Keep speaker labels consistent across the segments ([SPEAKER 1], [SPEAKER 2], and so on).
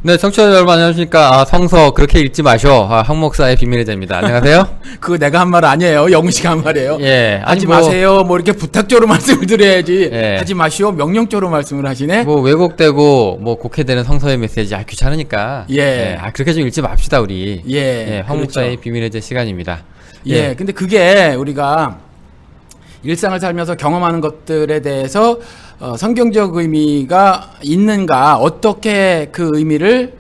[SPEAKER 1] 네, 청취자 여러분 안녕하십니까. 성서 그렇게 읽지 마쇼. 황 목사의 비밀의 제입니다. 안녕하세요.
[SPEAKER 2] 그거 내가 한 말 아니에요. 영우 씨가 한 말이에요.
[SPEAKER 1] 예,
[SPEAKER 2] 하지 마세요. 뭐 이렇게 부탁조로 말씀을 드려야지.
[SPEAKER 1] 예.
[SPEAKER 2] 하지 마시오. 명령조로 말씀을 하시네.
[SPEAKER 1] 뭐 왜곡되고 뭐 곡해되는 성서의 메시지 귀찮으니까.
[SPEAKER 2] 예.
[SPEAKER 1] 그렇게 좀 읽지 맙시다 우리.
[SPEAKER 2] 예,
[SPEAKER 1] 황
[SPEAKER 2] 그렇죠.
[SPEAKER 1] 목사의 비밀의 제 시간입니다.
[SPEAKER 2] 예. 근데 그게 우리가 일상을 살면서 경험하는 것들에 대해서 성경적 의미가 있는가, 어떻게 그 의미를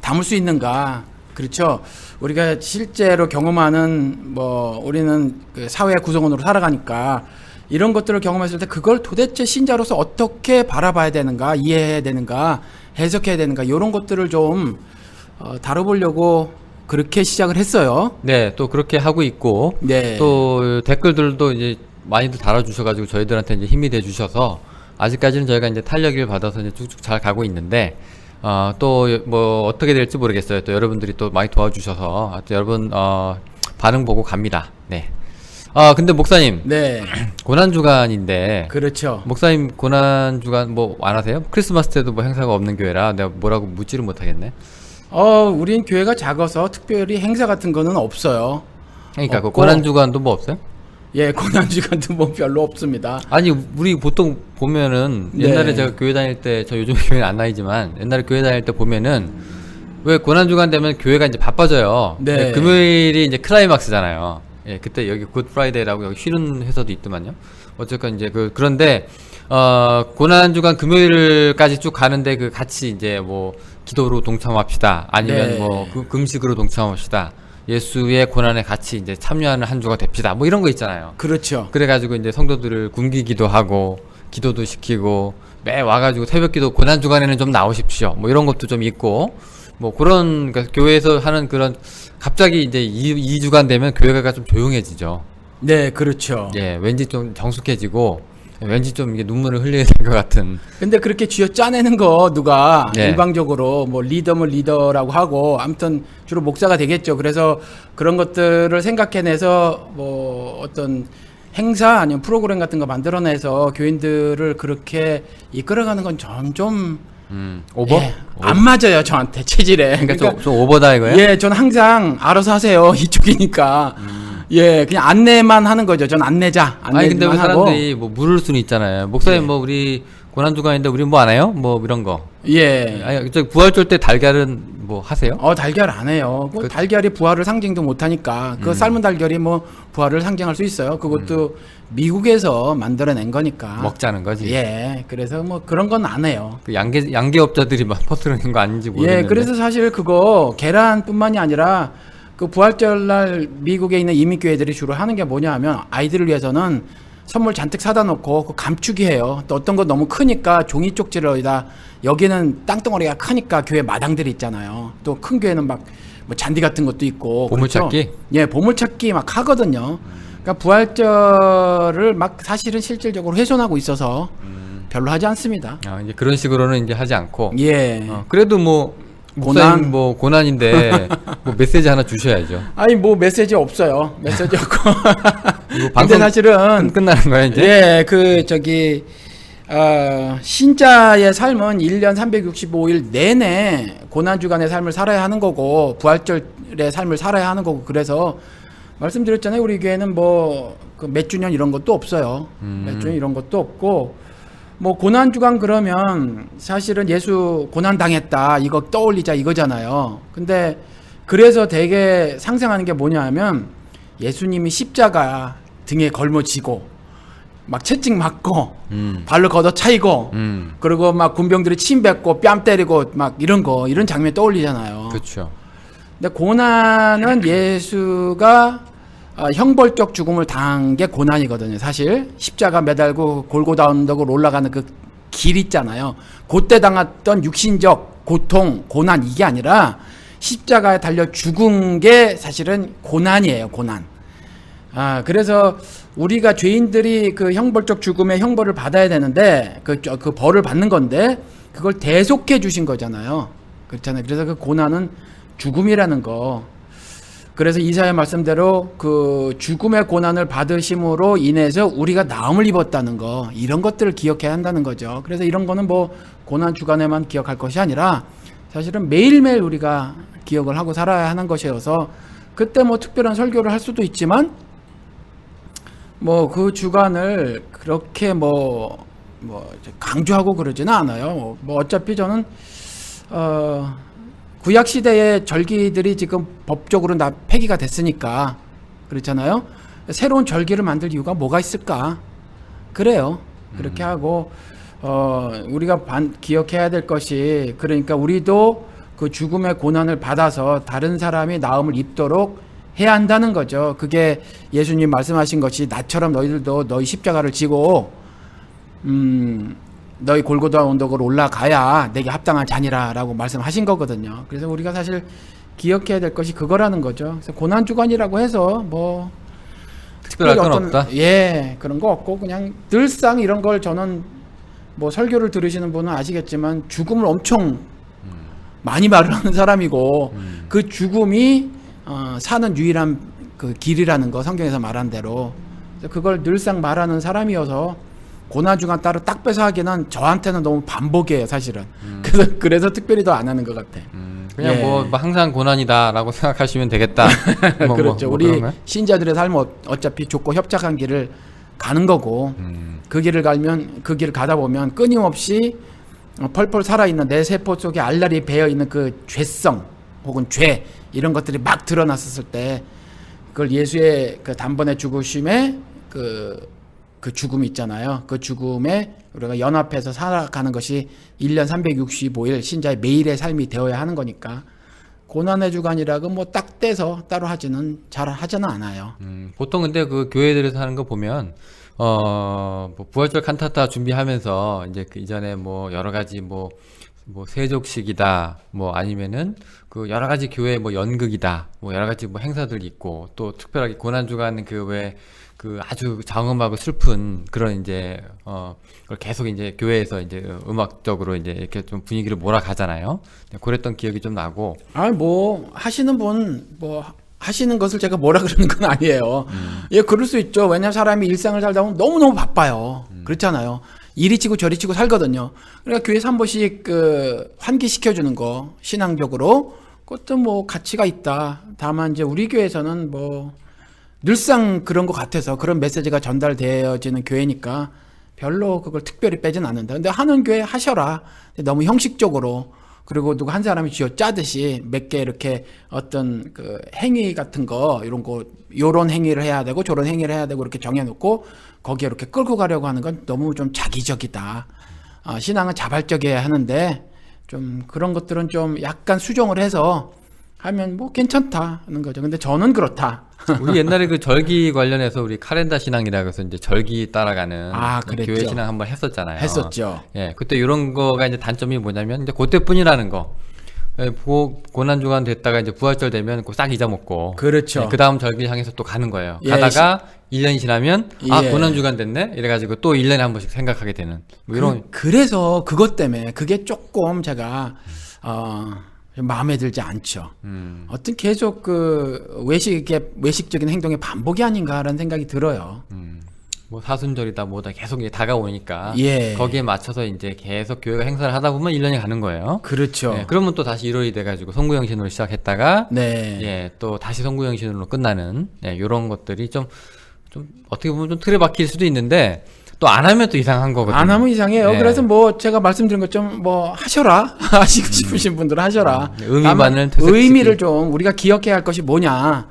[SPEAKER 2] 담을 수 있는가. 그렇죠. 우리가 실제로 경험하는 우리는 그 사회 구성원으로 살아가니까 이런 것들을 경험했을 때 그걸 도대체 신자로서 어떻게 바라봐야 되는가, 이해해야 되는가, 해석해야 되는가, 이런 것들을 좀 다뤄보려고 그렇게 시작을 했어요.
[SPEAKER 1] 네, 또 그렇게 하고 있고,
[SPEAKER 2] 네.
[SPEAKER 1] 또 댓글들도 이제 많이들 달아주셔가지고 저희들한테 이제 힘이 돼주셔서 아직까지는 저희가 이제 탄력을 받아서 이제 쭉쭉 잘 가고 있는데, 또 뭐 어떻게 될지 모르겠어요. 또 여러분들이 또 많이 도와주셔서 하여튼 여러분 반응 보고 갑니다. 네. 근데 목사님,
[SPEAKER 2] 네.
[SPEAKER 1] 고난 주간인데,
[SPEAKER 2] 그렇죠.
[SPEAKER 1] 목사님 고난 주간 뭐 안 하세요? 크리스마스 때도 뭐 행사가 없는 교회라 내가 뭐라고 묻지를 못하겠네.
[SPEAKER 2] 우린 교회가 작아서 특별히 행사 같은 거는 없어요.
[SPEAKER 1] 그러니까 그
[SPEAKER 2] 없고,
[SPEAKER 1] 고난 주간도 뭐 없어요?
[SPEAKER 2] 예, 고난주간도 뭐 별로 없습니다.
[SPEAKER 1] 아니 우리 보통 보면은
[SPEAKER 2] 네.
[SPEAKER 1] 옛날에 제가 교회 다닐 때, 저 요즘 교회는 안 다니지만 옛날에 교회 다닐 때 보면은 왜 고난 주간 되면 교회가 이제 바빠져요.
[SPEAKER 2] 네.
[SPEAKER 1] 금요일이 이제 클라이막스잖아요. 예, 그때 여기 굿 프라이데이라고 여기 쉬는 회사도 있더만요. 어쨌건 이제 그런데 고난 주간 금요일까지 쭉 가는데 그 같이 이제 뭐 기도로 동참합시다. 아니면
[SPEAKER 2] 네.
[SPEAKER 1] 뭐 금식으로 동참합시다. 예수의 고난에 같이 이제 참여하는 한 주가 됩시다. 뭐 이런 거 있잖아요.
[SPEAKER 2] 그렇죠.
[SPEAKER 1] 그래가지고 이제 성도들을 굶기기도 하고 기도도 시키고 매 와가지고 새벽기도 고난 주간에는 좀 나오십시오. 뭐 이런 것도 좀 있고 뭐 그런 그러니까 교회에서 하는 그런 갑자기 이제 2주간 되면 교회가 좀 조용해지죠.
[SPEAKER 2] 네, 그렇죠.
[SPEAKER 1] 예, 왠지 좀 정숙해지고 왠지 좀 이게 눈물을 흘리게 될 것 같은.
[SPEAKER 2] 근데 그렇게 쥐어 짜내는 거 누가
[SPEAKER 1] 네.
[SPEAKER 2] 일방적으로 뭐 리더면 리더라고 하고 아무튼 주로 목사가 되겠죠. 그래서 그런 것들을 생각해내서 뭐 어떤 행사 아니면 프로그램 같은 거 만들어내서 교인들을 그렇게 이끌어가는 건 전 좀
[SPEAKER 1] 오버?
[SPEAKER 2] 예, 안 맞아요 저한테 체질에.
[SPEAKER 1] 그러니까 좀 오버다 이거야?
[SPEAKER 2] 예, 저는 항상 알아서 하세요 이쪽이니까. 예, 그냥 안내만 하는 거죠. 전 안내자.
[SPEAKER 1] 아니 근데 왜
[SPEAKER 2] 하고.
[SPEAKER 1] 사람들이 뭐 물을 수는 있잖아요. 목사님
[SPEAKER 2] 예.
[SPEAKER 1] 뭐 우리 고난 주간인데 우리 뭐 안 해요? 뭐 이런 거.
[SPEAKER 2] 예.
[SPEAKER 1] 아니 저 부활절 때 달걀은 뭐 하세요?
[SPEAKER 2] 달걀 안 해요. 뭐
[SPEAKER 1] 그-
[SPEAKER 2] 달걀이 부활을 상징도 못 하니까. 그 삶은 달걀이 뭐 부활을 상징할 수 있어요. 그것도 미국에서 만들어낸 거니까.
[SPEAKER 1] 먹자는 거지.
[SPEAKER 2] 예. 그래서 뭐 그런 건 안 해요.
[SPEAKER 1] 그 양계업자들이 막 퍼뜨리는 거 아닌지 모르겠는데.
[SPEAKER 2] 예. 그래서 사실 그거 계란뿐만이 아니라 그 부활절날 미국에 있는 이민교회들이 주로 하는 게 뭐냐 하면 아이들을 위해서는 선물 잔뜩 사다 놓고 그 감추기 해요. 또 어떤 건 너무 크니까 종이 쪽지로다 여기는 땅덩어리가 크니까 교회 마당들이 있잖아요. 또 큰 교회는 막 뭐 잔디 같은 것도 있고
[SPEAKER 1] 보물찾기?
[SPEAKER 2] 그렇죠? 예, 보물찾기 막 하거든요. 그러니까 부활절을 막 사실은 실질적으로 훼손하고 있어서 별로 하지 않습니다.
[SPEAKER 1] 이제 그런 식으로는 이제 하지 않고.
[SPEAKER 2] 예.
[SPEAKER 1] 그래도 뭐 목사님 뭐 고난인데 뭐 메시지 하나 주셔야죠.
[SPEAKER 2] 아니 뭐 메시지 없어요. 메시지 없고.
[SPEAKER 1] 이거
[SPEAKER 2] 근데
[SPEAKER 1] 방송
[SPEAKER 2] 사실은
[SPEAKER 1] 끝나는 거야 이제?
[SPEAKER 2] 예, 그 저기 신자의 삶은 1년 365일 내내 고난 주간의 삶을 살아야 하는 거고 부활절의 삶을 살아야 하는 거고 그래서 말씀드렸잖아요. 우리 교회는 뭐 그 몇 주년 이런 것도 없어요. 몇 주년 이런 것도 없고 뭐 고난 주간 그러면 사실은 예수 고난 당했다 이거 떠올리자 이거잖아요. 근데 그래서 되게 상상하는 게 뭐냐 하면 예수님이 십자가 등에 걸머지고 막 채찍 맞고 발로 걷어 차이고 그리고 막 군병들이 침 뱉고 뺨 때리고 막 이런 장면 떠올리잖아요.
[SPEAKER 1] 그렇죠.
[SPEAKER 2] 근데 고난은 예수가 형벌적 죽음을 당한 게 고난이거든요. 사실 십자가 매달고 골고다 언덕으로 올라가는 그 길 있잖아요. 그때 당했던 육신적 고통, 고난 이게 아니라 십자가에 달려 죽은 게 사실은 고난이에요. 고난. 그래서 우리가 죄인들이 그 형벌적 죽음의 형벌을 받아야 되는데 그 벌을 받는 건데 그걸 대속해 주신 거잖아요. 그렇잖아요. 그래서 그 고난은 죽음이라는 거. 그래서 이사야 말씀대로 그 죽음의 고난을 받으심으로 인해서 우리가 나음을 입었다는 거, 이런 것들을 기억해야 한다는 거죠. 그래서 이런 거는 뭐 고난 주간에만 기억할 것이 아니라 사실은 매일매일 우리가 기억을 하고 살아야 하는 것이어서 그때 뭐 특별한 설교를 할 수도 있지만 뭐 그 주간을 그렇게 뭐 이제 강조하고 그러지는 않아요. 뭐 어차피 저는 구약 시대의 절기들이 지금 법적으로 다 폐기가 됐으니까 그렇잖아요. 새로운 절기를 만들 이유가 뭐가 있을까? 그래요. 그렇게 하고 우리가 기억해야 될 것이 그러니까 우리도 그 죽음의 고난을 받아서 다른 사람이 나음을 입도록 해야 한다는 거죠. 그게 예수님 말씀하신 것이 나처럼 너희들도 너희 십자가를 지고 너희 골고다 언덕으로 올라가야 내게 합당한 자니라라고 말씀하신 거거든요. 그래서 우리가 사실 기억해야 될 것이 그거라는 거죠. 그래서 고난 주간이라고 해서 뭐
[SPEAKER 1] 특별할 건 없다.
[SPEAKER 2] 예, 그런 거 없고 그냥 늘상 이런 걸 저는 뭐 설교를 들으시는 분은 아시겠지만 죽음을 엄청 많이 말을 하는 사람이고 그 죽음이 사는 유일한 그 길이라는 거 성경에서 말한 대로 그걸 늘상 말하는 사람이어서 고난 주간 따로 딱 빼서 하기는 저한테는 너무 반복이에요, 사실은. 그래서 특별히 더 안 하는 것 같아.
[SPEAKER 1] 그냥
[SPEAKER 2] 예.
[SPEAKER 1] 뭐 항상 고난이다라고 생각하시면 되겠다.
[SPEAKER 2] 그렇죠. 우리
[SPEAKER 1] 그러면?
[SPEAKER 2] 신자들의 삶은 어차피 좁고 협착한 길을 가는 거고 그 길을 가다 보면 끊임없이 펄펄 살아있는 내 세포 속에 알알이 배어있는 그 죄성 혹은 죄 이런 것들이 막 드러났었을 때 그걸 예수의 그 단번에 죽으심에 그 죽음이 있잖아요. 그 죽음에 우리가 연합해서 살아가는 것이 1년 365일 신자의 매일의 삶이 되어야 하는 거니까 고난의 주간이라고 뭐 딱 떼서 따로 하지는 않아요.
[SPEAKER 1] 보통 근데 그 교회들에서 하는 거 보면 뭐 부활절 칸타타 준비하면서 이제 그 이전에 뭐 여러 가지 뭐 세족식이다 뭐 아니면은 그 여러 가지 교회 뭐 연극이다 뭐 여러 가지 뭐 행사들 있고 또 특별하게 고난 주간 그 왜 그 아주 장엄하고 슬픈 그런 이제 그걸 계속 이제 교회에서 이제 음악적으로 이제 이렇게 좀 분위기를 몰아가잖아요. 그랬던 기억이 좀 나고.
[SPEAKER 2] 뭐 하시는 분 뭐 하시는 것을 제가 뭐라 그러는 건 아니에요. 예, 그럴 수 있죠. 왜냐하면 사람이 일상을 살다 보면 너무너무 바빠요. 그렇잖아요. 이리 치고 저리 치고 살거든요. 그러니까 교회에서 한 번씩 그 환기시켜주는 거 신앙적으로 그것도 뭐 가치가 있다. 다만 이제 우리 교회에서는 뭐 늘상 그런 것 같아서 그런 메시지가 전달되어지는 교회니까 별로 그걸 특별히 빼진 않는다. 근데 하는 교회 하셔라. 너무 형식적으로 그리고 누구 한 사람이 쥐어 짜듯이 몇 개 이렇게 어떤 그 행위 같은 거 이런 거 요런 행위를 해야 되고 저런 행위를 해야 되고 이렇게 정해놓고 거기에 이렇게 끌고 가려고 하는 건 너무 좀 자기적이다. 신앙은 자발적이어야 하는데 좀 그런 것들은 좀 약간 수정을 해서 하면 뭐 괜찮다 하는 거죠. 근데 저는 그렇다.
[SPEAKER 1] 우리 옛날에 그 절기 관련해서 우리 카렌다 신앙이라고 해서 이제 절기 따라가는
[SPEAKER 2] 그랬죠.
[SPEAKER 1] 교회 신앙 한번 했었잖아요.
[SPEAKER 2] 했었죠.
[SPEAKER 1] 예, 그때 이런 거가 이제 단점이 뭐냐면 이제 그때뿐이라는 거. 예, 고난 주간 됐다가 이제 부활절 되면 싹 잊어먹고.
[SPEAKER 2] 그렇죠.
[SPEAKER 1] 그 다음 절기 향해서 또 가는 거예요.
[SPEAKER 2] 예,
[SPEAKER 1] 가다가 1년이 지나면
[SPEAKER 2] 예.
[SPEAKER 1] 고난 주간 됐네. 이래가지고 또 1년에 한 번씩 생각하게 되는. 뭐 이런.
[SPEAKER 2] 그래서 그것 때문에 그게 조금 제가 마음에 들지 않죠. 어떤 계속 그 외식적인 행동의 반복이 아닌가라는 생각이 들어요.
[SPEAKER 1] 뭐 사순절이다 뭐다 계속 이제 다가오니까
[SPEAKER 2] 예.
[SPEAKER 1] 거기에 맞춰서 이제 계속 교회가 행사를 하다 보면 1년이 가는 거예요.
[SPEAKER 2] 그렇죠.
[SPEAKER 1] 예, 그러면 또 다시 1월이 돼가지고 송구영신으로 시작했다가
[SPEAKER 2] 네.
[SPEAKER 1] 예, 또 다시 송구영신으로 끝나는 이런 것들이 좀 어떻게 보면 좀 틀에 박힐 수도 있는데 또 안 하면 또 이상한 거거든요.
[SPEAKER 2] 안 하면 이상해요.
[SPEAKER 1] 예.
[SPEAKER 2] 그래서 뭐 제가 말씀드린 것좀 뭐 하셔라. 하시고 싶으신 분들은 하셔라.
[SPEAKER 1] 의미만을
[SPEAKER 2] 다만 의미를 좀 우리가 기억해야 할 것이 뭐냐.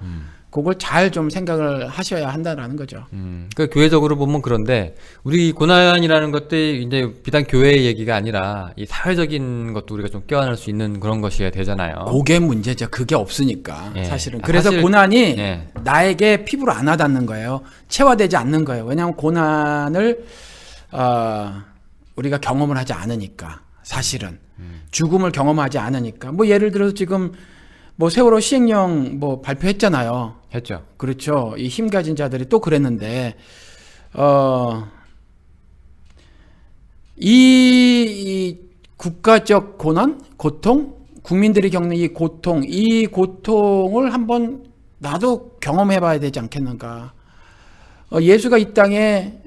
[SPEAKER 2] 그걸 잘 좀 생각을 하셔야 한다라는 거죠.
[SPEAKER 1] 그 교회적으로 보면 그런데 우리 고난이라는 것들이 이제 비단 교회의 얘기가 아니라 이 사회적인 것도 우리가 좀 껴안을 수 있는 그런 것이어야 되잖아요.
[SPEAKER 2] 그게 문제죠. 그게 없으니까
[SPEAKER 1] 예.
[SPEAKER 2] 사실은. 그래서
[SPEAKER 1] 사실,
[SPEAKER 2] 고난이
[SPEAKER 1] 예.
[SPEAKER 2] 나에게 피부로 안 와닿는 거예요. 체화되지 않는 거예요. 왜냐하면 고난을 우리가 경험을 하지 않으니까 사실은 죽음을 경험하지 않으니까 뭐 예를 들어서 지금 뭐 세월호 시행령 뭐 발표했잖아요.
[SPEAKER 1] 했죠.
[SPEAKER 2] 그렇죠. 이 힘 가진 자들이 또 그랬는데 이 국가적 고통, 국민들이 겪는 이 고통을 한번 나도 경험해봐야 되지 않겠는가. 예수가 이 땅에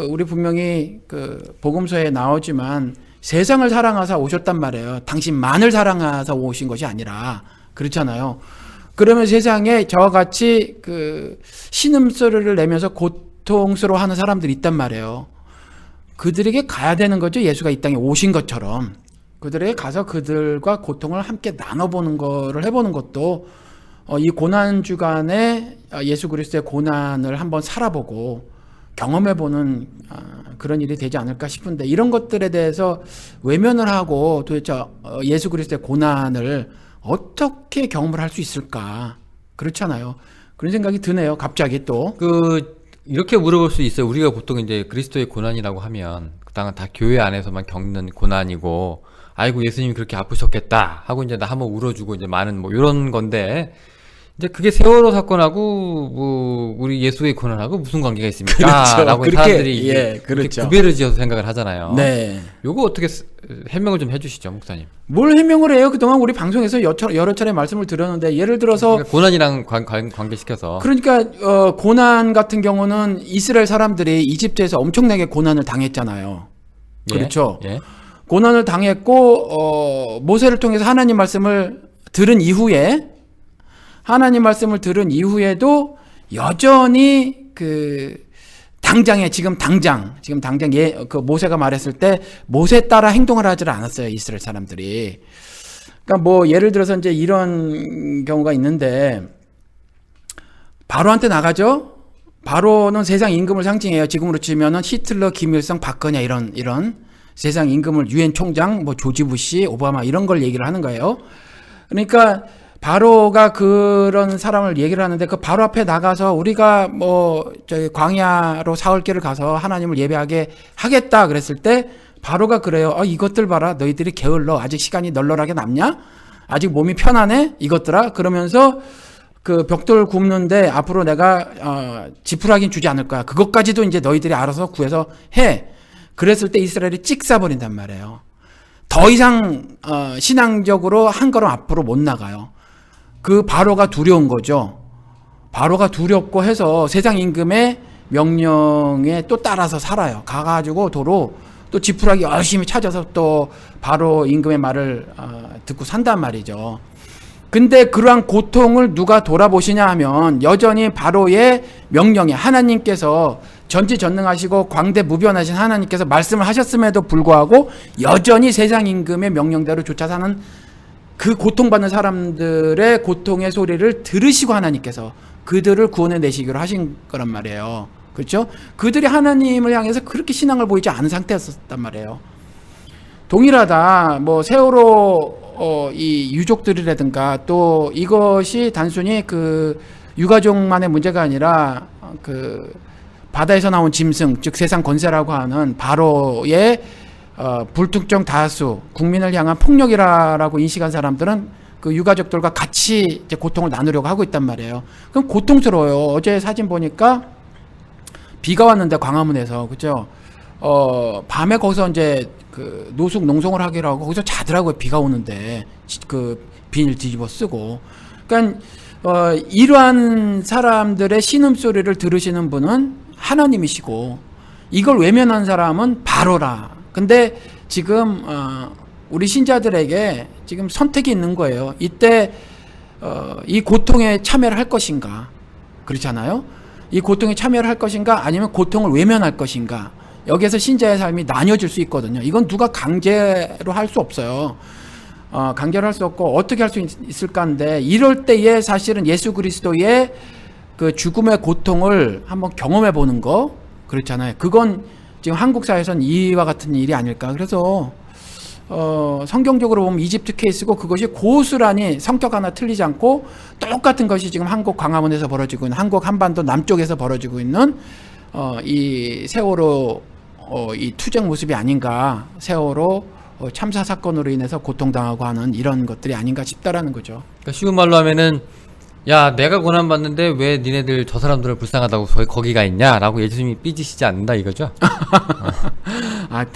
[SPEAKER 2] 우리 분명히 그 복음서에 나오지만 세상을 사랑하사 오셨단 말이에요. 당신만을 사랑하사 오신 것이 아니라. 그렇잖아요. 그러면 세상에 저와 같이 그 신음소리를 내면서 고통스러워하는 사람들이 있단 말이에요. 그들에게 가야 되는 거죠. 예수가 이 땅에 오신 것처럼. 그들에게 가서 그들과 고통을 함께 나눠보는 거를 해보는 것도 이 고난주간에 예수 그리스도의 고난을 한번 살아보고 경험해보는 그런 일이 되지 않을까 싶은데, 이런 것들에 대해서 외면을 하고 도대체 예수 그리스도의 고난을 어떻게 경험을 할 수 있을까? 그렇잖아요. 그런 생각이 드네요. 갑자기 또.
[SPEAKER 1] 이렇게 물어볼 수 있어요. 우리가 보통 이제 그리스도의 고난이라고 하면 그당은 다 교회 안에서만 겪는 고난이고, 아이고 예수님이 그렇게 아프셨겠다 하고 이제 나 한번 울어주고 이제 많은 뭐 이런 건데, 이제 그게 세월호 사건하고 뭐 우리 예수의 고난하고 무슨 관계가 있습니까?
[SPEAKER 2] 그렇죠.
[SPEAKER 1] 라고
[SPEAKER 2] 그렇게,
[SPEAKER 1] 사람들이
[SPEAKER 2] 예, 그렇죠.
[SPEAKER 1] 구별을 지어서 생각을 하잖아요.
[SPEAKER 2] 네.
[SPEAKER 1] 요거 어떻게 해명을 좀 해주시죠, 목사님.
[SPEAKER 2] 뭘 해명을 해요? 그동안 우리 방송에서 여러 차례 말씀을 드렸는데, 예를 들어서
[SPEAKER 1] 그러니까 고난이랑 관계시켜서.
[SPEAKER 2] 그러니까 고난 같은 경우는 이스라엘 사람들이 이집트에서 엄청나게 고난을 당했잖아요. 그렇죠.
[SPEAKER 1] 예.
[SPEAKER 2] 고난을 당했고 모세를 통해서 하나님 말씀을 들은 이후에도 여전히 지금 당장 그 모세가 말했을 때 모세 따라 행동을 하지 않았어요, 이스라엘 사람들이. 그러니까 뭐 예를 들어서 이제 이런 경우가 있는데, 바로한테 나가죠. 바로는 세상 임금을 상징해요. 지금으로 치면은 히틀러, 김일성, 박근혜 이런 세상 임금을, 유엔 총장, 뭐 조지 부시, 오바마 이런 걸 얘기를 하는 거예요. 그러니까 바로가 그런 사람을 얘기를 하는데, 그 바로 앞에 나가서 우리가 뭐 저기 광야로 사흘길을 가서 하나님을 예배하게 하겠다 그랬을 때 바로가 그래요. 이것들 봐라, 너희들이 게을러, 아직 시간이 널널하게 남냐? 아직 몸이 편하네? 이것들아? 그러면서 그 벽돌 굽는데 앞으로 내가 지푸라기는 주지 않을 거야. 그것까지도 이제 너희들이 알아서 구해서 해. 그랬을 때 이스라엘이 찍 쏴버린단 말이에요. 더 이상 신앙적으로 한 걸음 앞으로 못 나가요. 그 바로가 두려운 거죠. 바로가 두렵고 해서 세상 임금의 명령에 또 따라서 살아요. 가가지고 도로 또 지푸라기 열심히 찾아서 또 바로 임금의 말을 듣고 산단 말이죠. 근데 그러한 고통을 누가 돌아보시냐 하면, 여전히 바로의 명령에 하나님께서 전지전능하시고 광대무변하신 하나님께서 말씀을 하셨음에도 불구하고 여전히 세상 임금의 명령대로 쫓아 사는 그 고통받는 사람들의 고통의 소리를 들으시고 하나님께서 그들을 구원해 내시기로 하신 거란 말이에요. 그렇죠? 그들이 하나님을 향해서 그렇게 신앙을 보이지 않은 상태였었단 말이에요. 동일하다. 뭐 세월호 이 유족들이라든가, 또 이것이 단순히 그 유가족만의 문제가 아니라 그 바다에서 나온 짐승, 즉 세상 권세라고 하는 바로의 불특정 다수 국민을 향한 폭력이라고 인식한 사람들은 그 유가족들과 같이 이제 고통을 나누려고 하고 있단 말이에요. 그럼 고통스러워요. 어제 사진 보니까 비가 왔는데 광화문에서, 그죠? 밤에 거기서 이제 그 노숙 농성을 하기로 하고 거기서 자더라고요. 비가 오는데 그 비닐 뒤집어 쓰고. 그러니까 이러한 사람들의 신음소리를 들으시는 분은 하나님이시고, 이걸 외면한 사람은 바로라. 근데 지금 우리 신자들에게 지금 선택이 있는 거예요. 이때 이 고통에 참여를 할 것인가? 그렇잖아요. 이 고통에 참여를 할 것인가, 아니면 고통을 외면할 것인가? 여기에서 신자의 삶이 나뉘어질 수 있거든요. 이건 누가 강제로 할 수 없어요. 강제로 할 수 없고 어떻게 할 수 있을까 하는데, 이럴 때에 사실은 예수 그리스도의 그 죽음의 고통을 한번 경험해 보는 거, 그렇잖아요. 그건 지금 한국 사회에서는 이와 같은 일이 아닐까. 그래서 성경적으로 보면 이집트 케이스고, 그것이 고스란히 성격 하나 틀리지 않고 똑같은 것이 지금 한국 광화문에서 벌어지고 있는, 한국 한반도 남쪽에서 벌어지고 있는 이 세월호 이 투쟁 모습이 아닌가. 세월호 참사 사건으로 인해서 고통당하고 하는 이런 것들이 아닌가 싶다라는 거죠.
[SPEAKER 1] 그러니까 쉬운 말로 하면은, 야, 내가 고난받는데 왜 니네들 저 사람들을 불쌍하다고 거기가 있냐라고 예수님이 삐지시지 않는다 이거죠?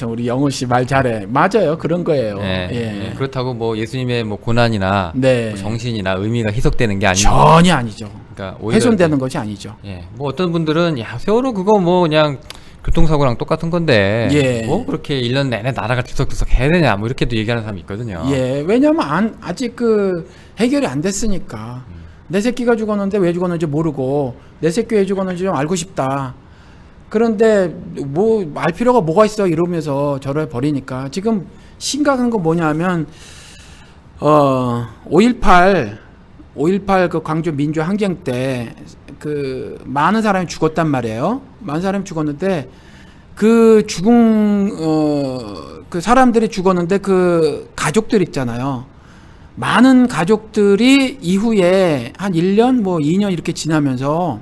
[SPEAKER 2] 우리 영호 씨 말 잘해. 맞아요. 그런 거예요.
[SPEAKER 1] 예,
[SPEAKER 2] 예.
[SPEAKER 1] 그렇다고 뭐 예수님의 뭐 고난이나
[SPEAKER 2] 네.
[SPEAKER 1] 뭐 정신이나 의미가 희석되는 게 아니고,
[SPEAKER 2] 전혀 아니죠.
[SPEAKER 1] 그러니까 오히려
[SPEAKER 2] 훼손되는 것이 아니죠.
[SPEAKER 1] 뭐 어떤 분들은 야, 세월호 그거 뭐 그냥 교통사고랑 똑같은 건데
[SPEAKER 2] 예.
[SPEAKER 1] 뭐 그렇게 1년 내내 나라가 들썩들썩 해야 되냐 뭐 이렇게도 얘기하는 사람이 있거든요.
[SPEAKER 2] 예, 왜냐면 아직 그 해결이 안 됐으니까. 내 새끼가 죽었는데 왜 죽었는지 모르고 내 새끼 왜 죽었는지 좀 알고 싶다. 그런데 뭐 알 필요가 뭐가 있어 이러면서 저를 버리니까 지금 심각한 건 뭐냐면 5.18 그 광주 민주 항쟁 때 그 많은 사람이 죽었단 말이에요. 많은 사람이 죽었는데 그 죽은 그 사람들이 죽었는데 그 가족들 있잖아요. 많은 가족들이 이후에 한 1년 뭐 2년 이렇게 지나면서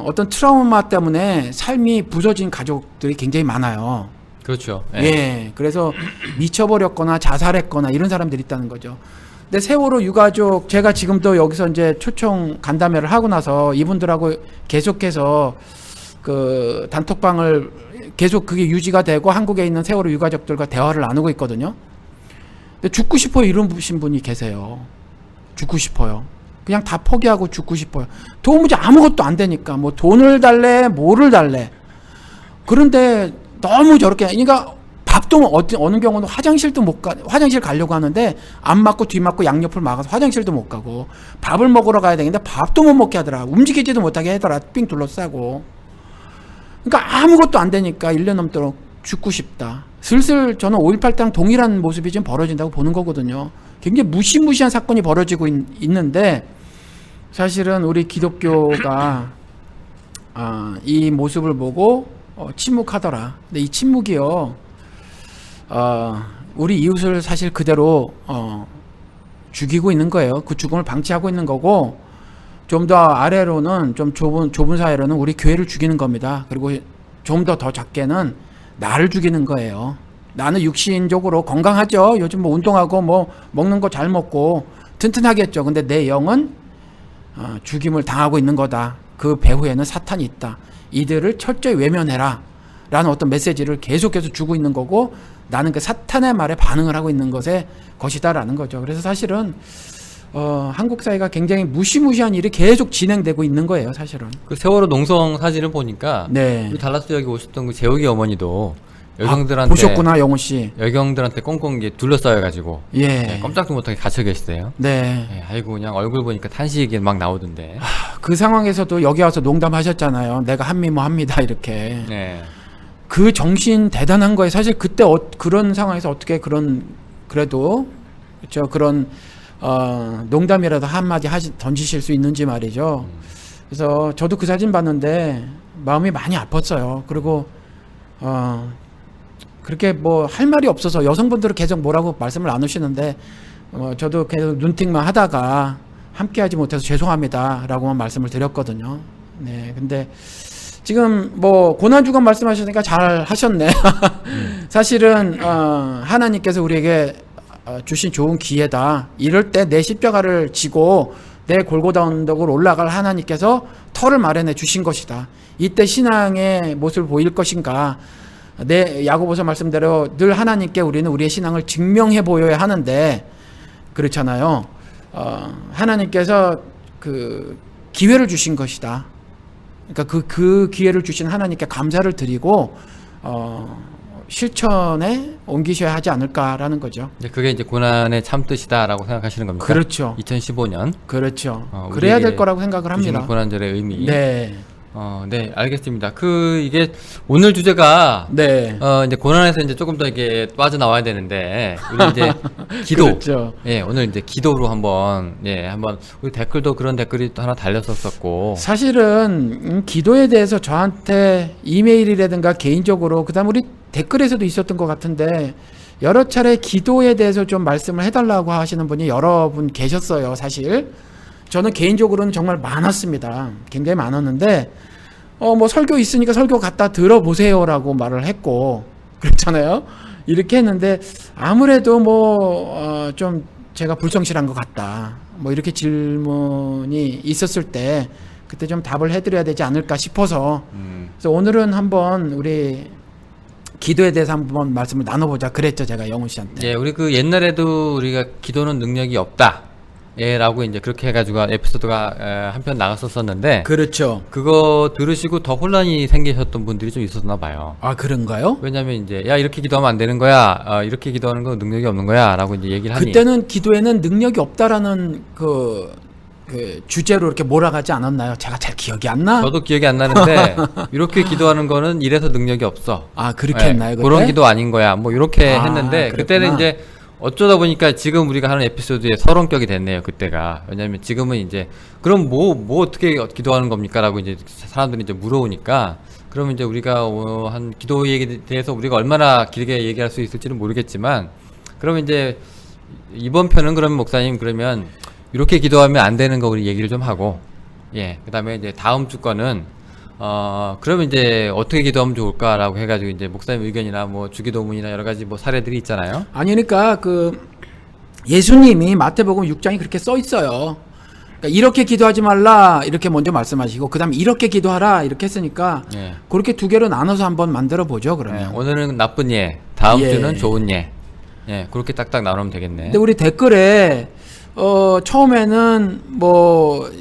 [SPEAKER 2] 어떤 트라우마 때문에 삶이 부서진 가족들이 굉장히 많아요.
[SPEAKER 1] 그렇죠.
[SPEAKER 2] 예. 그래서 미쳐버렸거나 자살했거나 이런 사람들이 있다는 거죠. 근데 세월호 유가족 제가 지금도 여기서 이제 초청 간담회를 하고 나서 이분들하고 계속해서 그 단톡방을 계속 그게 유지가 되고 한국에 있는 세월호 유가족들과 대화를 나누고 있거든요. 근데 죽고 싶어요 이러신 분이 계세요. 죽고 싶어요. 그냥 다 포기하고 죽고 싶어요. 도무지 아무것도 안 되니까 뭐 돈을 달래 뭐를 달래. 그런데 너무 저렇게 그러니까 밥도 어느 경우는 화장실도 못 가, 화장실 가려고 하는데 앞 맞고 뒤 맞고 양옆을 막아서 화장실도 못 가고 밥을 먹으러 가야 되는데 밥도 못 먹게 하더라. 움직이지도 못하게 하더라. 삥 둘러싸고. 그러니까 아무것도 안 되니까 1년 넘도록 죽고 싶다. 슬슬 저는 5.18당 동일한 모습이 지금 벌어진다고 보는 거거든요. 굉장히 무시무시한 사건이 벌어지고 있는데 사실은 우리 기독교가 이 모습을 보고 침묵하더라. 근데 이 침묵이요. 우리 이웃을 사실 그대로 죽이고 있는 거예요. 그 죽음을 방치하고 있는 거고 좀 더 아래로는 좀 좁은 사회로는 우리 교회를 죽이는 겁니다. 그리고 좀 더 작게는 나를 죽이는 거예요. 나는 육신적으로 건강하죠. 요즘 뭐 운동하고 뭐 먹는 거 잘 먹고 튼튼하겠죠. 근데 내 영은 죽임을 당하고 있는 거다. 그 배후에는 사탄이 있다. 이들을 철저히 외면해라. 라는 어떤 메시지를 계속해서 주고 있는 거고 나는 그 사탄의 말에 반응을 하고 있는 것의 것이다라는 거죠. 그래서 사실은 한국 사회가 굉장히 무시무시한 일이 계속 진행되고 있는 거예요, 사실은.
[SPEAKER 1] 그 세월호 농성 사진을 보니까
[SPEAKER 2] 네.
[SPEAKER 1] 우리 달라스 여기 오셨던 그 재욱이 어머니도 여경들한테
[SPEAKER 2] 보셨구나, 영호 씨.
[SPEAKER 1] 여경들한테 꽁꽁 이게 둘러싸여가지고
[SPEAKER 2] 예.
[SPEAKER 1] 꼼짝도 못하게 갇혀 계시대요.
[SPEAKER 2] 네.
[SPEAKER 1] 아이고 그냥 얼굴 보니까 탄식이 막 나오던데.
[SPEAKER 2] 그 상황에서도 여기 와서 농담하셨잖아요. 내가 한미모합니다 이렇게.
[SPEAKER 1] 네.
[SPEAKER 2] 그 정신 대단한 거예요. 사실 그때 그런 상황에서 어떻게 그래도 그렇죠. 그런 농담이라도 한마디 던지실 수 있는지 말이죠. 그래서 저도 그 사진 봤는데 마음이 많이 아팠어요. 그리고 그렇게 뭐 할 말이 없어서 여성분들은 계속 뭐라고 말씀을 나누시는데 저도 계속 눈팅만 하다가 함께하지 못해서 죄송합니다라고만 말씀을 드렸거든요. 네, 근데 지금 뭐 고난주간 말씀하셨으니까 잘 하셨네. 사실은 하나님께서 우리에게 주신 좋은 기회다. 이럴 때 내 십자가를 지고 내 골고다 언덕으로 올라갈 하나님께서 터를 마련해 주신 것이다. 이때 신앙의 모습을 보일 것인가. 내 야고보서 말씀대로 늘 하나님께 우리는 우리의 신앙을 증명해 보여야 하는데 그렇잖아요. 하나님께서 그 기회를 주신 것이다. 그러니까 그 기회를 주신 하나님께 감사를 드리고 실천에 옮기셔야 하지 않을까라는 거죠.
[SPEAKER 1] 그게 이제 고난의 참 뜻이다라고 생각하시는 겁니까?
[SPEAKER 2] 그렇죠.
[SPEAKER 1] 2015년.
[SPEAKER 2] 그렇죠. 그래야 될 거라고 생각을 합니다.
[SPEAKER 1] 고난절의 의미.
[SPEAKER 2] 네.
[SPEAKER 1] 네, 알겠습니다. 이게 오늘 주제가
[SPEAKER 2] 네.
[SPEAKER 1] 이제 고난에서 이제 조금 더 이게 빠져나와야 되는데 우리 이제 기도.
[SPEAKER 2] 그렇죠.
[SPEAKER 1] 예, 오늘 이제 기도로 한번 우리 댓글도 그런 댓글이 하나 달렸었고.
[SPEAKER 2] 사실은 기도에 대해서 저한테 이메일이라든가 개인적으로 그다음 우리 댓글에서도 있었던 것 같은데 여러 차례 기도에 대해서 좀 말씀을 해달라고 하시는 분이 여러 분 계셨어요. 사실 저는 개인적으로는 정말 많았습니다. 굉장히 많았는데 뭐 설교 있으니까 설교 갖다 들어보세요라고 말을 했고 그렇잖아요. 이렇게 했는데 아무래도 뭐 좀 제가 불성실한 것 같다. 뭐 이렇게 질문이 있었을 때 그때 좀 답을 해드려야 되지 않을까 싶어서 그래서 오늘은 한번 우리 기도에 대해서 한번 말씀을 나눠보자 그랬죠. 제가 영훈 씨한테.
[SPEAKER 1] 예, 우리 그 옛날에도 우리가 기도는 능력이 없다. 예라고 이제 그렇게 해가지고 에피소드가 한편 나갔었었는데
[SPEAKER 2] 그렇죠.
[SPEAKER 1] 그거 들으시고 더 혼란이 생기셨던 분들이 좀 있었나 봐요.
[SPEAKER 2] 아, 그런가요?
[SPEAKER 1] 왜냐면 이제 야 이렇게 기도하면 안 되는 거야, 이렇게 기도하는 건 능력이 없는 거야라고 이제 얘기를 하니
[SPEAKER 2] 그때는 기도에는 능력이 없다라는 그 주제로 이렇게 몰아가지 않았나요? 제가 잘 기억이 안 나.
[SPEAKER 1] 저도 기억이 안 나는데 이렇게 기도하는 거는 이래서 능력이 없어.
[SPEAKER 2] 아, 그렇게
[SPEAKER 1] 예,
[SPEAKER 2] 했나요? 그때?
[SPEAKER 1] 그런 기도 아닌 거야. 뭐 이렇게
[SPEAKER 2] 아,
[SPEAKER 1] 했는데
[SPEAKER 2] 그랬구나.
[SPEAKER 1] 그때는 이제 어쩌다 보니까 지금 우리가 하는 에피소드의 서론격이 됐네요. 그때가. 왜냐면 지금은 이제 그럼 뭐 어떻게 기도하는 겁니까라고 이제 사람들이 이제 물어오니까 그러면 이제 우리가 한 기도 얘기에 대해서 우리가 얼마나 길게 얘기할 수 있을지는 모르겠지만 그러면 이제 이번 편은 그러면 목사님 그러면 이렇게 기도하면 안 되는 거 우리 얘기를 좀 하고 그다음에 이제 다음 주 거는 그러면 이제 어떻게 기도하면 좋을까라고 해가지고 이제 목사님 의견이나 뭐 주기도문이나 여러 가지 뭐 사례들이 있잖아요.
[SPEAKER 2] 아니, 그러니까 그 예수님이 마태복음 6장이 그렇게 써 있어요. 그러니까 이렇게 기도하지 말라 이렇게 먼저 말씀하시고 그다음에 이렇게 기도하라 이렇게 했으니까
[SPEAKER 1] 예.
[SPEAKER 2] 그렇게 두 개로 나눠서 한번 만들어 보죠.
[SPEAKER 1] 예,
[SPEAKER 2] 그러면.
[SPEAKER 1] 오늘은 나쁜 예, 다음
[SPEAKER 2] 예.
[SPEAKER 1] 주는 좋은 예. 그렇게 딱딱 나누면 되겠네.
[SPEAKER 2] 근데 우리 댓글에 처음에는 뭐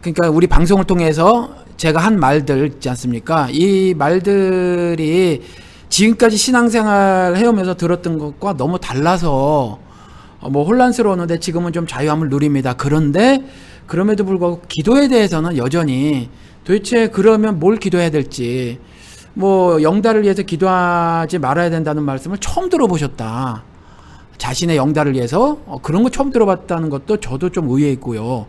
[SPEAKER 2] 그러니까 우리 방송을 통해서 제가 한 말들 있지 않습니까? 이 말들이 지금까지 신앙생활 해오면서 들었던 것과 너무 달라서 뭐 혼란스러웠는데 지금은 좀 자유함을 누립니다. 그런데 그럼에도 불구하고 기도에 대해서는 여전히 도대체 그러면 뭘 기도해야 될지 뭐 영달을 위해서 기도하지 말아야 된다는 말씀을 처음 들어보셨다. 자신의 영달을 위해서 그런 거 처음 들어봤다는 것도 저도 좀 의외 있고요.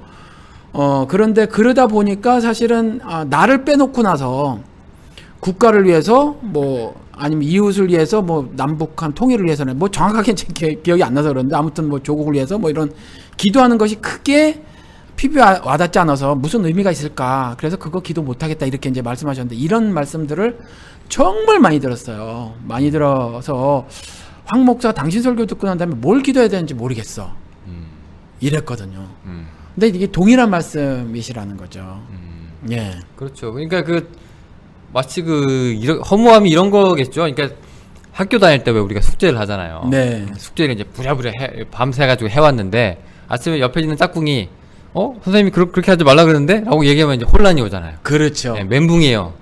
[SPEAKER 2] 그런데 그러다 보니까 사실은 나를 빼놓고 나서 국가를 위해서 뭐 아니면 이웃을 위해서 뭐 남북한 통일을 위해서는 뭐 정확하게 기억이 안 나서 그런데 아무튼 뭐 조국을 위해서 뭐 이런 기도하는 것이 크게 피부에 와닿지 않아서 무슨 의미가 있을까? 그래서 그거 기도 못하겠다 이렇게 이제 말씀하셨는데 이런 말씀들을 정말 많이 들었어요. 많이 들어서 황 목사 당신 설교 듣고 난 다음에 뭘 기도해야 되는지 모르겠어. 이랬거든요. 근데 이게 동일한 말씀이시라는 거죠. 예.
[SPEAKER 1] 그렇죠. 그러니까 마치 허무함이 이런 거겠죠. 그러니까 학교 다닐 때 왜 우리가 숙제를 하잖아요.
[SPEAKER 2] 네.
[SPEAKER 1] 숙제를 이제 부랴부랴 밤새 가지고 해왔는데 아침에 옆에 있는 짝꿍이 선생님이 그렇게 하지 말라 그러는데? 라고 얘기하면 이제 혼란이 오잖아요.
[SPEAKER 2] 그렇죠.
[SPEAKER 1] 멘붕이에요.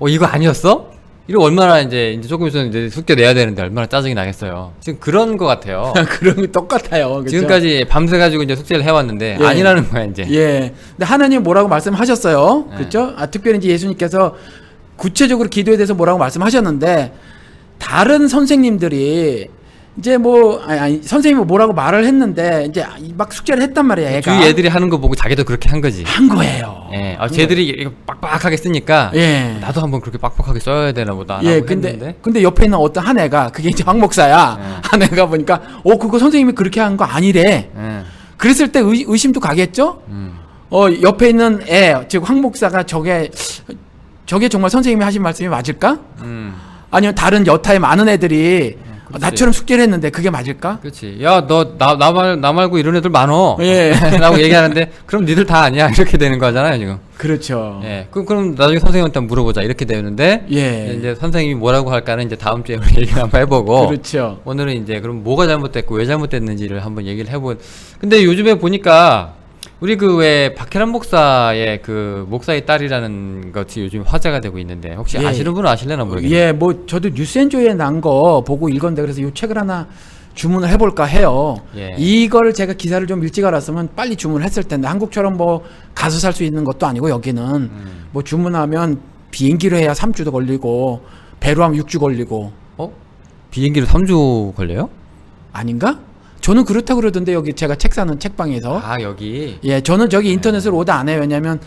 [SPEAKER 1] 이거 아니었어? 이거 얼마나 이제 조금 있으면 이제 숙제 내야 되는데 얼마나 짜증이 나겠어요. 지금 그런 거 같아요.
[SPEAKER 2] 그런 게 똑같아요. 그렇죠?
[SPEAKER 1] 지금까지 밤새 가지고 이제 숙제를 해왔는데
[SPEAKER 2] 예.
[SPEAKER 1] 아니라는 거야 이제.
[SPEAKER 2] 예. 근데 하나님 뭐라고 말씀하셨어요?
[SPEAKER 1] 예.
[SPEAKER 2] 그렇죠? 특별히 이제 예수님께서 구체적으로 기도에 대해서 뭐라고 말씀하셨는데 다른 선생님들이 이제 뭐 선생님이 뭐라고 말을 했는데 이제 막 숙제를 했단 말이야. 애가.
[SPEAKER 1] 주위 애들이 하는 거 보고 자기도 그렇게 한 거지.
[SPEAKER 2] 한 거예요.
[SPEAKER 1] 예. 쟤들이 이거 빡빡하게 쓰니까
[SPEAKER 2] 예.
[SPEAKER 1] 나도 한번 그렇게 빡빡하게 써야 되나 보다.
[SPEAKER 2] 예,
[SPEAKER 1] 라고 했는데.
[SPEAKER 2] 근데 옆에 있는 어떤 한 애가 그게 이제 황 목사야.
[SPEAKER 1] 예.
[SPEAKER 2] 한 애가 보니까 그거 선생님이 그렇게 한 거 아니래.
[SPEAKER 1] 예.
[SPEAKER 2] 그랬을 때 의심도 가겠죠? 옆에 있는 애, 즉 황 목사가 저게 정말 선생님이 하신 말씀이 맞을까? 아니면 다른 여타의 많은 애들이
[SPEAKER 1] 그렇지.
[SPEAKER 2] 나처럼 숙제를 했는데 그게 맞을까?
[SPEAKER 1] 그렇지. 야, 나 말고 이런 애들 많어.
[SPEAKER 2] 예.
[SPEAKER 1] 라고 얘기하는데, 그럼 니들 다 아니야. 이렇게 되는 거잖아요, 지금.
[SPEAKER 2] 그렇죠.
[SPEAKER 1] 예. 그럼 나중에 선생님한테 물어보자. 이렇게 되는데,
[SPEAKER 2] 예.
[SPEAKER 1] 이제 선생님이 뭐라고 할까는 이제 다음 주에 우리 얘기 한번 해보고,
[SPEAKER 2] 그렇죠.
[SPEAKER 1] 오늘은 이제 그럼 뭐가 잘못됐고 왜 잘못됐는지를 한번 얘기를 근데 요즘에 보니까, 우리 왜 박혜란 목사의 목사의 딸이라는 것이 요즘 화제가 되고 있는데 혹시
[SPEAKER 2] 예.
[SPEAKER 1] 아시는 분은 아실래나 모르겠네요.
[SPEAKER 2] 예, 뭐 저도 뉴스엔조에 난 거 보고 읽었는데 그래서 이 책을 하나 주문을 해볼까 해요.
[SPEAKER 1] 예.
[SPEAKER 2] 이거를 제가 기사를 좀 일찍 알았으면 빨리 주문을 했을 텐데 한국처럼 뭐 가서 살 수 있는 것도 아니고 여기는 뭐 주문하면 비행기로 해야 3주도 걸리고 배로 하면 6주 걸리고
[SPEAKER 1] 비행기로 3주 걸려요?
[SPEAKER 2] 아닌가? 저는 그렇다고 그러던데 여기 제가 책 사는 책방에서
[SPEAKER 1] 여기.
[SPEAKER 2] 예, 저는 저기 인터넷으로 오다 안 해요. 왜냐면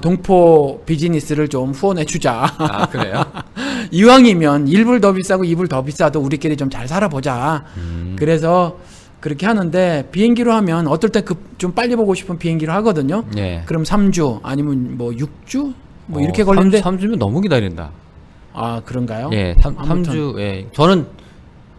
[SPEAKER 2] 동포 비즈니스를 좀 후원해 주자.
[SPEAKER 1] 그래요?
[SPEAKER 2] 이왕이면 1불 더 비싸고 2불 더 비싸도 우리끼리 좀 잘 살아보자. 그래서 그렇게 하는데 비행기로 하면 어떨 때 좀 빨리 보고 싶은 비행기로 하거든요.
[SPEAKER 1] 예.
[SPEAKER 2] 그럼 3주 아니면 뭐 6주 뭐 이렇게 걸리는데
[SPEAKER 1] 3주면 너무 기다린다.
[SPEAKER 2] 그런가요?
[SPEAKER 1] 예,
[SPEAKER 2] 아무튼.
[SPEAKER 1] 3주. 예. 저는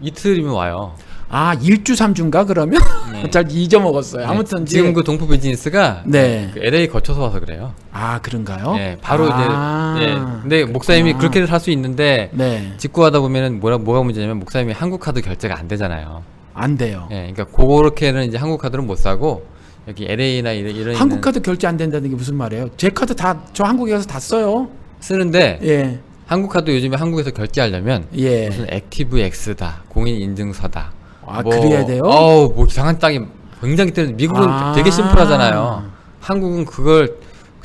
[SPEAKER 1] 이틀이면 와요.
[SPEAKER 2] 1주 3주인가 그러면?
[SPEAKER 1] 네.
[SPEAKER 2] 잘 잊어먹었어요.
[SPEAKER 1] 네.
[SPEAKER 2] 아무튼
[SPEAKER 1] 지금 동포 비즈니스가
[SPEAKER 2] 네.
[SPEAKER 1] LA 거쳐서 와서 그래요.
[SPEAKER 2] 그런가요?
[SPEAKER 1] 예, 바로 이제 근데 목사님이 그렇게는 살 수 있는데
[SPEAKER 2] 네.
[SPEAKER 1] 직구하다 보면은 뭐가 문제냐면 목사님이 한국 카드 결제가 안 되잖아요.
[SPEAKER 2] 안 돼요.
[SPEAKER 1] 예, 그러니까 그렇게는 이제 한국 카드는 못 사고 여기 LA나 이런
[SPEAKER 2] 한국
[SPEAKER 1] 있는
[SPEAKER 2] 카드 결제 안 된다는 게 무슨 말이에요? 제 카드 저 한국에 가서 다 써요.
[SPEAKER 1] 쓰는데
[SPEAKER 2] 예.
[SPEAKER 1] 한국 카드 요즘에 한국에서 결제하려면
[SPEAKER 2] 예.
[SPEAKER 1] 무슨 액티브 X다, 공인 인증서다.
[SPEAKER 2] 그래야 돼요?
[SPEAKER 1] 뭐 이상한 땅이 굉장히 뜨는. 미국은
[SPEAKER 2] 아.
[SPEAKER 1] 되게 심플하잖아요. 한국은 그걸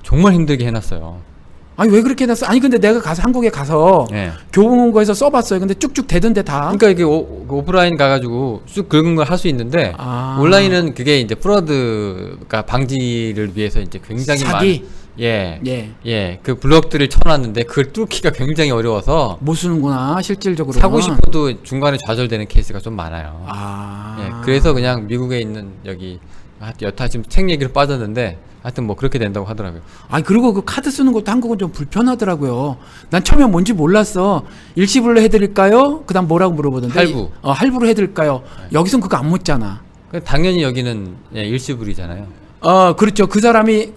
[SPEAKER 1] 정말 힘들게 해놨어요.
[SPEAKER 2] 아니 왜 그렇게 해놨어? 아니 근데 내가 한국에 가서
[SPEAKER 1] 예.
[SPEAKER 2] 교보문고에서 써봤어요. 근데 쭉쭉 되던데 다.
[SPEAKER 1] 그러니까 이게 오프라인 가가지고 쭉 긁은 걸 할 수 있는데 온라인은 그게 이제 프로드가 방지를 위해서 이제 굉장히
[SPEAKER 2] 사기?
[SPEAKER 1] 예, 그 블럭들을 쳐놨는데 그걸 뚫기가 굉장히 어려워서
[SPEAKER 2] 못 쓰는구나 실질적으로.
[SPEAKER 1] 사고 싶어도 중간에 좌절되는 케이스가 좀 많아요. 예, 그래서 그냥 미국에 있는 여기 여타 지금 책 얘기로 빠졌는데 하여튼 뭐 그렇게 된다고 하더라고요.
[SPEAKER 2] 아니 그리고 그 카드 쓰는 것도 한국은 좀 불편하더라고요. 난 처음에 뭔지 몰랐어. 일시불로 해드릴까요? 그다음 뭐라고 물어보던데.
[SPEAKER 1] 할부.
[SPEAKER 2] 할부로 해드릴까요? 여기선 그거 안 묻잖아.
[SPEAKER 1] 당연히 여기는 일시불이잖아요.
[SPEAKER 2] 그렇죠. 그 사람이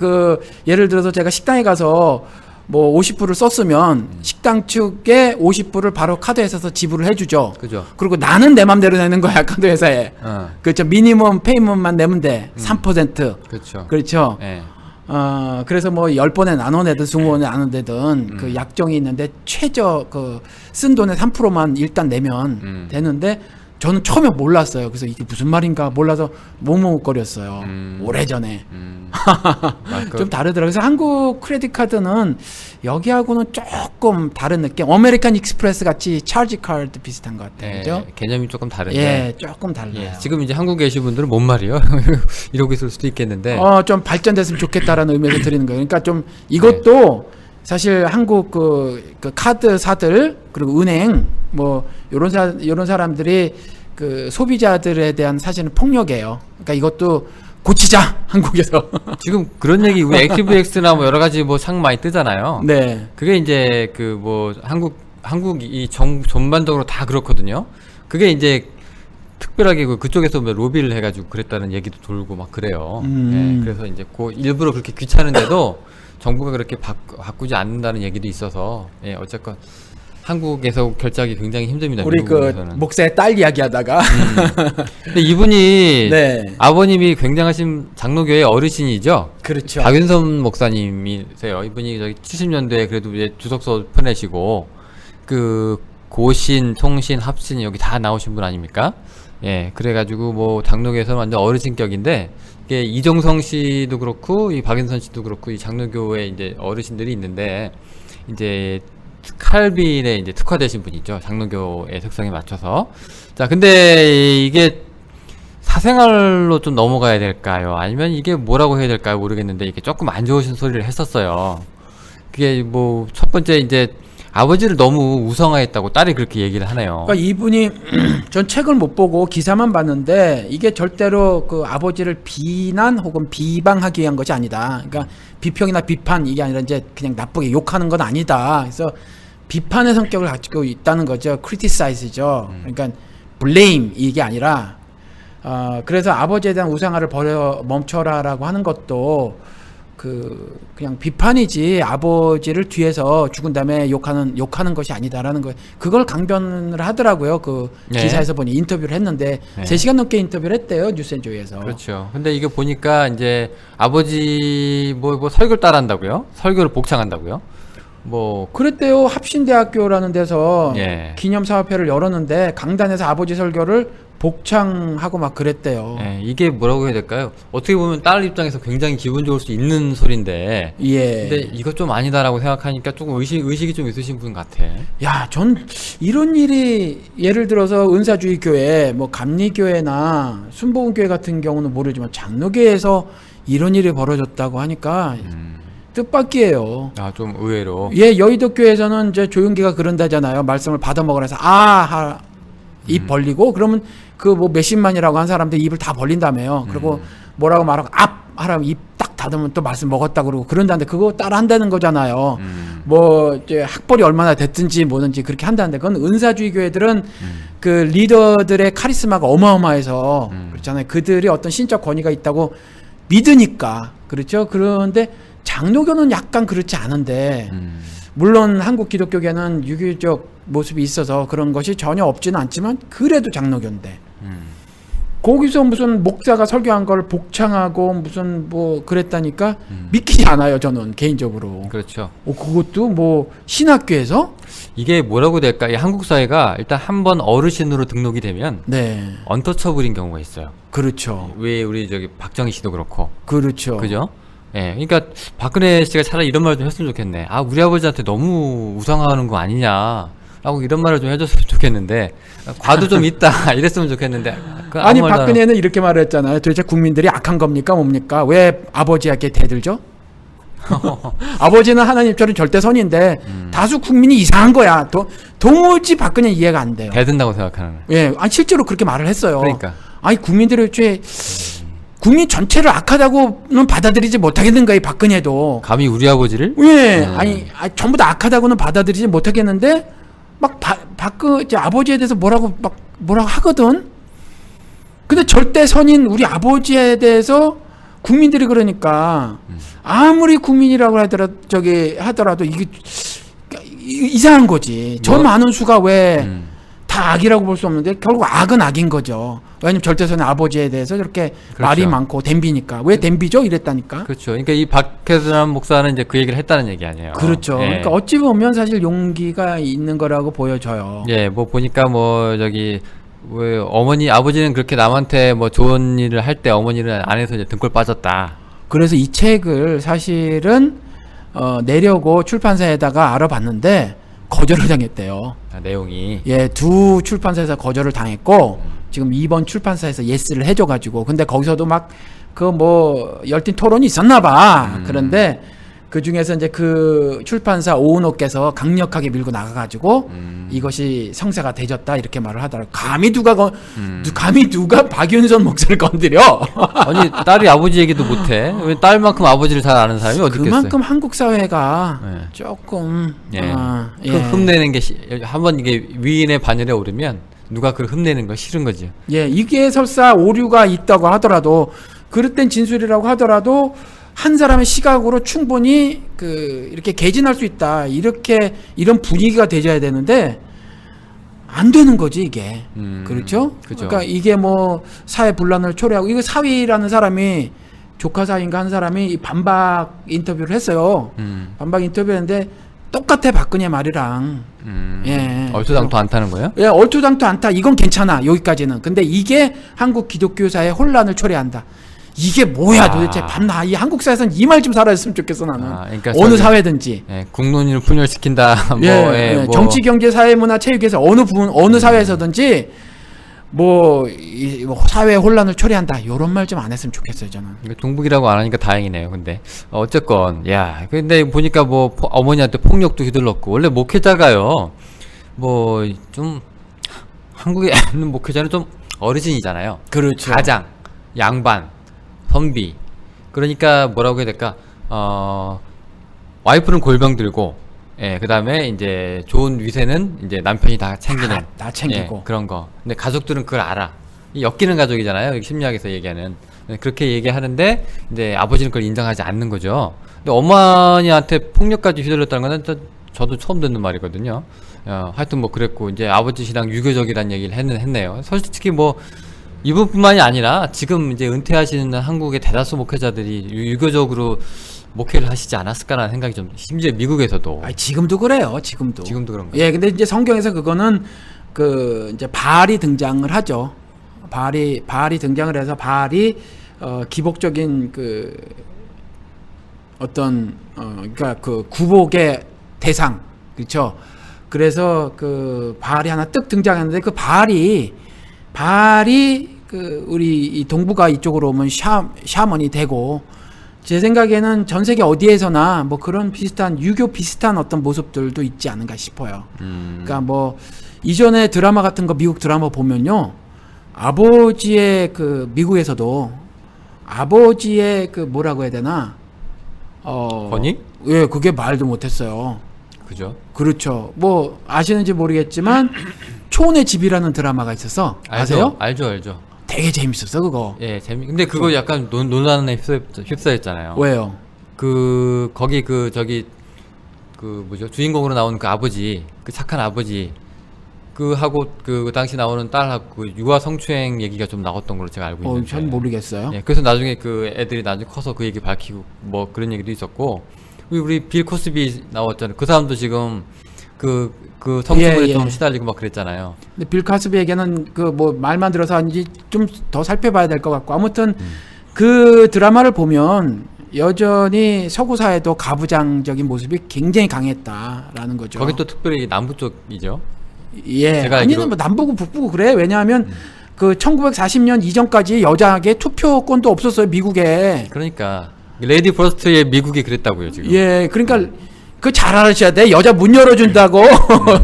[SPEAKER 2] 예를 들어서 제가 식당에 가서 뭐 50불을 썼으면 식당 측에 50불을 바로 카드에 써서 지불을 해주죠.
[SPEAKER 1] 그죠.
[SPEAKER 2] 그리고 나는 내 맘대로 내는 거야 카드 회사에. 그렇죠. 미니멈 페이먼트만 내면 돼. 3%.
[SPEAKER 1] 그렇죠.
[SPEAKER 2] 그렇죠.
[SPEAKER 1] 예.
[SPEAKER 2] 그래서 뭐 10번에 나눠 내든 20번에 나눠 내든 그 약정이 있는데 최저 쓴 돈의 3%만 일단 내면 되는데 저는 처음에 몰랐어요. 그래서 이게 무슨 말인가 몰라서 묵묵거렸어요. 오래전에. 좀 다르더라고요. 그래서 한국 크레딧 카드는 여기하고는 조금 다른 느낌. 아메리칸 익스프레스 같이 차지 카드 비슷한 것 같아요. 그죠?
[SPEAKER 1] 개념이 조금 다른데.
[SPEAKER 2] 예, 조금 달라요.
[SPEAKER 1] 예, 지금 이제 한국에 계신 분들은 뭔 말이요? 이러고 있을 수도 있겠는데.
[SPEAKER 2] 좀 발전됐으면 좋겠다라는 의미에서 드리는 거예요. 그러니까 좀 이것도 사실 한국 그 카드사들 그리고 은행 뭐 요런 사람들이 그 소비자들에 대한 사실은 폭력이에요. 그러니까 이것도 고치자 한국에서.
[SPEAKER 1] 지금 그런 얘기 우리 액티브엑스나 뭐 여러 가지 뭐 상 많이 뜨잖아요.
[SPEAKER 2] 네.
[SPEAKER 1] 그게 이제 그 뭐 한국이 전반적으로 다 그렇거든요. 그게 이제 특별하게 그쪽에서 뭐 로비를 해가지고 그랬다는 얘기도 돌고 막 그래요. 예, 그래서 이제 일부러 그렇게 귀찮은데도 정부가 그렇게 바꾸지 않는다는 얘기도 있어서 어쨌건 한국에서 결제하기 굉장히 힘듭니다.
[SPEAKER 2] 우리
[SPEAKER 1] 미국에서는.
[SPEAKER 2] 목사의 딸 이야기하다가
[SPEAKER 1] 근데 이분이
[SPEAKER 2] 네.
[SPEAKER 1] 아버님이 굉장하신 장로교회 어르신이죠.
[SPEAKER 2] 그렇죠.
[SPEAKER 1] 박윤선 목사님이세요. 이분이 저기 70년대에 그래도 이제 주석서 펴내시고 그 고신, 총신, 합신 여기 다 나오신 분 아닙니까? 예, 그래가지고 뭐 장로교에서는 완전 어르신격인데 이게 이정성 씨도 그렇고 이 박윤선 씨도 그렇고 이 장로교회 이제 어르신들이 있는데 이제 칼빈에 이제 특화되신 분이죠. 장로교의 특성에 맞춰서. 자, 근데 이게 사생활로 좀 넘어가야 될까요? 아니면 이게 뭐라고 해야 될까요? 모르겠는데 이게 조금 안 좋으신 소리를 했었어요. 그게 뭐 첫 번째 이제 아버지를 너무 우상화했다고 딸이 그렇게 얘기를 하네요.
[SPEAKER 2] 그러니까 이분이 전 책을 못 보고 기사만 봤는데 이게 절대로 그 아버지를 비난 혹은 비방하기 위한 것이 아니다. 그러니까 비평이나 비판 이게 아니라 이제 그냥 나쁘게 욕하는 건 아니다. 그래서 비판의 성격을 가지고 있다는 거죠. criticize죠. 그러니까 blame 이게 아니라 그래서 아버지에 대한 우상화를 멈춰라라고 하는 것도 그냥 비판이지 아버지를 뒤에서 죽은 다음에 욕하는 것이 아니다라는 거 그걸 강변을 하더라고요. 기사에서 보니 인터뷰를 했는데 3시간 넘게 인터뷰를 했대요. 뉴스앤조이에서.
[SPEAKER 1] 그렇죠. 근데 이게 보니까 이제 아버지 뭐 설교를 따라한다고요? 설교를 복창한다고요? 뭐
[SPEAKER 2] 그랬대요. 합신대학교라는 데서
[SPEAKER 1] 예.
[SPEAKER 2] 기념사업회를 열었는데 강단에서 아버지 설교를 복창하고 막 그랬대요.
[SPEAKER 1] 예, 이게 뭐라고 해야 될까요? 어떻게 보면 딸 입장에서 굉장히 기분 좋을 수 있는 소리인데
[SPEAKER 2] 예.
[SPEAKER 1] 근데 이거 좀 아니다라고 생각하니까 조금 의식이 좀 있으신 분 같아.
[SPEAKER 2] 야, 전 이런 일이 예를 들어서 은사주의 교회, 뭐 감리교회나 순복음교회 같은 경우는 모르지만 장로교회에서 이런 일이 벌어졌다고 하니까 뜻밖이에요.
[SPEAKER 1] 아, 좀 의외로.
[SPEAKER 2] 예, 여의도 교회에서는 이제 조용기가 그런다잖아요. 말씀을 받아 먹으라 해서 입 벌리고 그러면 그 뭐 몇십만이라고 한 사람들 입을 다 벌린다며요. 그리고 뭐라고 말하고 하라면 입 딱 닫으면 또 말씀 먹었다 그러고 그런다는데 그거 따라 한다는 거잖아요. 뭐 이제 학벌이 얼마나 됐든지 뭐든지 그렇게 한다는데 그건 은사주의 교회들은 그 리더들의 카리스마가 어마어마해서 그렇잖아요. 그들이 어떤 신적 권위가 있다고 믿으니까 그렇죠. 그런데 장로교는 약간 그렇지 않은데 물론 한국 기독교계는 유교적 모습이 있어서 그런 것이 전혀 없지는 않지만 그래도 장로교인데 거기서 무슨 목사가 설교한 걸 복창하고 무슨 뭐 그랬다니까 믿기지 않아요, 저는 개인적으로.
[SPEAKER 1] 그렇죠.
[SPEAKER 2] 그것도 뭐 신학교에서?
[SPEAKER 1] 이게 뭐라고 될까? 이 한국 사회가 일단 한번 어르신으로 등록이 되면
[SPEAKER 2] 네,
[SPEAKER 1] 언터처블인 경우가 있어요.
[SPEAKER 2] 그렇죠.
[SPEAKER 1] 왜 우리 저기 박정희 씨도 그렇고.
[SPEAKER 2] 그렇죠.
[SPEAKER 1] 그죠? 예. 그러니까 박근혜 씨가 차라리 이런 말 좀 했으면 좋겠네. 아, 우리 아버지한테 너무 우상하는 거 아니냐. 라고 이런 말을 좀 해줬으면 좋겠는데, 과도 좀 있다. 이랬으면 좋겠는데.
[SPEAKER 2] 아니, 박근혜는 이렇게 말을 했잖아요. 도대체 국민들이 악한 겁니까? 뭡니까? 왜 아버지에게 대들죠? 아버지는 하나님처럼 절대선인데 다수 국민이 이상한 거야. 도무지 박근혜 이해가 안 돼요.
[SPEAKER 1] 대든다고 생각하는.
[SPEAKER 2] 예, 아니 실제로 그렇게 말을 했어요.
[SPEAKER 1] 그러니까.
[SPEAKER 2] 아니 국민들이 애초에 국민 전체를 악하다고는 받아들이지 못하겠는가 이 박근혜도.
[SPEAKER 1] 감히 우리 아버지를?
[SPEAKER 2] 예, 아니 전부 다 악하다고는 받아들이지 못하겠는데 막 이제 아버지에 대해서 뭐라고 하거든. 근데 절대선인 우리 아버지에 대해서 국민들이 그러니까 아무리 국민이라고 하더라도 이게 이상한 거지. 저 많은 수가 왜 다 악이라고 볼 수 없는데 결국 악은 악인 거죠. 왜냐면 절대선의 아버지에 대해서 저렇게
[SPEAKER 1] 그렇죠.
[SPEAKER 2] 말이 많고 댐비니까. 왜 댐비죠? 이랬다니까.
[SPEAKER 1] 그렇죠. 그러니까 이 박혜선 목사는 이제 그 얘기를 했다는 얘기 아니에요.
[SPEAKER 2] 그렇죠.
[SPEAKER 1] 예.
[SPEAKER 2] 그러니까 어찌 보면 사실 용기가 있는 거라고 보여져요.
[SPEAKER 1] 예, 뭐 보니까 뭐 저기 왜 아버지는 그렇게 남한테 뭐 좋은 일을 할 때 어머니는 안에서 이제 등골 빠졌다.
[SPEAKER 2] 그래서 이 책을 사실은 내려고 출판사에다가 알아봤는데 거절을 당했대요.
[SPEAKER 1] 아, 내용이.
[SPEAKER 2] 예, 두 출판사에서 거절을 당했고 지금 이번 출판사에서 예스를 해줘가지고 근데 거기서도 막 그 뭐 열띤 토론이 있었나 봐. 그런데 그 중에서 이제 그 출판사 오은호께서 강력하게 밀고 나가가지고 이것이 성사가 되졌다 이렇게 말을 하더라고. 감히 누가 박윤선 목사를 건드려?
[SPEAKER 1] 아니 딸이 아버지 얘기도 못해. 왜 딸만큼 아버지를 잘 아는 사람이 어디 있겠어요?
[SPEAKER 2] 그만큼 한국 사회가
[SPEAKER 1] 예.
[SPEAKER 2] 조금
[SPEAKER 1] 예.
[SPEAKER 2] 예.
[SPEAKER 1] 그 흠내는 게 한번 이게 위인의 반열에 오르면 누가 그걸 흠내는 거 싫은 거지.
[SPEAKER 2] 예, 이게 설사 오류가 있다고 하더라도 그릇된 진술이라고 하더라도 한 사람의 시각으로 충분히 이렇게 개진할 수 있다. 이런 분위기가 되져야 되는데 안 되는 거지 이게. 그렇죠?
[SPEAKER 1] 그죠.
[SPEAKER 2] 그러니까 이게 뭐 사회 분란을 초래하고 이거 사위라는 사람이 조카 사위인가 한 사람이 이 반박 인터뷰를 했어요. 반박 인터뷰했는데 똑같아 박근혜 말이랑. 예.
[SPEAKER 1] 얼토당토 않다는 거예요?
[SPEAKER 2] 예, 얼토당토 않다. 이건 괜찮아. 여기까지는. 근데 이게 한국 기독교 사회의 혼란을 초래한다. 이게 뭐야 도대체. 이 한국 사회에서는 이 말 좀 살아있으면 좋겠어 나는.
[SPEAKER 1] 그러니까
[SPEAKER 2] 어느 사회든지.
[SPEAKER 1] 예, 국론을 분열시킨다. 뭐,
[SPEAKER 2] 예,
[SPEAKER 1] 뭐.
[SPEAKER 2] 정치, 경제, 사회, 문화, 체육에서 어느 사회에서든지 뭐 사회 혼란을 초래한다. 이런 말 좀 안 했으면 좋겠어요 저는.
[SPEAKER 1] 동북이라고 안 하니까 다행이네요. 근데 어쨌건 근데 보니까 뭐 어머니한테 폭력도 휘둘렀고 원래 목회자가요. 뭐 좀 한국에 있는 목회자는 좀 어르신이잖아요.
[SPEAKER 2] 그렇죠.
[SPEAKER 1] 가장 양반 선비. 그러니까 뭐라고 해야 될까? 와이프는 골병 들고, 예, 그 다음에 이제 좋은 위세는 이제 남편이 다 챙기는.
[SPEAKER 2] 다 챙기고.
[SPEAKER 1] 예, 그런 거. 근데 가족들은 그걸 알아. 이 엮이는 가족이잖아요. 여기 심리학에서 얘기하는. 그렇게 얘기하는데, 이제 아버지는 그걸 인정하지 않는 거죠. 근데 어머니한테 폭력까지 휘둘렀다는 건 저도 처음 듣는 말이거든요. 하여튼 뭐 그랬고, 이제 아버지 신앙 유교적이라는 얘기를 했네요. 솔직히 뭐, 이분뿐만이 아니라 지금 이제 은퇴하시는 한국의 대다수 목회자들이 유교적으로 목회를 하시지 않았을까라는 생각이 좀 심지어 미국에서도
[SPEAKER 2] 지금도 그래요. 지금도
[SPEAKER 1] 그런가요?
[SPEAKER 2] 예, 근데 이제 성경에서 그거는 이제 바알이 등장을 하죠. 바알이 등장을 해서 바알이 기복적인 어떤 그러니까 구복의 대상 그렇죠. 그래서 바알이 하나 뜩 등장했는데 바알이 우리 이 동북아 이쪽으로 오면 샤먼이 되고 제 생각에는 전 세계 어디에서나 뭐 그런 유교 비슷한 어떤 모습들도 있지 않은가 싶어요. 그러니까 뭐 이전에 드라마 같은 거 미국 드라마 보면요. 아버지의 미국에서도 아버지의 뭐라고 해야 되나?
[SPEAKER 1] 권위?
[SPEAKER 2] 예, 그게 말도 못했어요.
[SPEAKER 1] 그죠?
[SPEAKER 2] 그렇죠. 뭐 아시는지 모르겠지만 초혼의 집이라는 드라마가 있어서 아세요?
[SPEAKER 1] 알죠.
[SPEAKER 2] 되게 재밌었어 그거.
[SPEAKER 1] 예, 근데 그거 약간 논란에 휩싸였잖아요.
[SPEAKER 2] 왜요?
[SPEAKER 1] 거기 뭐죠? 주인공으로 나오는 그 아버지, 그 착한 아버지, 그 하고 그 당시 나오는 딸하고 그 유아 성추행 얘기가 좀 나왔던 걸로 제가 알고 있는데.
[SPEAKER 2] 전 모르겠어요.
[SPEAKER 1] 예, 그래서 나중에 그 애들이 나중에 커서 그 얘기 밝히고 뭐 그런 얘기도 있었고, 우리 빌 코스비 나왔잖아요. 그 사람도 지금 그 성추행에
[SPEAKER 2] 예,
[SPEAKER 1] 좀
[SPEAKER 2] 예.
[SPEAKER 1] 시달리고 막 그랬잖아요.
[SPEAKER 2] 근데 빌 카스비에게는 그 뭐 말만 들어서 아닌지 좀 더 살펴봐야 될 것 같고, 아무튼 그 드라마를 보면 여전히 서구 사회도 가부장적인 모습이 굉장히 강했다라는 거죠.
[SPEAKER 1] 거기 또 특별히 남부 쪽이죠.
[SPEAKER 2] 예.
[SPEAKER 1] 제가
[SPEAKER 2] 아니면
[SPEAKER 1] 알기로-
[SPEAKER 2] 뭐 남부고 북부고 그래. 왜냐하면 그 1940년 이전까지 여자에게 투표권도 없었어요, 미국에.
[SPEAKER 1] 그러니까 레이디 퍼스트의 미국이 그랬다고요 지금.
[SPEAKER 2] 예. 그러니까 그 잘 알아셔야 돼. 여자 문 열어준다고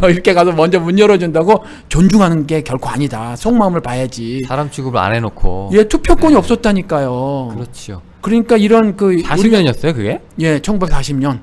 [SPEAKER 2] 이렇게 가서 먼저 문 열어준다고 존중하는 게 결코 아니다. 속마음을 봐야지.
[SPEAKER 1] 사람 취급을 안 해놓고.
[SPEAKER 2] 예, 투표권이 없었다니까요.
[SPEAKER 1] 그렇지요.
[SPEAKER 2] 그러니까 이런 그
[SPEAKER 1] 40년이었어요 그게?
[SPEAKER 2] 예, 1940년.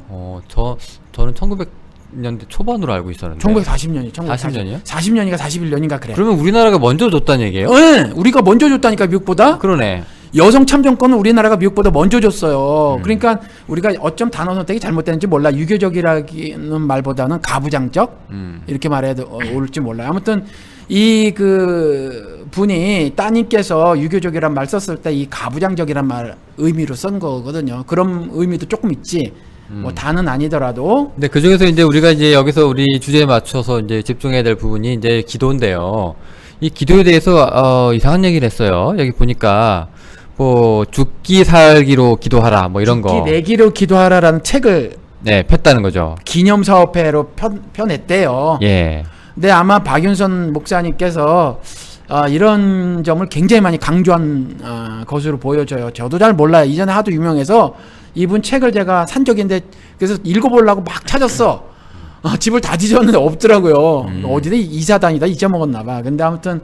[SPEAKER 1] 저는 1900년대 초반으로 알고 있었는데.
[SPEAKER 2] 1940년이
[SPEAKER 1] 40년 이요?
[SPEAKER 2] 40년인가 41년인가 그래.
[SPEAKER 1] 그러면 우리나라가 먼저 줬다는 얘기예요?
[SPEAKER 2] 예, 우리가 먼저 줬다니까 미국보다.
[SPEAKER 1] 그러네.
[SPEAKER 2] 여성 참정권은 우리나라가 미국보다 먼저 줬어요. 그러니까 우리가 어쩜 단어 선택이 잘못됐는지 몰라. 유교적이라는 말보다는 가부장적 이렇게 말해도 옳을지 몰라요. 아무튼 이 그 분이 따님께서 유교적이란 말 썼을 때 이 가부장적이란 말 의미로 쓴 거거든요. 그런 의미도 조금 있지. 뭐 다는 아니더라도.
[SPEAKER 1] 근데 그 중에서 이제 우리가 이제 여기서 우리 주제에 맞춰서 이제 집중해야 될 부분이 이제 기도인데요. 이 기도에 대해서 이상한 얘기를 했어요. 여기 보니까 뭐 죽기 살기로 기도하라 뭐 이런 거.
[SPEAKER 2] 내기로 기도하라라는 책을
[SPEAKER 1] 네, 폈다는 거죠.
[SPEAKER 2] 기념사업회로 펴냈대요.
[SPEAKER 1] 예.
[SPEAKER 2] 근데 아마 박윤선 목사님께서 이런 점을 굉장히 많이 강조한 것으로 보여져요. 저도 잘 몰라요. 이전에 하도 유명해서 이분 책을 제가 산 적이 있는데 그래서 읽어보려고 막 찾았어. 집을 다 뒤졌는데 없더라고요. 어디다 이사 다니다 잊어먹었나 봐. 근데 아무튼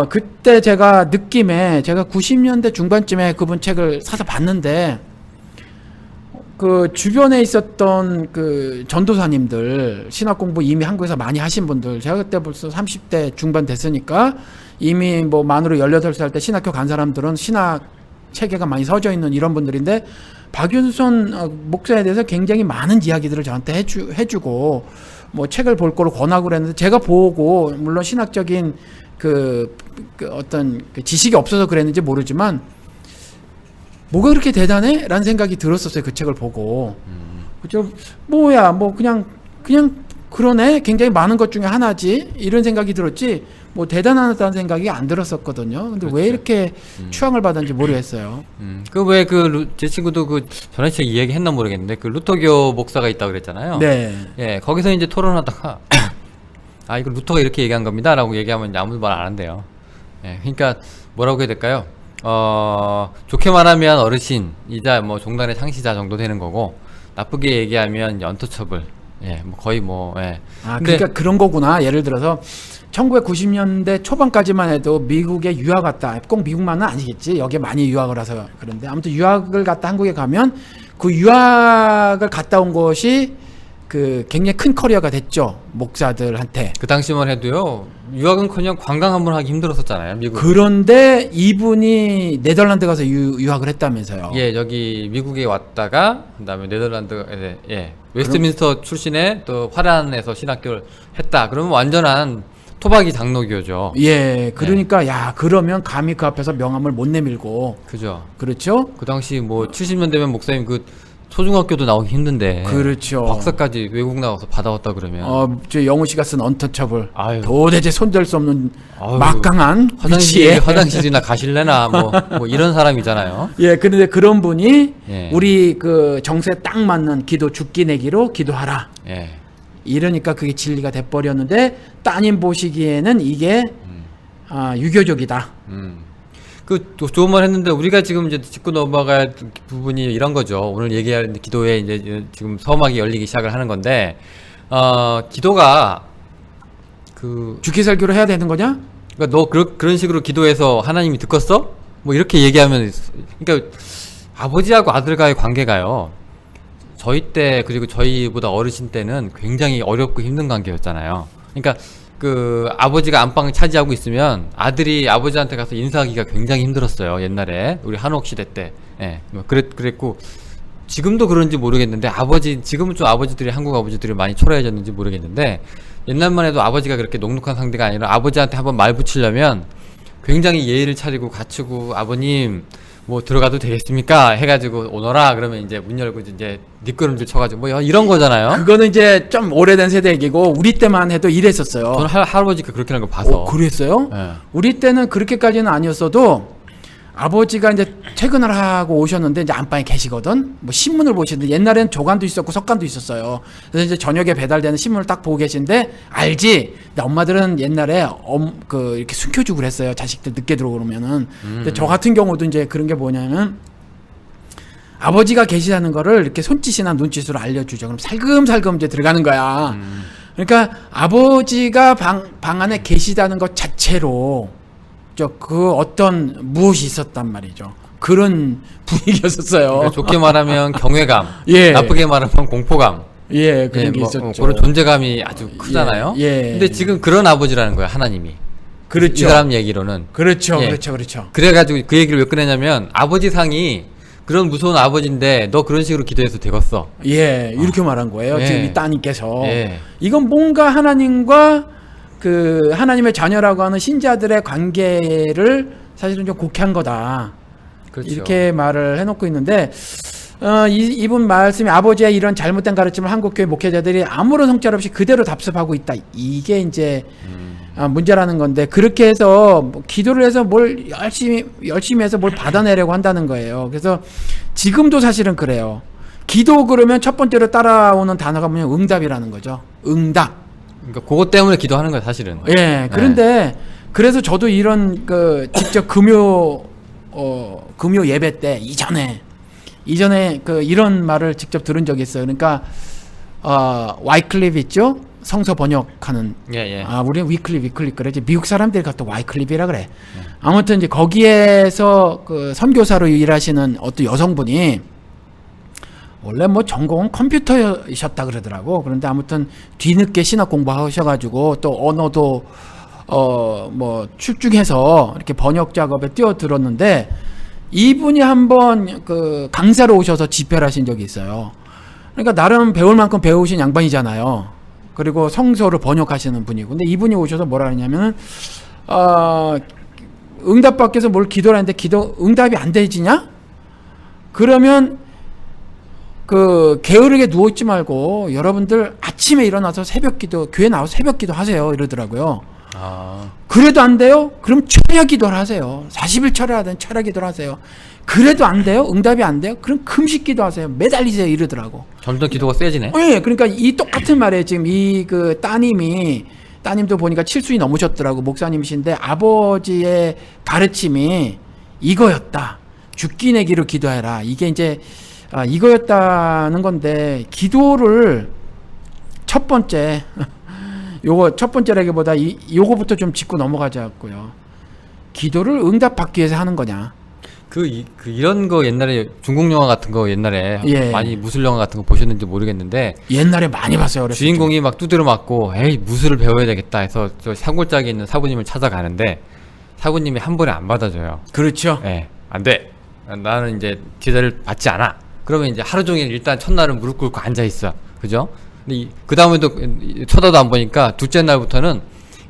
[SPEAKER 2] 그때 제가 느낌에 제가 90년대 중반쯤에 그분 책을 사서 봤는데 그 주변에 있었던 그 전도사님들 신학 공부 이미 한국에서 많이 하신 분들 제가 그때 벌써 30대 중반 됐으니까 이미 뭐 만으로 18살 때 신학교 간 사람들은 신학 체계가 많이 서져 있는 이런 분들인데 박윤선 목사에 대해서 굉장히 많은 이야기들을 저한테 해주고 뭐 책을 볼 거로 권하고 그랬는데 제가 보고 물론 신학적인 그 어떤 그 지식이 없어서 그랬는지 모르지만 뭐가 그렇게 대단해? 라는 생각이 들었었어요. 그 책을 보고. 그죠? 뭐야, 뭐 그냥 그러네? 굉장히 많은 것 중에 하나지? 이런 생각이 들었지, 뭐 대단하다는 생각이 안 들었었거든요. 근데
[SPEAKER 1] 그렇죠.
[SPEAKER 2] 왜 이렇게 추앙을 받았는지 모르겠어요.
[SPEAKER 1] 그 왜 제 친구도 그 전에 책 이야기 했나 모르겠는데 그 루터교 목사가 있다고 그랬잖아요.
[SPEAKER 2] 네.
[SPEAKER 1] 예, 거기서 이제 토론하다가 이거 루터가 이렇게 얘기한 겁니다라고 얘기하면 이제 아무도 말 안 한대요. 예, 그러니까 뭐라고 해야 될까요? 좋게 말하면 어르신이자 뭐 종단의 창시자 정도 되는 거고, 나쁘게 얘기하면 연터처블. 예, 뭐 거의 뭐, 예. 근데
[SPEAKER 2] 그러니까 그런 거구나. 예를 들어서 1990년대 초반까지만 해도 미국에 유학 갔다. 꼭 미국만은 아니겠지. 여기에 많이 유학을 해서 그런데 아무튼 유학을 갔다 한국에 가면 그 유학을 갔다 온 것이 그 굉장히 큰 커리어가 됐죠. 목사들한테.
[SPEAKER 1] 그 당시만 해도요, 유학은커녕 관광 한번 하기 힘들었었잖아요, 미국.
[SPEAKER 2] 그런데 이분이 네덜란드 가서 유학을 했다면서요.
[SPEAKER 1] 예, 여기 미국에 왔다가 그다음에 네덜란드, 웨스트민스터 출신의 또 화란에서 신학교를 했다. 그러면 완전한 토박이 장로교죠.
[SPEAKER 2] 예, 그러니까 야 그러면 감히 그 앞에서 명함을 못 내밀고.
[SPEAKER 1] 그죠.
[SPEAKER 2] 그렇죠?
[SPEAKER 1] 그 당시 뭐 70년대면 목사님 그 초중학교도 나오기 힘든데.
[SPEAKER 2] 그렇죠.
[SPEAKER 1] 박사까지 외국 나가서 받아왔다 그러면.
[SPEAKER 2] 저 영우 씨가 쓴 언터처블.
[SPEAKER 1] 아유.
[SPEAKER 2] 도대체 손댈 수 없는
[SPEAKER 1] 아유,
[SPEAKER 2] 막강한 위치에.
[SPEAKER 1] 화장실이나 가실래나 뭐 이런 사람이잖아요.
[SPEAKER 2] 예, 그런데 그런 분이
[SPEAKER 1] 예.
[SPEAKER 2] 우리 그 정서에 딱 맞는 기도 죽기 내기로 기도하라.
[SPEAKER 1] 예.
[SPEAKER 2] 이러니까 그게 진리가 돼버렸는데 따님 보시기에는 이게 유교적이다.
[SPEAKER 1] 또 좋은 말 했는데 우리가 지금 이제 짚고 넘어갈 부분이 이런 거죠. 오늘 얘기할 기도에 이제 지금 서막이 열리기 시작을 하는 건데, 기도가
[SPEAKER 2] 죽기 살기로 해야 되는 거냐?
[SPEAKER 1] 그러니까 너 그런 식으로 기도해서 하나님이 듣겠어? 뭐 이렇게 얘기하면, 그러니까 아버지하고 아들과의 관계가요. 저희 때 그리고 저희보다 어르신 때는 굉장히 어렵고 힘든 관계였잖아요. 그러니까 그 아버지가 안방을 차지하고 있으면 아들이 아버지한테 가서 인사하기가 굉장히 힘들었어요. 옛날에 우리 한옥 시대 때. 예, 뭐 그랬고 지금도 그런지 모르겠는데 지금은 좀 아버지들이 한국 아버지들이 많이 초라해졌는지 모르겠는데 옛날만 해도 아버지가 그렇게 녹록한 상대가 아니라 아버지한테 한번 말 붙이려면 굉장히 예의를 차리고 갖추고 아버님 뭐 들어가도 되겠습니까? 해가지고 오너라 그러면 이제 문 열고 이제 미끄럼질 쳐가지고 뭐 이런 거잖아요.
[SPEAKER 2] 그거는 이제 좀 오래된 세대 얘기고 우리 때만 해도 이랬었어요.
[SPEAKER 1] 저는 할아버지가 그렇게 하는 거 봐서.
[SPEAKER 2] 그랬어요?
[SPEAKER 1] 예.
[SPEAKER 2] 우리 때는 그렇게까지는 아니었어도 아버지가 이제 퇴근을 하고 오셨는데 이제 안방에 계시거든. 뭐 신문을 보시는데 옛날엔 조간도 있었고 석간도 있었어요. 그래서 이제 저녁에 배달되는 신문을 딱 보고 계신데 알지? 근데 엄마들은 옛날에 이렇게 숨겨주고 그랬어요. 자식들 늦게 들어오면은. 근데 저 같은 경우도 이제 그런 게 뭐냐면 아버지가 계시다는 거를 이렇게 손짓이나 눈짓으로 알려주죠. 그럼 살금살금 이제 들어가는 거야. 그러니까 아버지가 방 안에 계시다는 것 자체로 그 어떤 무엇이 있었단 말이죠. 그런 분위기였었어요.
[SPEAKER 1] 그러니까 좋게 말하면 경외감,
[SPEAKER 2] 예.
[SPEAKER 1] 나쁘게 말하면 공포감.
[SPEAKER 2] 예, 그런
[SPEAKER 1] 예,
[SPEAKER 2] 게
[SPEAKER 1] 뭐,
[SPEAKER 2] 있었죠.
[SPEAKER 1] 그런 존재감이 아주 크잖아요.
[SPEAKER 2] 예.
[SPEAKER 1] 근데 지금 그런 아버지라는 거예요, 하나님이.
[SPEAKER 2] 그렇죠.
[SPEAKER 1] 이 사람 얘기로는.
[SPEAKER 2] 그렇죠,
[SPEAKER 1] 예.
[SPEAKER 2] 그렇죠.
[SPEAKER 1] 그래가지고 그 얘기를 왜 꺼내냐면 아버지 상이 그런 무서운 아버지인데 너 그런 식으로 기도해서 되겠어.
[SPEAKER 2] 예, 이렇게 말한 거예요.
[SPEAKER 1] 예.
[SPEAKER 2] 지금 이 따님께서.
[SPEAKER 1] 예.
[SPEAKER 2] 이건 뭔가 하나님과 그 하나님의 자녀라고 하는 신자들의 관계를 사실은 좀 곡해한 거다.
[SPEAKER 1] 그렇죠.
[SPEAKER 2] 이렇게 말을 해놓고 있는데 이분 말씀이 아버지의 이런 잘못된 가르침을 한국교회 목회자들이 아무런 성찰 없이 그대로 답습하고 있다. 이게 이제 문제라는 건데 그렇게 해서 뭐 기도를 해서 뭘 열심히 해서 뭘 받아내려고 한다는 거예요. 그래서 지금도 사실은 그래요. 기도 그러면 첫 번째로 따라오는 단어가 뭐냐면 응답이라는 거죠. 응답.
[SPEAKER 1] 그러니까 그것 때문에 기도하는 거예요, 사실은.
[SPEAKER 2] 예. 그런데 그래서 저도 이런 그 직접 금요 예배 때 이전에 그 이런 말을 직접 들은 적이 있어요. 그러니까 와이클립 있죠? 성서 번역하는.
[SPEAKER 1] 예.
[SPEAKER 2] 우리는 위클립 그러지. 미국 사람들이 또 와이클립이라 그래. 아무튼 이제 거기에서 그 선교사로 일하시는 어떤 여성분이 원래 뭐 전공은 컴퓨터이셨다 그러더라고. 그런데 아무튼 뒤늦게 신학 공부하셔가지고 또 언어도 뭐 출중해서 이렇게 번역 작업에 뛰어들었는데 이분이 한번 그 강사로 오셔서 집회를 하신 적이 있어요. 그러니까 나름 배울 만큼 배우신 양반이잖아요. 그리고 성서를 번역하시는 분이고. 근데 이분이 오셔서 뭐라 하냐면은 응답받기 위해서 뭘 기도를 하는데 응답이 안 되지냐? 그러면 그 게으르게 누워있지 말고 여러분들 아침에 일어나서 교회 나와서 새벽 기도 하세요 이러더라고요. 그래도 안 돼요? 그럼 철야 기도를 하세요. 40일 철야하든 철야 기도를 하세요. 그래도 안 돼요? 응답이 안 돼요? 그럼 금식 기도 하세요. 매달리세요 이러더라고.
[SPEAKER 1] 점점 기도가 세지네.
[SPEAKER 2] 네, 그러니까 이 똑같은 말이에요. 지금 이 그 따님도 보니까 70이 넘으셨더라고. 목사님이신데 아버지의 가르침이 이거였다. 죽기 내기로 기도해라. 이게 이제 이거였다는 건데 기도를 첫 번째 첫 번째라기보다 요거부터 좀 짚고 넘어가자고요. 기도를 응답받기 위해서 하는 거냐?
[SPEAKER 1] 이런 거 옛날에 중국 영화 같은 거 옛날에
[SPEAKER 2] 예.
[SPEAKER 1] 많이 무술 영화 같은 거 보셨는지 모르겠는데
[SPEAKER 2] 옛날에 많이 봤어요. 어렸을
[SPEAKER 1] 주인공이 막 두드려 맞고 에이 무술을 배워야 되겠다 해서 저 산골짜기에 있는 사부님을 찾아가는데 사부님이 한 번에 안 받아줘요.
[SPEAKER 2] 때. 그렇죠.
[SPEAKER 1] 예, 안 돼. 나는 이제 제자를 받지 않아. 그러면 이제 하루 종일 일단 첫날은 무릎 꿇고 앉아 있어. 그죠? 근데 그 다음에도 쳐다도 안 보니까 둘째 날부터는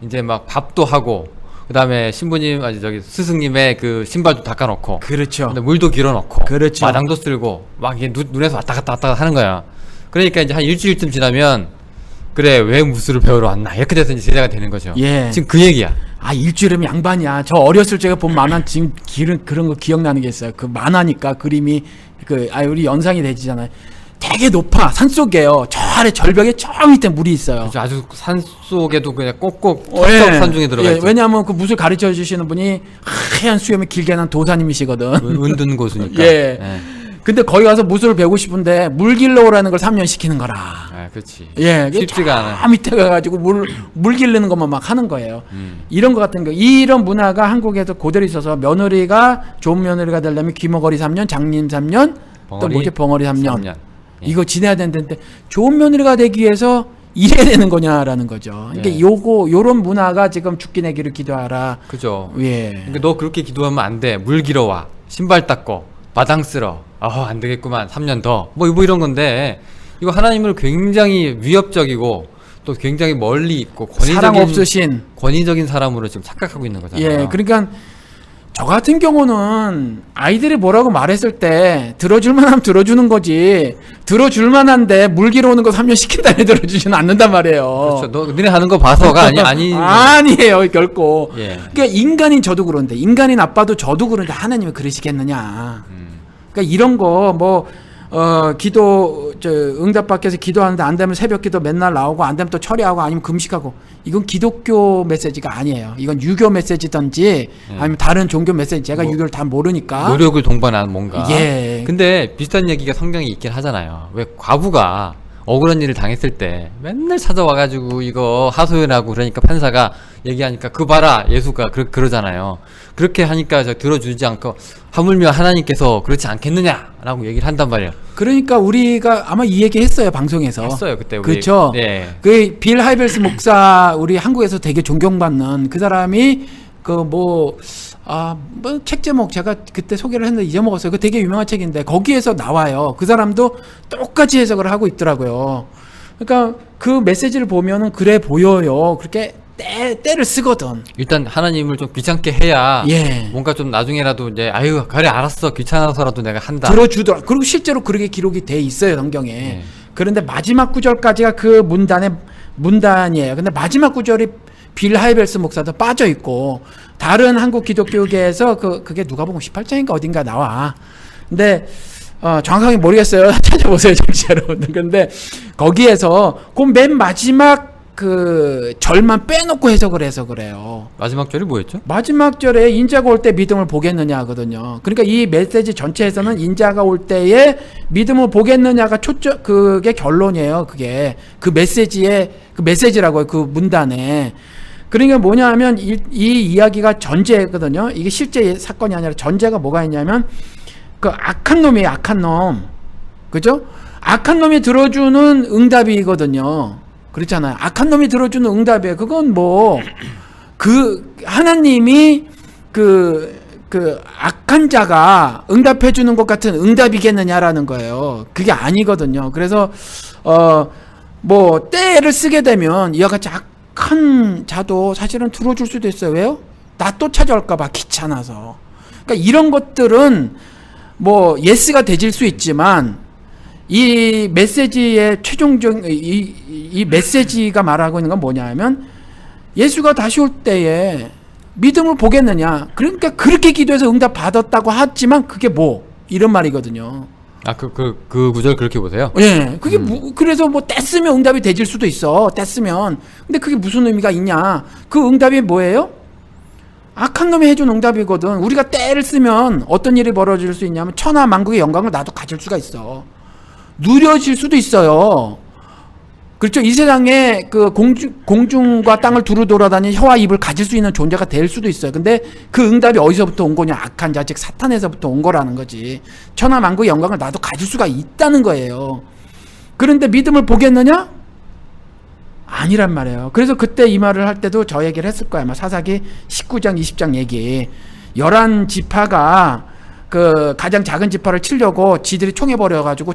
[SPEAKER 1] 이제 막 밥도 하고 그다음에 신부님 스승님의 그 신발도 닦아놓고
[SPEAKER 2] 그렇죠.
[SPEAKER 1] 근데 물도 길어놓고
[SPEAKER 2] 그렇죠.
[SPEAKER 1] 마당도 쓸고 막 이게 눈에서 왔다 갔다 하는 거야. 그러니까 이제 한 일주일쯤 지나면 그래 왜 무술을 배우러 왔나 이렇게 돼서 이제 제자가 되는 거죠.
[SPEAKER 2] 예.
[SPEAKER 1] 지금 그 얘기야.
[SPEAKER 2] 일주일이면 양반이야. 저 어렸을 적에 본 만화 지금 그런 거 기억나는 게 있어요. 그 만화니까 그림이 우리 연상이 되지잖아요. 되게 높아. 산속에요. 저 아래 절벽에 저 밑에 물이 있어요.
[SPEAKER 1] 그렇죠. 아주 산 속에도 그냥 꼭꼭
[SPEAKER 2] 예.
[SPEAKER 1] 산 중에 들어가 있죠.
[SPEAKER 2] 왜냐하면 그 무술 가르쳐 주시는 분이 하얀 수염이 길게 난 도사님이시거든.
[SPEAKER 1] 은둔 고수니까.
[SPEAKER 2] 예.
[SPEAKER 1] 예.
[SPEAKER 2] 근데 거기 가서 무술을 배우고 싶은데 물 길러 오라는 걸 3년 시키는 거라.
[SPEAKER 1] 아, 그렇지.
[SPEAKER 2] 예,
[SPEAKER 1] 쉽지가 않아.
[SPEAKER 2] 저 밑에 가가지고 물 기르는 것만 막 하는 거예요. 이런 거 같은 거, 이런 문화가 한국에도 그대로 있어서 며느리가 좋은 며느리가 되려면 귀머거리 3년, 장님 3년, 또 뭐지 벙어리 3년.
[SPEAKER 1] 예.
[SPEAKER 2] 이거 지내야 되는데 좋은 며느리가 되기 위해서 일해야 되는 거냐라는 거죠. 그러니까
[SPEAKER 1] 예.
[SPEAKER 2] 요런 문화가 지금 죽기 내기를 기도하라.
[SPEAKER 1] 그죠.
[SPEAKER 2] 예.
[SPEAKER 1] 그러니까 너 그렇게 기도하면 안 돼. 물 길어와. 신발 닦고. 마당 쓸어. 안 되겠구만. 3년 더. 뭐 이런 건데 이거 하나님을 굉장히 위협적이고 또 굉장히 멀리 있고
[SPEAKER 2] 사랑 없으신.
[SPEAKER 1] 권위적인 사람으로 지금 착각하고 있는 거잖아요.
[SPEAKER 2] 예, 그러니까 저 같은 경우는 아이들이 뭐라고 말했을 때 들어줄만 하면 들어주는 거지, 들어줄만 한데 물기로 오는 거 3년 시킨다니 들어주지는 않는단 말이에요.
[SPEAKER 1] 그렇죠. 너 너네 하는 거 봐서가
[SPEAKER 2] 아니에요, 결코.
[SPEAKER 1] 예.
[SPEAKER 2] 그러니까 인간인 저도 그런데, 인간인 아빠도 저도 그런데 하나님이 그러시겠느냐. 그러니까 이런 거 뭐 기도 응답받기 위해서 기도하는데 안 되면 새벽 기도 맨날 나오고, 안 되면 또 처리하고, 아니면 금식하고, 이건 기독교 메시지가 아니에요. 이건 유교 메시지든지 아니면 다른 종교 메시지. 제가 유교를 다 모르니까.
[SPEAKER 1] 노력을 동반한 뭔가.
[SPEAKER 2] 예.
[SPEAKER 1] 근데 비슷한 얘기가 성경에 있긴 하잖아요. 왜 과부가 억울한 일을 당했을 때 맨날 찾아와가지고 이거 하소연하고, 그러니까 판사가 얘기하니까 그 봐라 예수가 그러잖아요. 그렇게 하니까 저 들어주지 않고 하물며 하나님께서 그렇지 않겠느냐라고 얘기를 한단 말이에요.
[SPEAKER 2] 그러니까 우리가 아마 이 얘기 했어요, 방송에서.
[SPEAKER 1] 했어요 그때. 우리.
[SPEAKER 2] 그렇죠.
[SPEAKER 1] 네.
[SPEAKER 2] 그 빌 하이벨스 목사, 우리 한국에서 되게 존경받는 그 사람이 뭐 책 제목 제가 그때 소개를 했는데 잊어먹었어요. 그 되게 유명한 책인데 거기에서 나와요. 그 사람도 똑같이 해석을 하고 있더라고요. 그러니까 그 메시지를 보면은 그래 보여요. 그렇게 때를 쓰거든.
[SPEAKER 1] 일단 하나님을 좀 귀찮게 해야
[SPEAKER 2] 예.
[SPEAKER 1] 뭔가 좀 나중에라도 이제 아유 그래 알았어 귀찮아서라도 내가 한다.
[SPEAKER 2] 들어주더라. 그리고 실제로 그렇게 기록이 돼 있어요, 성경에.
[SPEAKER 1] 예.
[SPEAKER 2] 그런데 마지막 구절까지가 그 문단이에요. 근데 마지막 구절이 빌 하이벨스 목사도 빠져 있고, 다른 한국 기독교계에서 그게 누가복음 18장인가 어딘가 나와. 근데 정확하게 모르겠어요. 찾아보세요, 정치 여러분들. 근데 거기에서 그 맨 마지막 그 절만 빼놓고 해석을 해서 그래요.
[SPEAKER 1] 마지막 절이 뭐였죠?
[SPEAKER 2] 마지막 절에 인자가 올 때 믿음을 보겠느냐 하거든요. 그러니까 이 메시지 전체에서는 인자가 올 때에 믿음을 보겠느냐가 그게 결론이에요. 그게 그 메시지라고요. 그 문단에. 그러니까 뭐냐 하면 이 이야기가 전제거든요. 이게 실제 사건이 아니라 전제가 뭐가 있냐면, 그 악한 놈이에요. 악한 놈. 그죠? 악한 놈이 들어주는 응답이거든요. 그렇잖아요. 악한 놈이 들어주는 응답이에요. 그건 하나님이 악한 자가 응답해 주는 것 같은 응답이겠느냐라는 거예요. 그게 아니거든요. 그래서 때를 쓰게 되면 이와 같이 악한 자도 사실은 들어줄 수도 있어요. 왜요? 나 또 찾아올까 봐 귀찮아서. 그러니까 이런 것들은 예스가 되질 수 있지만, 이 메시지의 최종적 이 메시지가 말하고 있는 건 뭐냐면, 예수가 다시 올 때에 믿음을 보겠느냐. 그러니까 그렇게 기도해서 응답 받았다고 하지만 그게 이런 말이거든요.
[SPEAKER 1] 그 구절 그렇게 보세요?
[SPEAKER 2] 예. 그게 그래서 떼쓰면 응답이 되질 수도 있어. 떼쓰면. 근데 그게 무슨 의미가 있냐? 그 응답이 뭐예요? 악한 놈이 해준 응답이거든. 우리가 때를 쓰면 어떤 일이 벌어질 수 있냐면, 천하 만국의 영광을 나도 가질 수가 있어. 누려질 수도 있어요. 그렇죠. 이 세상에 그 공중과 땅을 두루 돌아다니는 혀와 입을 가질 수 있는 존재가 될 수도 있어요. 근데 그 응답이 어디서부터 온 거냐? 악한 자, 즉 사탄에서부터 온 거라는 거지. 천하 만국의 영광을 나도 가질 수가 있다는 거예요. 그런데 믿음을 보겠느냐? 아니란 말이에요. 그래서 그때 이 말을 할 때도 저 얘기를 했을 거야. 아마 사사기 19장 20장 얘기. 11지파가 그 가장 작은 지파를 치려고 지들이 총에 버려가지고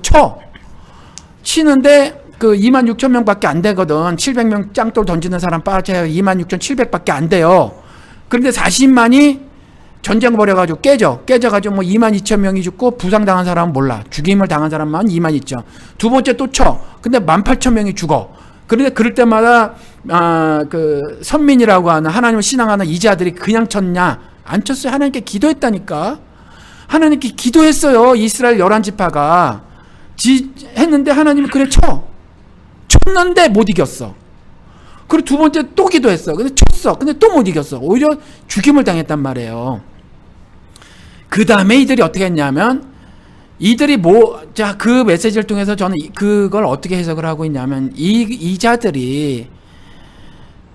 [SPEAKER 2] 치는데 그 26,000명밖에 안 되거든. 700명 짱돌 던지는 사람 빠져야 26,700밖에 안 돼요. 그런데 40만이 전쟁 벌여가지고 깨져가지고 22,000명이 죽고, 부상당한 사람은 몰라. 죽임을 당한 사람만 22,000. 두 번째 또 근데 18,000명이 죽어. 그런데 그럴 때마다 그 선민이라고 하는 하나님을 신앙하는 이자들이 그냥 쳤냐? 안 쳤어요. 하나님께 기도했다니까. 하나님께 기도했어요. 이스라엘 11지파가 했는데 하나님이 그래 쳤는데 못 이겼어. 그리고 두 번째 또 기도했어. 근데 쳤어. 근데 또 못 이겼어. 오히려 죽임을 당했단 말이에요. 그 다음에 이들이 어떻게 했냐면, 그 메시지를 통해서 저는 그걸 어떻게 해석을 하고 있냐면, 이자들이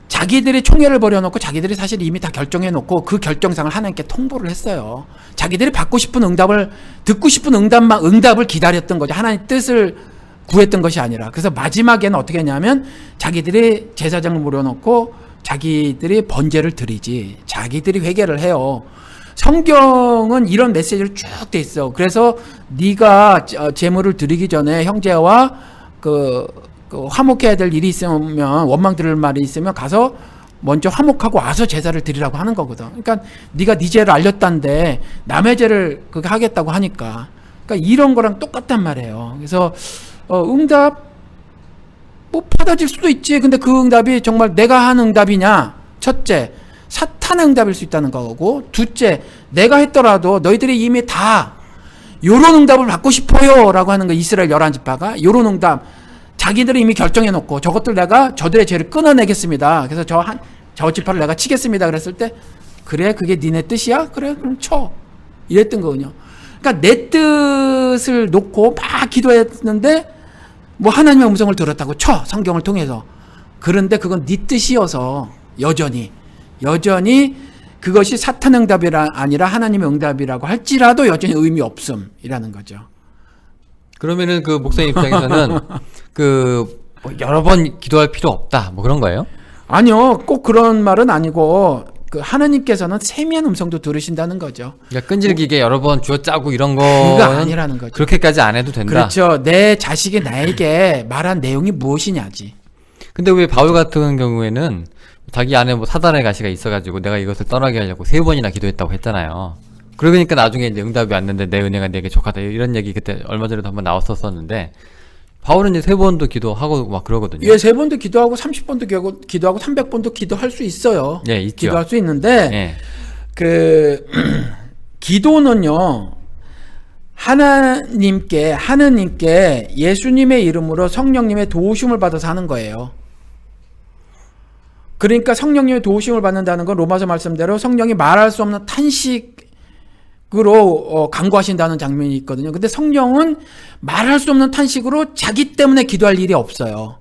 [SPEAKER 2] 자기들이 총회를 벌여놓고 자기들이 사실 이미 다 결정해놓고 그 결정상을 하나님께 통보를 했어요. 자기들이 받고 싶은 응답을, 듣고 싶은 응답을 기다렸던 거죠. 하나님 뜻을 구했던 것이 아니라. 그래서 마지막에는 어떻게 했냐면, 자기들이 제사장을 물어놓고 자기들이 번제를 드리지, 자기들이 회개를 해요. 성경은 이런 메시지를 쭉 돼 있어. 그래서 네가 제물을 드리기 전에 형제와 그 그 화목해야 될 일이 있으면 원망 들을 말이 있으면 가서 먼저 화목하고 와서 제사를 드리라고 하는 거거든. 그러니까 네가 네 죄를 알렸다는데 남의 죄를 그게 하겠다고 하니까. 그러니까 이런 거랑 똑같단 말이에요. 그래서 응답 뭐 받아질 수도 있지. 근데 그 응답이 정말 내가 한 응답이냐? 첫째, 사탄의 응답일 수 있다는 거고, 둘째, 내가 했더라도 너희들이 이미 다 요런 응답을 받고 싶어요 라고 하는 거. 이스라엘 11지파가 요런 응답 자기들이 이미 결정해 놓고 저것들 내가 저들의 죄를 끊어내겠습니다. 그래서 저 지파를 내가 치겠습니다. 그랬을 때 그래 그게 니네 뜻이야? 그래 그럼 쳐. 이랬던 거군요. 그러니까 내 뜻을 놓고 막 기도했는데 뭐 하나님의 음성을 들었다고 쳐. 성경을 통해서. 그런데 그건 네 뜻이어서 여전히 그것이 사탄 응답이 아니라 하나님의 응답이라고 할지라도 여전히 의미 없음이라는 거죠.
[SPEAKER 1] 그러면은 그 목사님 입장에서는 뭐 여러 번 기도할 필요 없다 뭐 그런 거예요?
[SPEAKER 2] 아니요, 꼭 그런 말은 아니고 그 하나님께서는 세미한 음성도 들으신다는 거죠.
[SPEAKER 1] 그러니까 끈질기게 여러 번 쥐어짜고 이런 거
[SPEAKER 2] 그거 아니라는 거죠.
[SPEAKER 1] 그렇게까지 안 해도 된다.
[SPEAKER 2] 그렇죠. 내 자식이 나에게 말한 내용이 무엇이냐지.
[SPEAKER 1] 근데 왜 바울 같은 경우에는 자기 안에 뭐 사단의 가시가 있어가지고 내가 이것을 떠나게 하려고 3번이나 기도했다고 했잖아요. 그러니까 나중에 이제 응답이 왔는데 내 은혜가 내게 족하다 이런 얘기 그때 얼마 전에도 한번 나왔었었는데 바울은 이제 3번도 기도하고 막 그러거든요.
[SPEAKER 2] 예, 3번도 기도하고 30번도 기도하고 300번도 기도할 수 있어요.
[SPEAKER 1] 예, 있죠.
[SPEAKER 2] 기도할 수 있는데
[SPEAKER 1] 예.
[SPEAKER 2] 그 기도는요. 하나님께 예수님의 이름으로 성령님의 도우심을 받아서 하는 거예요. 그러니까 성령님의 도우심을 받는다는 건 로마서 말씀대로 성령이 말할 수 없는 탄식으로 간구하신다는 장면이 있거든요. 근데 성령은 말할 수 없는 탄식으로 자기 때문에 기도할 일이 없어요.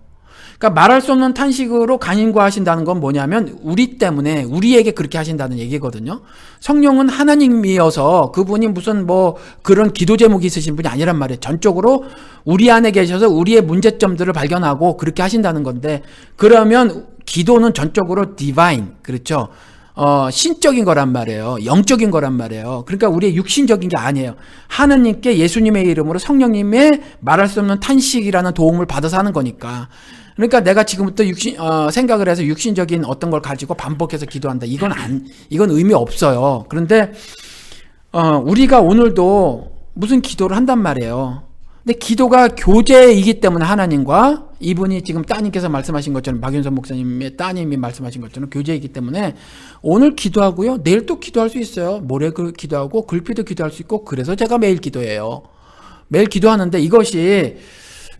[SPEAKER 2] 그러니까 말할 수 없는 탄식으로 간구하신다는 건 뭐냐면 우리 때문에 우리에게 그렇게 하신다는 얘기거든요. 성령은 하나님이어서 그분이 무슨 뭐 그런 기도 제목이 있으신 분이 아니란 말이에요. 전적으로 우리 안에 계셔서 우리의 문제점들을 발견하고 그렇게 하신다는 건데, 그러면 기도는 전적으로 디바인, 그렇죠? 신적인 거란 말이에요. 영적인 거란 말이에요. 그러니까 우리의 육신적인 게 아니에요. 하나님께 예수님의 이름으로 성령님의 말할 수 없는 탄식이라는 도움을 받아서 하는 거니까. 그러니까 내가 지금부터 생각을 해서 육신적인 어떤 걸 가지고 반복해서 기도한다. 이건 의미 없어요. 그런데, 우리가 오늘도 무슨 기도를 한단 말이에요. 근데 기도가 교제이기 때문에 하나님과 이분이 지금 따님께서 말씀하신 것처럼 박윤선 목사님의 따님이 말씀하신 것처럼 교제이기 때문에 오늘 기도하고요. 내일 또 기도할 수 있어요. 모레 기도하고 글피도 기도할 수 있고, 그래서 제가 매일 기도해요. 매일 기도하는데 이것이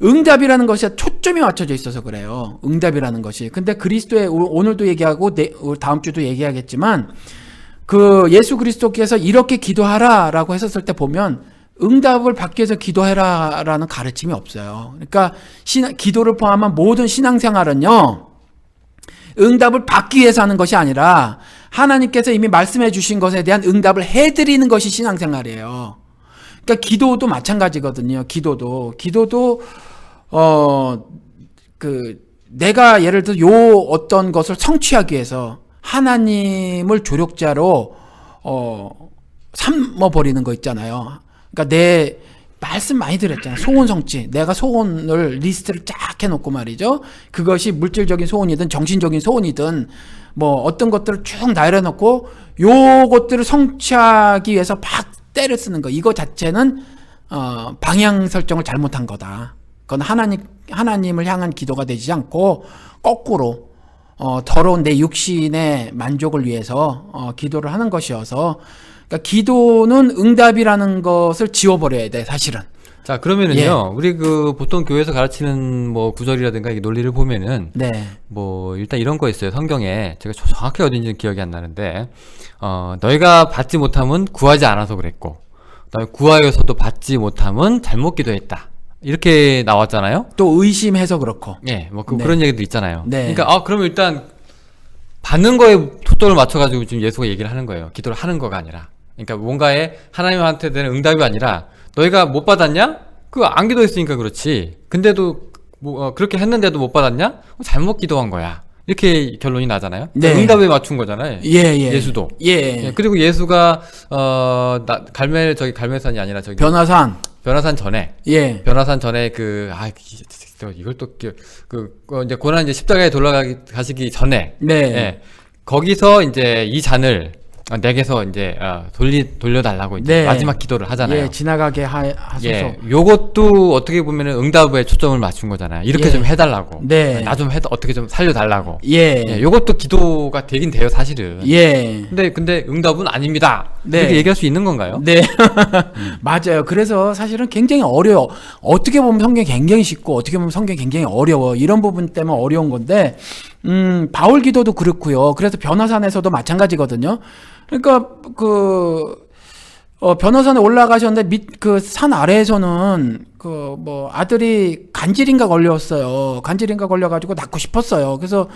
[SPEAKER 2] 응답이라는 것이 초점이 맞춰져 있어서 그래요. 응답이라는 것이. 근데 그리스도의 오늘도 얘기하고 다음 주도 얘기하겠지만 그 예수 그리스도께서 이렇게 기도하라라고 했었을 때 보면 응답을 받기 위해서 기도해라라는 가르침이 없어요. 그러니까 기도를 포함한 모든 신앙생활은요, 응답을 받기 위해서 하는 것이 아니라 하나님께서 이미 말씀해 주신 것에 대한 응답을 해드리는 것이 신앙생활이에요. 그러니까 기도도 마찬가지거든요. 기도도 내가 예를 들어 어떤 것을 성취하기 위해서 하나님을 조력자로 삼어버리는 거 있잖아요. 그러니까 내 말씀 많이 드렸잖아요. 소원 성취. 내가 소원을 리스트를 쫙 해놓고 말이죠. 그것이 물질적인 소원이든 정신적인 소원이든 뭐 어떤 것들을 쭉 나열해놓고 요것들을 성취하기 위해서 막 때를 쓰는 거. 이거 자체는 방향 설정을 잘못한 거다. 그건 하나님을 향한 기도가 되지 않고 거꾸로 더러운 내 육신의 만족을 위해서 기도를 하는 것이어서, 그러니까 기도는 응답이라는 것을 지워버려야 돼, 사실은.
[SPEAKER 1] 자, 그러면은요, 우리 보통 교회에서 가르치는 뭐 구절이라든가 이 논리를 보면은,
[SPEAKER 2] 네.
[SPEAKER 1] 뭐, 일단 이런 거 있어요. 성경에. 제가 정확히 어딘지는 기억이 안 나는데, 너희가 받지 못함은 구하지 않아서 그랬고, 그다음에 구하여서도 받지 못함은 잘못 기도했다. 이렇게 나왔잖아요.
[SPEAKER 2] 또 의심해서 그렇고.
[SPEAKER 1] 예, 뭐
[SPEAKER 2] 네.
[SPEAKER 1] 그런 얘기도 있잖아요.
[SPEAKER 2] 네.
[SPEAKER 1] 그러니까, 그러면 일단, 받는 거에 초점을 맞춰가지고 지금 예수가 얘기를 하는 거예요. 기도를 하는 거가 아니라. 그러니까 뭔가에 하나님한테 되는 응답이 아니라, 너희가 못 받았냐? 안 기도했으니까 그렇지. 근데도 그렇게 했는데도 못 받았냐? 잘못 기도한 거야. 이렇게 결론이 나잖아요.
[SPEAKER 2] 네.
[SPEAKER 1] 응답에 맞춘 거잖아요.
[SPEAKER 2] 예.
[SPEAKER 1] 예수도.
[SPEAKER 2] 예.
[SPEAKER 1] 그리고 예수가 갈멜산이 아니라
[SPEAKER 2] 변화산.
[SPEAKER 1] 변화산 전에
[SPEAKER 2] 예.
[SPEAKER 1] 변화산 전에 이걸 또 이제 고난 이제 십자가에 돌아가시기 전에
[SPEAKER 2] 네.
[SPEAKER 1] 예, 거기서 이제 이 잔을 내게서 이제 돌려달라고 이제
[SPEAKER 2] 네.
[SPEAKER 1] 마지막 기도를 하잖아요.
[SPEAKER 2] 예, 지나가게 하소서.
[SPEAKER 1] 예, 요것도 어떻게 보면은 응답에 초점을 맞춘 거잖아요. 이렇게
[SPEAKER 2] 예.
[SPEAKER 1] 좀 해달라고.
[SPEAKER 2] 네.
[SPEAKER 1] 나 좀 어떻게 좀 살려달라고.
[SPEAKER 2] 예.
[SPEAKER 1] 예, 요것도 기도가 되긴 돼요, 사실은.
[SPEAKER 2] 예.
[SPEAKER 1] 근데 응답은 아닙니다.
[SPEAKER 2] 네.
[SPEAKER 1] 이렇게 얘기할 수 있는 건가요?
[SPEAKER 2] 네. 맞아요. 그래서 사실은 굉장히 어려워. 어떻게 보면 성경이 굉장히 쉽고, 어떻게 보면 성경이 굉장히 어려워. 이런 부분 때문에 어려운 건데, 바울 기도도 그렇고요. 그래서 변화산에서도 마찬가지거든요. 그러니까, 변화산에 올라가셨는데, 그 산 아래에서는, 아들이 간질인가 걸렸어요. 간질인가 걸려가지고 낳고 싶었어요. 그래서,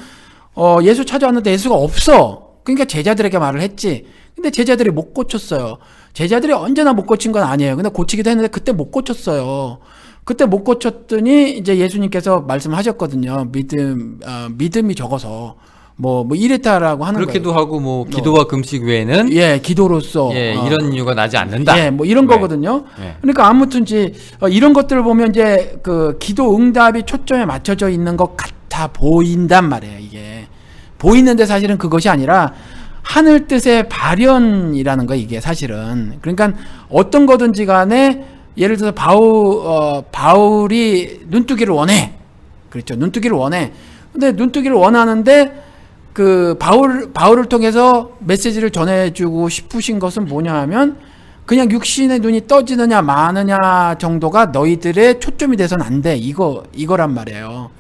[SPEAKER 2] 예수 찾아왔는데 예수가 없어. 그러니까 제자들에게 말을 했지. 근데 제자들이 못 고쳤어요. 제자들이 언제나 못 고친 건 아니에요. 근데 고치기도 했는데 그때 못 고쳤어요. 그때 못 고쳤더니 이제 예수님께서 말씀하셨거든요. 믿음이 적어서 이랬다라고 하는
[SPEAKER 1] 그렇게도
[SPEAKER 2] 거예요.
[SPEAKER 1] 하고 기도와 금식 외에는
[SPEAKER 2] 예, 기도로서
[SPEAKER 1] 이런 이유가 나지 않는다.
[SPEAKER 2] 예, 이런
[SPEAKER 1] 네.
[SPEAKER 2] 거거든요.
[SPEAKER 1] 네.
[SPEAKER 2] 그러니까 아무튼 이런 것들을 보면 이제 그 기도 응답이 초점에 맞춰져 있는 것 같아 보인단 말이에요. 이게 보이는데 사실은 그것이 아니라 하늘 뜻의 발현이라는 거 이게 사실은. 그러니까 어떤 거든지 간에 예를 들어서 바울이 눈뜨기를 원해. 그렇죠. 눈뜨기를 원해. 근데 눈뜨기를 원하는데 그 바울을 통해서 메시지를 전해주고 싶으신 것은 뭐냐 하면 그냥 육신의 눈이 떠지느냐 마느냐 정도가 너희들의 초점이 돼서는 안 돼. 이거란 말이에요.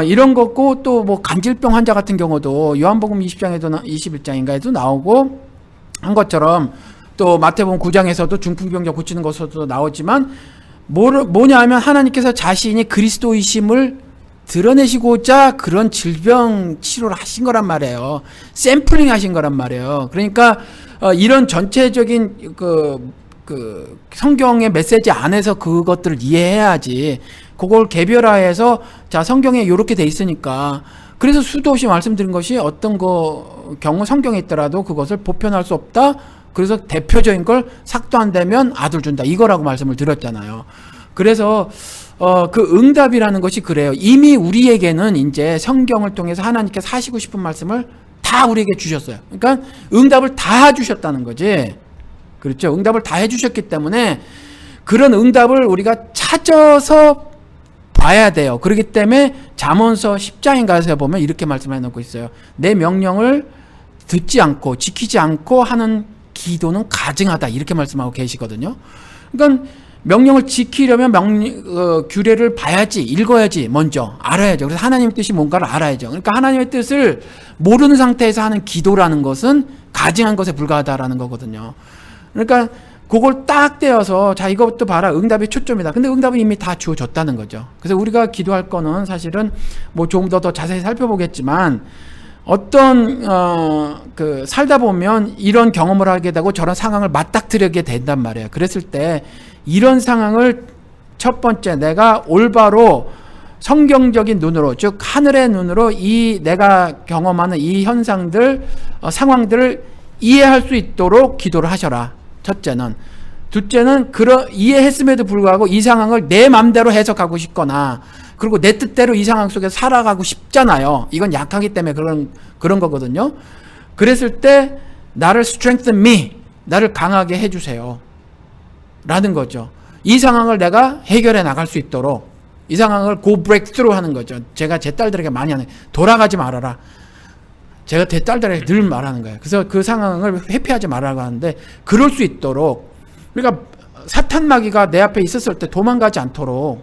[SPEAKER 2] 이런 거고 또 간질병 환자 같은 경우도 요한복음 21장인가에도 나오고 한 것처럼 또 마태복음 9장에서도 중풍병자 고치는 것으로도 나오지만 뭐냐 하면 하나님께서 자신이 그리스도이심을 드러내시고자 그런 질병 치료를 하신 거란 말이에요. 샘플링 하신 거란 말이에요. 그러니까 이런 전체적인 그 성경의 메시지 안에서 그것들을 이해해야지. 그걸 개별화해서 자 성경에 이렇게 돼 있으니까 그래서 수도 없이 말씀드린 것이 어떤 경우 성경에 있더라도 그것을 보편할 수 없다. 그래서 대표적인 걸 삭도 안 되면 아들 준다 이거라고 말씀을 드렸잖아요. 그래서 그 응답이라는 것이 그래요. 이미 우리에게는 이제 성경을 통해서 하나님께서 하시고 싶은 말씀을 다 우리에게 주셨어요. 그러니까 응답을 다 주셨다는 거지. 그렇죠. 응답을 다 해주셨기 때문에 그런 응답을 우리가 찾아서 봐야 돼요. 그렇기 때문에 잠언서 10장인가에서 보면 이렇게 말씀해 놓고 있어요. 내 명령을 듣지 않고 지키지 않고 하는 기도는 가증하다 이렇게 말씀하고 계시거든요. 그러니까 명령을 지키려면 규례를 봐야지 읽어야지 먼저 알아야죠. 그래서 하나님의 뜻이 뭔가를 알아야죠. 그러니까 하나님의 뜻을 모르는 상태에서 하는 기도라는 것은 가증한 것에 불과하다라는 거거든요. 그러니까 그걸 딱 떼어서 자 이것도 봐라 응답이 초점이다. 근데 응답은 이미 다 주어졌다는 거죠. 그래서 우리가 기도할 거는 사실은 좀 더 자세히 살펴보겠지만 어떤 살다 보면 이런 경험을 하게 되고 저런 상황을 맞닥뜨리게 된단 말이에요. 그랬을 때 이런 상황을 첫 번째 내가 올바로 성경적인 눈으로 즉 하늘의 눈으로 이 내가 경험하는 이 현상들 상황들을 이해할 수 있도록 기도를 하셔라. 첫째는. 둘째는 이해했음에도 불구하고 이 상황을 내 맘대로 해석하고 싶거나 그리고 내 뜻대로 이 상황 속에서 살아가고 싶잖아요. 이건 약하기 때문에 그런 거거든요. 그랬을 때 나를 strengthen me, 나를 강하게 해주세요. 라는 거죠. 이 상황을 내가 해결해 나갈 수 있도록 이 상황을 go break through 하는 거죠. 제가 제 딸들에게 많이 하는 돌아가지 말아라. 제가 제 딸들에게 늘 말하는 거예요. 그래서 그 상황을 회피하지 말라고 하는데 그럴 수 있도록 그러니까 사탄 마귀가 내 앞에 있었을 때 도망가지 않도록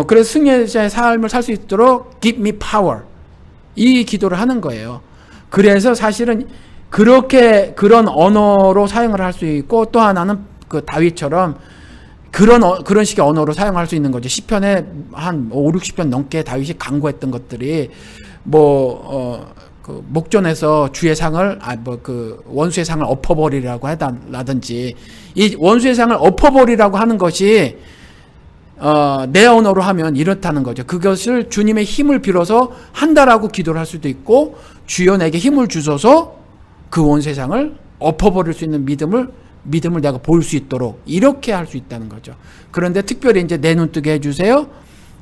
[SPEAKER 2] 그래서 승리의 삶을 살 수 있도록 give me power 이 기도를 하는 거예요. 그래서 사실은 그런 언어로 사용을 할 수 있고 또 하나는 그 다윗처럼 그런 식의 언어로 사용할 수 있는 거죠. 시편에 한 5, 60편 넘게 다윗이 강구했던 것들이 그 목전에서 주의 상을 원수의 상을 엎어버리라고 해달라든지 이 원수의 상을 엎어버리라고 하는 것이 내 언어로 하면 이렇다는 거죠. 그것을 주님의 힘을 빌어서 한다라고 기도를 할 수도 있고 주여 내게 힘을 주소서 그 원수의 상을 엎어버릴 수 있는 믿음을 믿음을 내가 볼 수 있도록 이렇게 할 수 있다는 거죠. 그런데 특별히 이제 내 눈 뜨게 해주세요.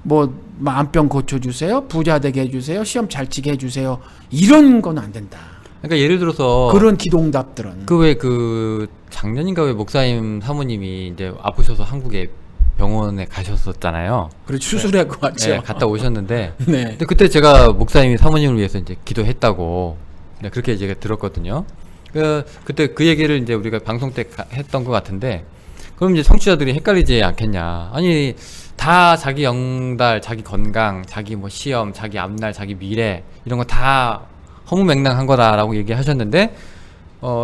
[SPEAKER 2] 뭐 암병 고쳐주세요. 부자 되게 해주세요. 시험 잘 치게 해주세요. 이런 건 안 된다.
[SPEAKER 1] 그러니까 예를 들어서
[SPEAKER 2] 그런 기도응답들은
[SPEAKER 1] 그 왜 그 작년인가 왜 목사님 사모님이 이제 아프셔서 한국에 병원에 가셨었잖아요.
[SPEAKER 2] 그래 수술하고 왔죠.
[SPEAKER 1] 네, 갔다 오셨는데
[SPEAKER 2] 네.
[SPEAKER 1] 근데 그때 제가 목사님이 사모님을 위해서 이제 기도했다고 네, 그렇게 제가 들었거든요. 그때 그 얘기를 이제 우리가 방송 때 했던 것 같은데 그럼 이제 청취자들이 헷갈리지 않겠냐. 아니 다 자기 영달, 자기 건강, 자기 뭐 시험, 자기 앞날, 자기 미래 이런 거 다 허무맹랑한 거다라고 얘기하셨는데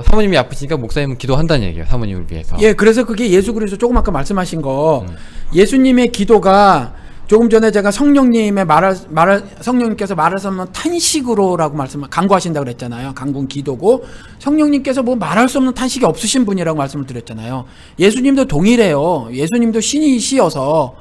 [SPEAKER 1] 사모님이 아프시니까 목사님은 기도한다는 얘기예요. 사모님을 위해서.
[SPEAKER 2] 예, 그래서 그게 예수 그리스도 조금 아까 말씀하신 거 예수님의 기도가 조금 전에 제가 성령님의 성령님께서 말할 수 없는 탄식으로라고 강구하신다고 그랬잖아요. 강군 기도고 성령님께서 뭐 말할 수 없는 탄식이 없으신 분이라고 말씀을 드렸잖아요. 예수님도 동일해요. 예수님도 신이시여서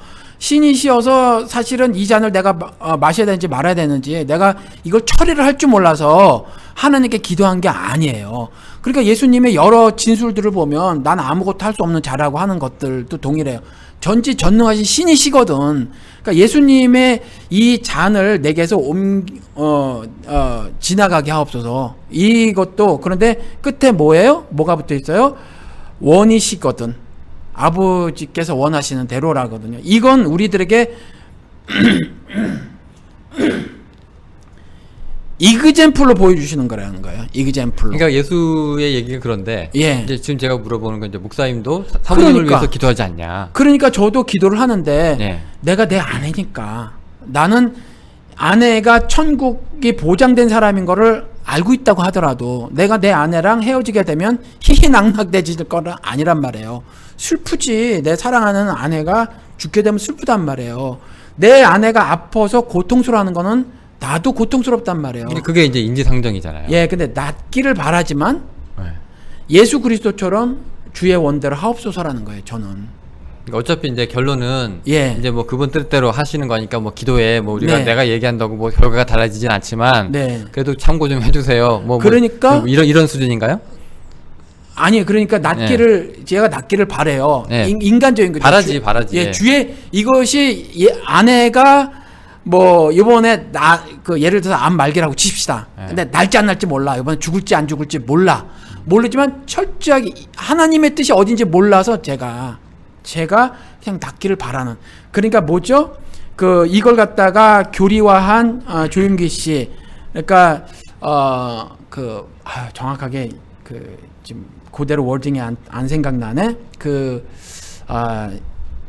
[SPEAKER 2] 사실은 이 잔을 내가 마셔야 되는지 말아야 되는지 내가 이걸 처리를 할 줄 몰라서 하나님께 기도한 게 아니에요. 그러니까 예수님의 여러 진술들을 보면 난 아무것도 할 수 없는 자라고 하는 것들도 동일해요. 전지전능하신 신이시거든. 그러니까 예수님의 이 잔을 내게서 지나가게 하옵소서. 이것도 그런데 끝에 뭐예요? 뭐가 붙어 있어요? 원이시거든. 아버지께서 원하시는 대로라거든요. 이건 우리들에게 이그젠플로 보여주시는 거라는 거예요. 이그젠플로.
[SPEAKER 1] 그러니까 예수의 얘기가 그런데
[SPEAKER 2] 예.
[SPEAKER 1] 이제 지금 제가 물어보는 건 이제 목사님도 사모님을 위해서 기도하지 않냐.
[SPEAKER 2] 그러니까 저도 기도를 하는데
[SPEAKER 1] 네.
[SPEAKER 2] 내가 내 아내니까 나는 아내가 천국이 보장된 사람인 거를 알고 있다고 하더라도 내가 내 아내랑 헤어지게 되면 희희낙낙대질 거는 아니란 말이에요. 슬프지. 내 사랑하는 아내가 죽게 되면 슬프단 말이에요. 내 아내가 아파서 고통스러워하는 거는 나도 고통스럽단 말이에요.
[SPEAKER 1] 근데 그게 이제 인지상정이잖아요.
[SPEAKER 2] 예, 근데 낫기를 바라지만
[SPEAKER 1] 네.
[SPEAKER 2] 예수 그리스도처럼 주의 원대로 하옵소서라는 거예요. 저는.
[SPEAKER 1] 그러니까 어차피 이제 결론은
[SPEAKER 2] 예.
[SPEAKER 1] 이제 뭐 그분 뜻대로 하시는 거니까 뭐 기도에 뭐 우리가
[SPEAKER 2] 네.
[SPEAKER 1] 내가 얘기한다고 뭐 결과가 달라지진 않지만
[SPEAKER 2] 네.
[SPEAKER 1] 그래도 참고 좀 해주세요.
[SPEAKER 2] 그러니까
[SPEAKER 1] 이런 수준인가요?
[SPEAKER 2] 아니 그러니까 낫기를 제가 낫기를 바래요.
[SPEAKER 1] 네.
[SPEAKER 2] 인간적인 거죠.
[SPEAKER 1] 바라지.
[SPEAKER 2] 예, 주의 이것이 아내가 뭐 이번에 예를 들어서 암 말기라고 칩시다.
[SPEAKER 1] 네.
[SPEAKER 2] 근데 날지 안 날지 몰라. 이번에 죽을지 안 죽을지 몰라. 모르지만 철저하게 하나님의 뜻이 어딘지 몰라서 제가 그냥 낫기를 바라는. 그러니까 뭐죠? 이걸 갖다가 교리화한 조윤기 씨. 그러니까 정확하게 지금 그대로 워딩이 안 생각나네.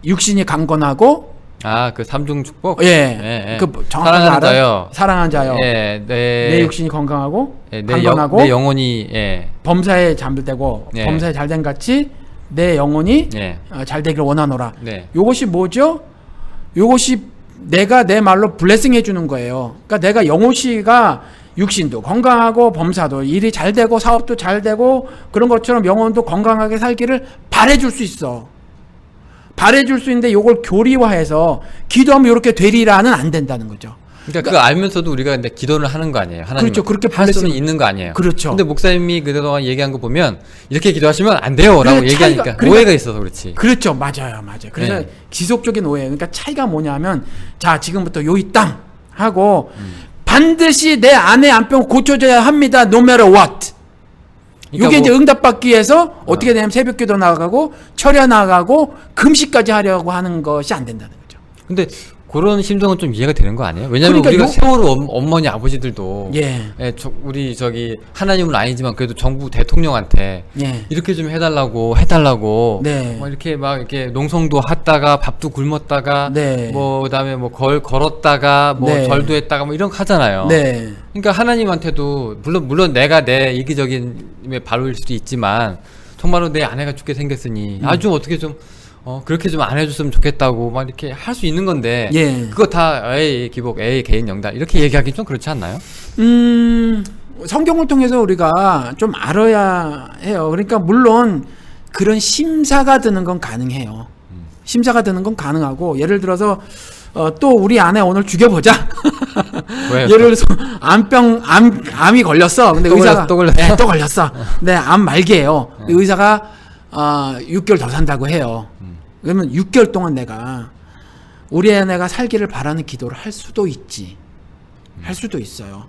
[SPEAKER 2] 육신이 강건하고
[SPEAKER 1] 그 삼중 축복.
[SPEAKER 2] 예. 정확하게
[SPEAKER 1] 사랑하는 자요.
[SPEAKER 2] 사랑하는 자요.
[SPEAKER 1] 예,
[SPEAKER 2] 내 육신이 건강하고
[SPEAKER 1] 내
[SPEAKER 2] 강건하고
[SPEAKER 1] 내 영혼이
[SPEAKER 2] 범사에 잠들되고
[SPEAKER 1] 예.
[SPEAKER 2] 범사에 잘된 같이 내 영혼이
[SPEAKER 1] 예.
[SPEAKER 2] 잘 되기를 원하노라.
[SPEAKER 1] 네.
[SPEAKER 2] 요것이 뭐죠? 요것이 내가 내 말로 블레싱 해주는 거예요. 그러니까 내가 영호씨가 육신도 건강하고 범사도 일이 잘 되고 사업도 잘 되고 그런 것처럼 영혼도 건강하게 살기를 바래줄 수 있어. 바래줄 수 있는데 요걸 교리화해서 기도하면 이렇게 되리라는 안 된다는 거죠.
[SPEAKER 1] 그러니까 그거 알면서도 우리가 근데 기도를 하는 거 아니에요. 하나님.
[SPEAKER 2] 그렇죠. 그렇게
[SPEAKER 1] 할 수는 있는 거 아니에요.
[SPEAKER 2] 그렇죠.
[SPEAKER 1] 근데 목사님이 그동안 얘기한 거 보면 이렇게 기도하시면 안 돼요라고 얘기하니까 오해가 있어서 그렇지.
[SPEAKER 2] 그렇죠. 맞아요. 그래서
[SPEAKER 1] 네.
[SPEAKER 2] 지속적인 오해. 그러니까 차이가 뭐냐면 자 지금부터 요이 땅 하고 반드시 내 아내 암병 고쳐져야 합니다. No matter what.
[SPEAKER 1] 그러니까
[SPEAKER 2] 이게 이제 응답받기 위해서 어떻게 되냐면 새벽기도 나가고 철야 나가고 금식까지 하려고 하는 것이 안 된다는 거죠.
[SPEAKER 1] 근데 그런 심정은 좀 이해가 되는 거 아니에요? 왜냐면
[SPEAKER 2] 그러니까
[SPEAKER 1] 우리가 세월호 어머니 아버지들도
[SPEAKER 2] 예.
[SPEAKER 1] 우리 하나님은 아니지만 그래도 정부 대통령한테
[SPEAKER 2] 예.
[SPEAKER 1] 이렇게 좀 해달라고
[SPEAKER 2] 네.
[SPEAKER 1] 뭐 이렇게 막 이렇게 농성도 하다가 밥도 굶었다가
[SPEAKER 2] 네.
[SPEAKER 1] 뭐 그다음에 뭐 걸었다가 뭐
[SPEAKER 2] 네.
[SPEAKER 1] 절도 했다가 뭐 이런 거 하잖아요.
[SPEAKER 2] 네.
[SPEAKER 1] 그러니까 하나님한테도 물론 내가 내 이기적인 바로일 수도 있지만 정말로 내 아내가 죽게 생겼으니 아주 어떻게 좀 그렇게 좀 안 해줬으면 좋겠다고 막 이렇게 할 수 있는 건데
[SPEAKER 2] 예.
[SPEAKER 1] 그거 다 에이 기복 에이 개인 영달 이렇게 얘기하기 좀 그렇지 않나요?
[SPEAKER 2] 성경을 통해서 우리가 좀 알아야 해요. 그러니까 물론 그런 심사가 드는 건 가능해요. 심사가 드는 건 가능하고 예를 들어서 또 우리 아내 오늘 죽여보자.
[SPEAKER 1] 왜요?
[SPEAKER 2] 예를 들어서 암이 걸렸어. 근데
[SPEAKER 1] 또
[SPEAKER 2] 의사가
[SPEAKER 1] 걸렸어?
[SPEAKER 2] 네, 또 걸렸어. 네, 암 말기예요. 의사가 6개월 더 산다고 해요. 그러면 6개월 동안 내가 우리 아내가 살기를 바라는 기도를 할 수도 있지. 할 수도 있어요.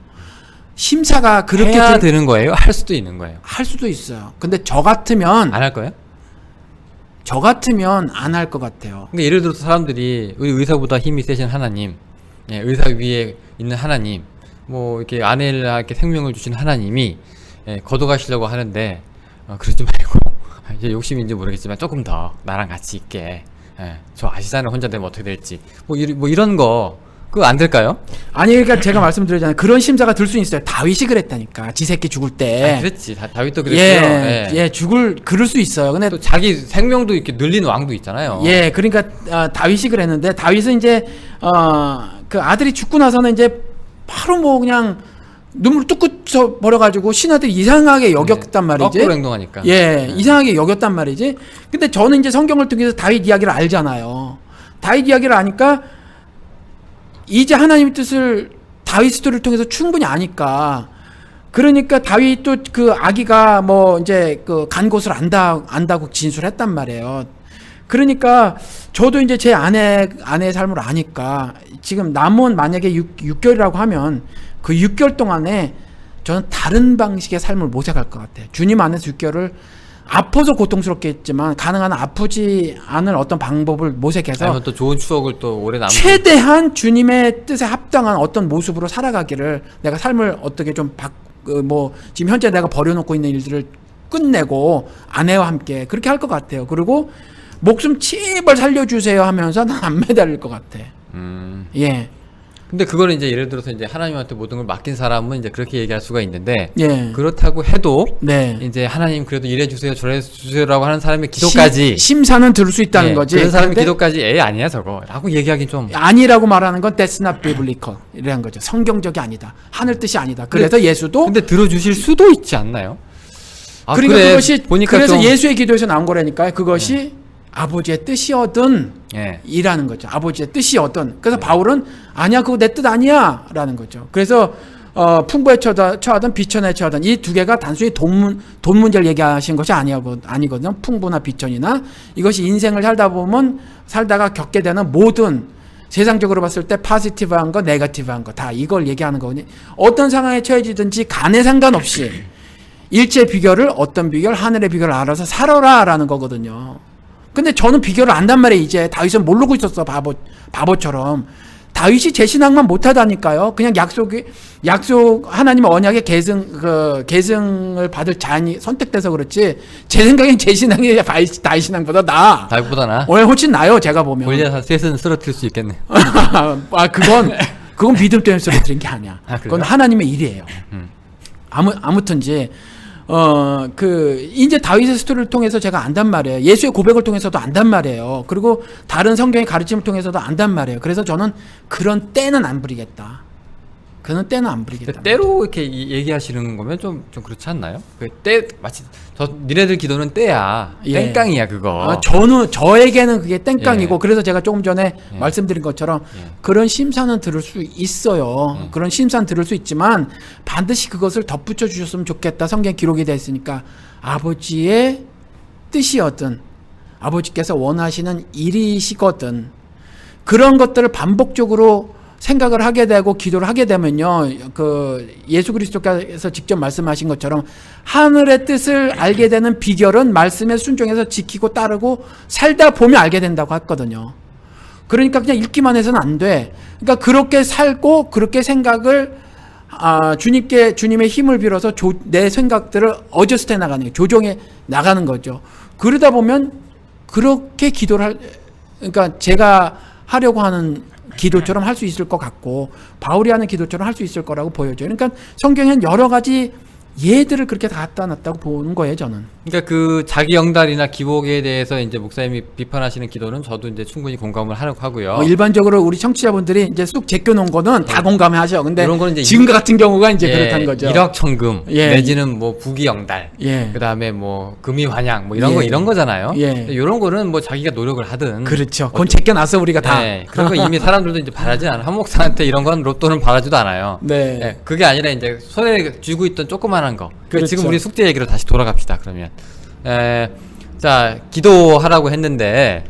[SPEAKER 2] 심사가 그렇게
[SPEAKER 1] 해야 되는 거예요? 할 수도 있는 거예요?
[SPEAKER 2] 할 수도 있어요. 근데 저 같으면
[SPEAKER 1] 안 할 거예요?
[SPEAKER 2] 안 할 것 같아요.
[SPEAKER 1] 그러니까 예를 들어서 사람들이 우리 의사보다 힘이 세신 하나님, 예, 의사 위에 있는 하나님, 뭐 이렇게 아내에게 생명을 주신 하나님이 거둬가시려고 하는데 그러지 말고 이제 욕심인지 모르겠지만 조금 더 나랑 같이 있게. 저 아시잖아요. 혼자 되면 어떻게 될지. 뭐 이런 거 그거 안 될까요?
[SPEAKER 2] 아니 그러니까 제가 말씀드렸잖아요. 그런 심사가 들 수 있어요. 다윗이 그랬다니까. 지 새끼 죽을 때.
[SPEAKER 1] 그랬지. 다윗도 그랬어요.
[SPEAKER 2] 그럴 수 있어요. 근데
[SPEAKER 1] 또 자기 생명도 이렇게 늘린 왕도 있잖아요.
[SPEAKER 2] 그러니까 다윗이 그랬는데 다윗은 이제 그 아들이 죽고 나서는 이제 바로 뭐 그냥 눈물 뚝뚝 버려가지고 신하들이 이상하게 여겼단 말이지.
[SPEAKER 1] 거꾸로 행동하니까.
[SPEAKER 2] 이상하게 여겼단 말이지. 근데 저는 이제 성경을 통해서 다윗 이야기를 알잖아요. 다윗 이야기를 아니까 이제 하나님의 뜻을 다윗 스토리를 통해서 충분히 아니까. 그러니까 다윗도 그 아기가 뭐 이제 그 간 곳을 안다고 진술했단 말이에요. 그러니까 저도 이제 제 아내의 삶을 아니까 지금 남은 만약에 6개월이라고 하면 그 6개월 동안에 저는 다른 방식의 삶을 모색할 것 같아요. 주님 안에서 6개월을 아파서 고통스럽겠지만 가능한 아프지 않을 어떤 방법을 모색해서
[SPEAKER 1] 아니면 또 좋은 추억을 또 오래 남기.
[SPEAKER 2] 최대한 주님의 뜻에 합당한 어떤 모습으로 살아가기를 내가 삶을 어떻게 좀 지금 현재 내가 버려놓고 있는 일들을 끝내고 아내와 함께 그렇게 할 것 같아요. 그리고 목숨 제발 살려주세요 하면서 난 안 매달릴 것 같아. 예.
[SPEAKER 1] 근데 그거는 이제 예를 들어서 이제 하나님한테 모든 걸 맡긴 사람은 이제 그렇게 얘기할 수가 있는데 그렇다고 해도 이제 하나님 그래도 이래 주세요 저래 주세요라고 하는 사람의 기도까지
[SPEAKER 2] 심사는 들을 수 있다는 거지.
[SPEAKER 1] 그런 사람의 기도까지 아니야 저거라고 얘기하긴 좀
[SPEAKER 2] 아니라고 말하는 건 that's not biblical 이라는 거죠. 성경적이 아니다. 하늘 뜻이 아니다. 그래서 예수도
[SPEAKER 1] 근데 들어주실 수도 있지 않나요?
[SPEAKER 2] 그러니까
[SPEAKER 1] 그래,
[SPEAKER 2] 그것이
[SPEAKER 1] 보니까
[SPEAKER 2] 그래서
[SPEAKER 1] 좀
[SPEAKER 2] 예수의 기도에서 나온 거라니까요. 그것이 아버지의 뜻이었든 이라는 거죠. 아버지의 뜻이었든. 그래서 바울은 아니야 그거 내 뜻 아니야 라는 거죠. 그래서 풍부에 처하든 비천에 처하든 이 두 개가 단순히 돈 문제를 얘기하신 것이 아니거든요. 풍부나 비천이나 이것이 인생을 살다가 겪게 되는 모든 세상적으로 봤을 때 포지티브한 거 네거티브한 거 다 이걸 얘기하는 거니 어떤 상황에 처해지든지 간에 상관없이 일체 비결을 어떤 비결 하늘의 비결을 알아서 살아라 라는 거거든요. 근데 저는 비결을 안단 말이에요. 이제 다윗은 모르고 있었어. 바보처럼. 다윗이 제 신앙만 못하다니까요. 그냥 하나님의 언약의 계승을 받을 자연이 선택돼서 그렇지. 제 생각엔 제 신앙이 다윗 신앙보다 나아.
[SPEAKER 1] 다윗보다 나아?
[SPEAKER 2] 훨씬 나아요. 제가 보면.
[SPEAKER 1] 골리앗 셋은 쓰러뜨릴 수 있겠네.
[SPEAKER 2] 그건 믿음 때문에 쓰러뜨린 게 아니야. 그건 하나님의 일이에요. 아무튼지. 이제 다윗의 스토리를 통해서 제가 안단 말이에요. 예수의 고백을 통해서도 안단 말이에요. 그리고 다른 성경의 가르침을 통해서도 안단 말이에요. 그래서 저는 그런 때는 안 부리겠다. 그런 때는 안 부리겠다.
[SPEAKER 1] 때로 이렇게 얘기하시는 거면 좀 그렇지 않나요? 마치 니네들 기도는 때야. 땡깡이야 그거.
[SPEAKER 2] 저에게는 그게 땡깡이고 그래서 제가 조금 전에 말씀드린 것처럼 그런 심사는 들을 수 있어요. 그런 심사는 들을 수 있지만 반드시 그것을 덧붙여 주셨으면 좋겠다. 성경 기록이 되어 있으니까 아버지의 뜻이었든 아버지께서 원하시는 일이시거든 그런 것들을 반복적으로 생각을 하게 되고 기도를 하게 되면요, 예수 그리스도께서 직접 말씀하신 것처럼 하늘의 뜻을 알게 되는 비결은 말씀에 순종해서 지키고 따르고 살다 보면 알게 된다고 했거든요. 그러니까 그냥 읽기만 해서는 안 돼. 그러니까 그렇게 살고 그렇게 생각을 주님의 힘을 빌어서 내 생각들을 어저스트 해 나가는 거예요. 조정해 나가는 거죠. 그러다 보면 그렇게 그러니까 제가 하려고 하는 기도처럼 할 수 있을 것 같고 바울이 하는 기도처럼 할 수 있을 거라고 보여져요. 그러니까 성경엔 여러 가지 예들을 그렇게 다 갖다 놨다고 보는 거예요, 저는.
[SPEAKER 1] 그러니까 그 자기 영달이나 기복에 대해서 이제 목사님이 비판하시는 기도는 저도 이제 충분히 공감을 하고요.
[SPEAKER 2] 일반적으로 우리 청취자분들이 이제 쑥 제껴놓은 거는 다 공감하셔. 근데
[SPEAKER 1] 이런 거는 이제
[SPEAKER 2] 지금과 같은 경우가 이제 그렇다는 거죠.
[SPEAKER 1] 일확천금 내지는 뭐 부귀 영달, 그다음에 뭐 금이 환양 뭐 이런 거잖아요. 이런 거는 뭐 자기가 노력을 하든
[SPEAKER 2] 그렇죠. 그건 제껴놨어 우리가 다.
[SPEAKER 1] 그런 거 이미 사람들도 이제 바라지 않아. 한 목사한테 이런 건 로또는 바라지도 않아요. 그게 아니라 이제 손에 쥐고 있던 조그만한 거.
[SPEAKER 2] 그렇죠.
[SPEAKER 1] 지금 우리 숙제 얘기로 다시 돌아갑시다. 그러면 자, 기도하라고 했는데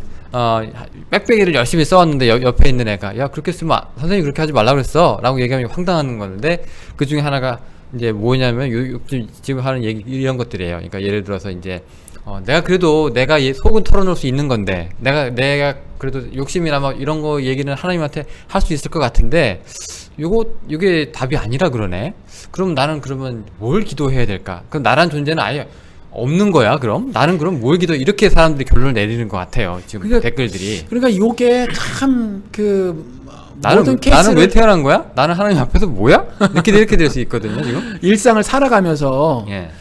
[SPEAKER 1] 빽빽이를 열심히 써왔는데 옆에 있는 애가 야 그렇게 쓰면 선생님이 그렇게 하지 말라 그랬어 라고 얘기하면 황당한 건데 그 중에 하나가 이제 뭐냐면 지금 하는 얘기 이런 것들이에요. 그러니까 예를 들어서 이제 내가 그래도 내가 속은 털어놓을 수 있는 건데 내가 그래도 욕심이나 막 이런 거 얘기는 하나님한테 할 수 있을 것 같은데 이게 답이 아니라 그러네. 그럼 나는 그러면 뭘 기도해야 될까? 그럼 나란 존재는 아예 없는 거야. 그럼 나는 그럼 뭘 기도 이렇게 사람들이 결론을 내리는 것 같아요. 지금
[SPEAKER 2] 그러니까,
[SPEAKER 1] 댓글들이.
[SPEAKER 2] 그러니까 요게 참
[SPEAKER 1] 나는 왜 태어난 거야? 나는 하나님 앞에서 뭐야? 이렇게 될 수 있거든요. 지금
[SPEAKER 2] 일상을 살아가면서
[SPEAKER 1] 예.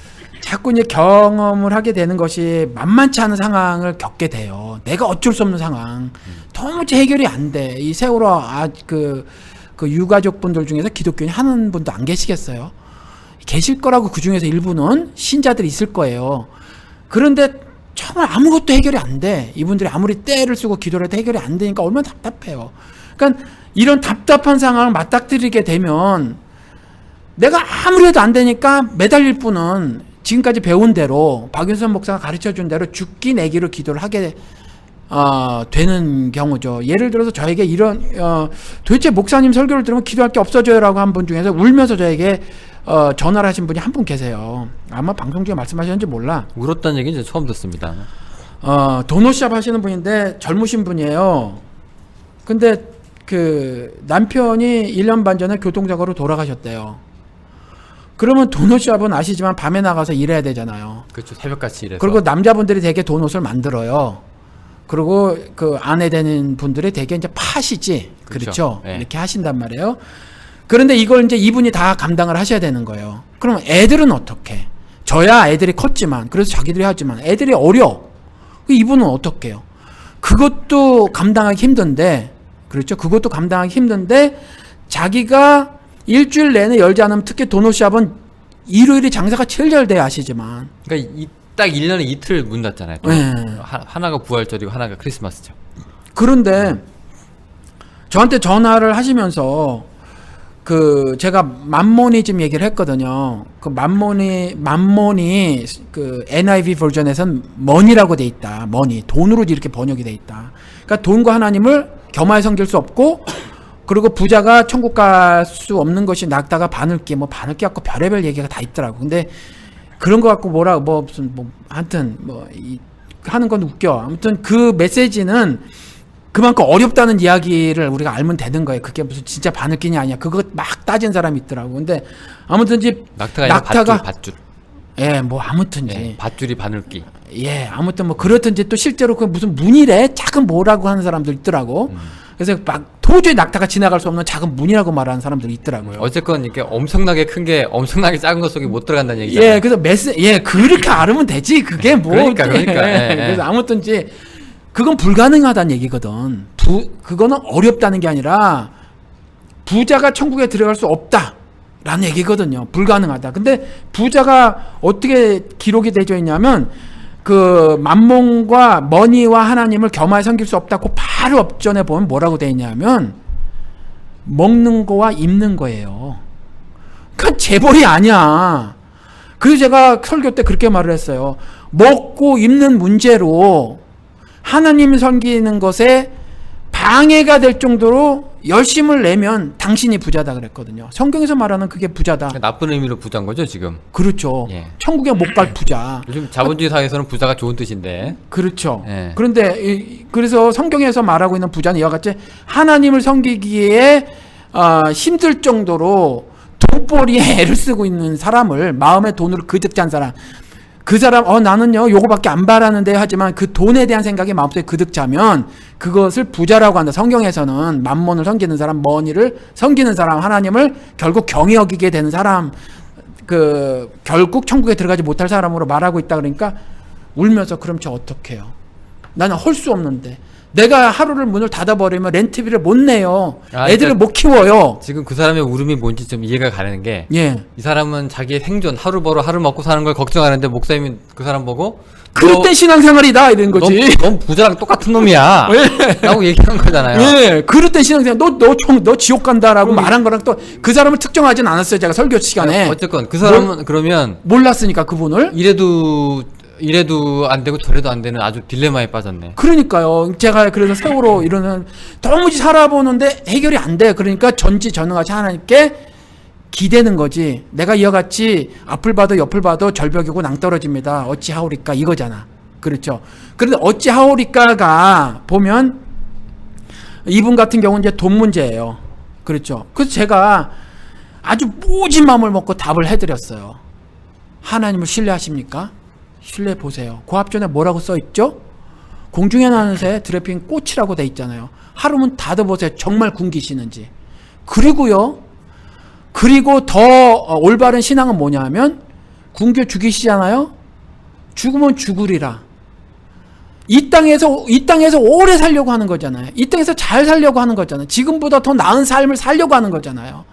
[SPEAKER 2] 자꾸 이제 경험을 하게 되는 것이 만만치 않은 상황을 겪게 돼요. 내가 어쩔 수 없는 상황. 도무지 해결이 안 돼. 이 세월호 그 유가족분들 중에서 기독교인 하는 분도 안 계시겠어요? 계실 거라고. 그 중에서 일부는 신자들이 있을 거예요. 그런데 정말 아무것도 해결이 안 돼. 이분들이 아무리 떼를 쓰고 기도를 해도 해결이 안 되니까 얼마나 답답해요. 그러니까 이런 답답한 상황을 맞닥뜨리게 되면 내가 아무리 해도 안 되니까 매달릴 뿐은 지금까지 배운 대로 박윤선 목사가 가르쳐준 대로 죽기 내기로 기도를 하게 되는 경우죠. 예를 들어서 저에게 이런 도대체 목사님 설교를 들으면 기도할 게 없어져요라고 한 분 중에서 울면서 저에게 전화를 하신 분이 한 분 계세요. 아마 방송 중에 말씀하셨는지 몰라.
[SPEAKER 1] 울었다는 얘기는 처음 듣습니다.
[SPEAKER 2] 도넛샵 하시는 분인데 젊으신 분이에요. 근데 그 남편이 1년 반 전에 교통사고로 돌아가셨대요. 그러면 도넛샵은 아시지만 밤에 나가서 일해야 되잖아요.
[SPEAKER 1] 그렇죠. 새벽같이 일해서.
[SPEAKER 2] 그리고 남자분들이 되게 도넛을 만들어요. 그리고 그 아내 되는 분들이 되게 이제 파시지. 그렇죠.
[SPEAKER 1] 네.
[SPEAKER 2] 이렇게 하신단 말이에요. 그런데 이걸 이제 이분이 다 감당을 하셔야 되는 거예요. 그럼 애들은 어떻게? 저야 애들이 컸지만, 그래서 자기들이 하지만 애들이 어려. 이분은 어떻게 해요? 그것도 감당하기 힘든데, 그렇죠. 그것도 감당하기 힘든데, 자기가 일주일 내내 열지 않으면 특히 도넛샵은 일요일이 장사가 제일 잘 돼야 아시지만.
[SPEAKER 1] 그러니까 딱 1년에 이틀 문 닫잖아요.
[SPEAKER 2] 네.
[SPEAKER 1] 하나가 부활절이고 하나가 크리스마스죠.
[SPEAKER 2] 그런데 저한테 전화를 하시면서 그 제가 만모니즘 얘기를 했거든요. 그 만모니 그 NIV 버전에선 머니라고 돼 있다. 머니 돈으로 이렇게 번역이 돼 있다. 그러니까 돈과 하나님을 겸하여 섬길 수 없고, 그리고 부자가 천국 갈 수 없는 것이 낙타가 바늘기 갖고 별의별 얘기가 다 있더라고. 근데 그런 거 갖고 하여튼 하는 건 웃겨. 아무튼 그 메시지는 그만큼 어렵다는 이야기를 우리가 알면 되는 거예요. 그게 무슨 진짜 바늘기냐 아니야. 그거 막 따진 사람이 있더라고. 근데 아무튼 이제
[SPEAKER 1] 낙타가 밧줄.
[SPEAKER 2] 예, 아무튼지.
[SPEAKER 1] 네, 밧줄이 바늘기.
[SPEAKER 2] 예, 아무튼 그렇든지 또 실제로 그 무슨 문이래 작은 뭐라고 하는 사람들 있더라고. 그래서 막 도저히 낙타가 지나갈 수 없는 작은 문이라고 말하는 사람들이 있더라고요.
[SPEAKER 1] 어쨌건 이렇게 엄청나게 큰 게 엄청나게 작은 것 속에 못 들어간다는 얘기잖아요.
[SPEAKER 2] 예, 그래서 그렇게 알으면 되지. 그게 뭐.
[SPEAKER 1] 그러니까. 예.
[SPEAKER 2] 그래서 아무튼지 그건 불가능하다는 얘기거든. 그거는 어렵다는 게 아니라 부자가 천국에 들어갈 수 없다라는 얘기거든요. 불가능하다. 근데 부자가 어떻게 기록이 되어 있냐면 그 만몬과 머니와 하나님을 겸하여 섬길 수 없다고 바로 앞전에 보면 뭐라고 되어 있냐면 먹는 거와 입는 거예요. 그러니까 재벌이 아니야. 그래서 제가 설교 때 그렇게 말을 했어요. 먹고 입는 문제로 하나님 섬기는 것에 방해가 될 정도로 열심을 내면 당신이 부자다 그랬거든요. 성경에서 말하는 그게 부자다.
[SPEAKER 1] 그러니까 나쁜 의미로 부자인 거죠 지금.
[SPEAKER 2] 그렇죠.
[SPEAKER 1] 예.
[SPEAKER 2] 천국에 못 갈 부자.
[SPEAKER 1] 요즘 자본주의 사회에서는 부자가 좋은 뜻인데.
[SPEAKER 2] 그렇죠.
[SPEAKER 1] 예.
[SPEAKER 2] 그런데 그래서 성경에서 말하고 있는 부자는 이와 같이 하나님을 섬기기에 힘들 정도로 돈벌이에 애를 쓰고 있는 사람을, 마음의 돈으로 그득 찬 사람, 그 사람 나는요 요거밖에 안 바라는데 하지만 그 돈에 대한 생각이 마음속에 그득 차면 그것을 부자라고 한다. 성경에서는 만몬을 섬기는 사람, 머니를 섬기는 사람, 하나님을 결국 경히 여기게 되는 사람, 결국 천국에 들어가지 못할 사람으로 말하고 있다. 그러니까 울면서 그럼 저 어떡해요? 나는 할 수 없는데 내가 하루를 문을 닫아버리면 렌트비를 못 내요. 애들을 못 키워요.
[SPEAKER 1] 지금 그 사람의 울음이 뭔지 좀 이해가 가는 게,
[SPEAKER 2] 예.
[SPEAKER 1] 이 사람은 자기의 생존, 하루 벌어 하루 먹고 사는 걸 걱정하는데 목사님이 그 사람 보고
[SPEAKER 2] 그릇된 신앙생활이다 이런 거지.
[SPEAKER 1] 넌 부자랑 똑같은 놈이야. 라고 얘기한 거잖아요.
[SPEAKER 2] 예, 그릇된 신앙생활. 너 지옥 간다라고 말한 거랑 또 그 사람을 특정하진 않았어요. 제가 설교 시간에.
[SPEAKER 1] 어쨌건 그 사람은 그러면
[SPEAKER 2] 몰랐으니까 그분을.
[SPEAKER 1] 이래도 이래도 안 되고 저래도 안 되는 아주 딜레마에 빠졌네.
[SPEAKER 2] 그러니까요. 제가 그래서 세월호 이러는 도무지 살아보는데 해결이 안 돼. 그러니까 전지전능하신 하나님께 기대는 거지. 내가 이와 같이 앞을 봐도 옆을 봐도 절벽이고 낭떠러집니다. 어찌하오리까 이거잖아. 그렇죠. 그런데 어찌하오리까가 보면 이분 같은 경우는 이제 돈 문제예요. 그렇죠. 그래서 제가 아주 모진 마음을 먹고 답을 해드렸어요. 하나님을 신뢰하십니까? 신뢰해 보세요. 그 앞전에 뭐라고 써 있죠? 공중에 나는 새 드래핑 꽃이라고 돼 있잖아요. 하루면 닫아보세요. 정말 굶기시는지. 그리고 더 올바른 신앙은 뭐냐면 굶겨 죽이시잖아요. 죽으면 죽으리라. 이 땅에서 오래 살려고 하는 거잖아요. 이 땅에서 잘 살려고 하는 거잖아요. 지금보다 더 나은 삶을 살려고 하는 거잖아요.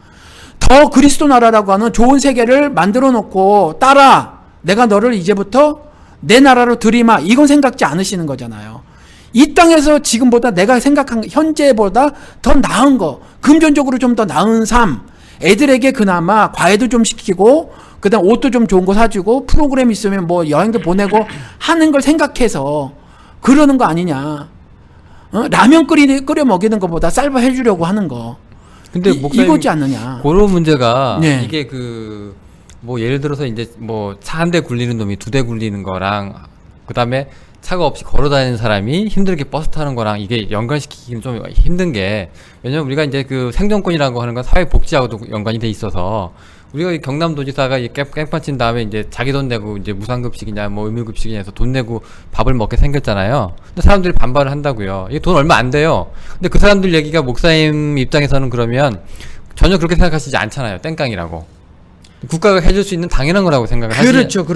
[SPEAKER 2] 더 그리스도 나라라고 하는 좋은 세계를 만들어 놓고 따라 내가 너를 이제부터 내 나라로 들이마 이건 생각지 않으시는 거잖아요. 이 땅에서 지금보다 내가 생각한 현재보다 더 나은 거 금전적으로 좀 더 나은 삶 애들에게 그나마 과외도 좀 시키고 그다음 옷도 좀 좋은 거 사주고 프로그램 있으면 뭐 여행도 보내고 하는 걸 생각해서 그러는 거 아니냐. 라면 끓여 먹이는 것보다 쌀밥 해주려고 하는 거.
[SPEAKER 1] 근데 목사님
[SPEAKER 2] 이거지 않느냐.
[SPEAKER 1] 그런 문제가
[SPEAKER 2] 네.
[SPEAKER 1] 이게 뭐 예를 들어서 이제 뭐 차 한 대 굴리는 놈이 2대 굴리는 거랑 그다음에 차가 없이 걸어 다니는 사람이 힘들게 버스 타는 거랑 이게 연관시키기는 좀 힘든 게 왜냐면 우리가 이제 그 생존권이라고 하는 건 사회복지하고도 연관이 돼 있어서 우리가 이 경남도지사가 이 깽판 친 다음에 이제 자기 돈 내고 이제 무상급식이냐 뭐 의무급식이냐 해서 돈 내고 밥을 먹게 생겼잖아요. 근데 사람들이 반발을 한다고요. 이게 돈 얼마 안 돼요. 근데 그 사람들 얘기가 목사님 입장에서는 그러면 전혀 그렇게 생각하시지 않잖아요. 땡깡이라고. 국가가 해줄 수 있는 당연한 거라고 생각을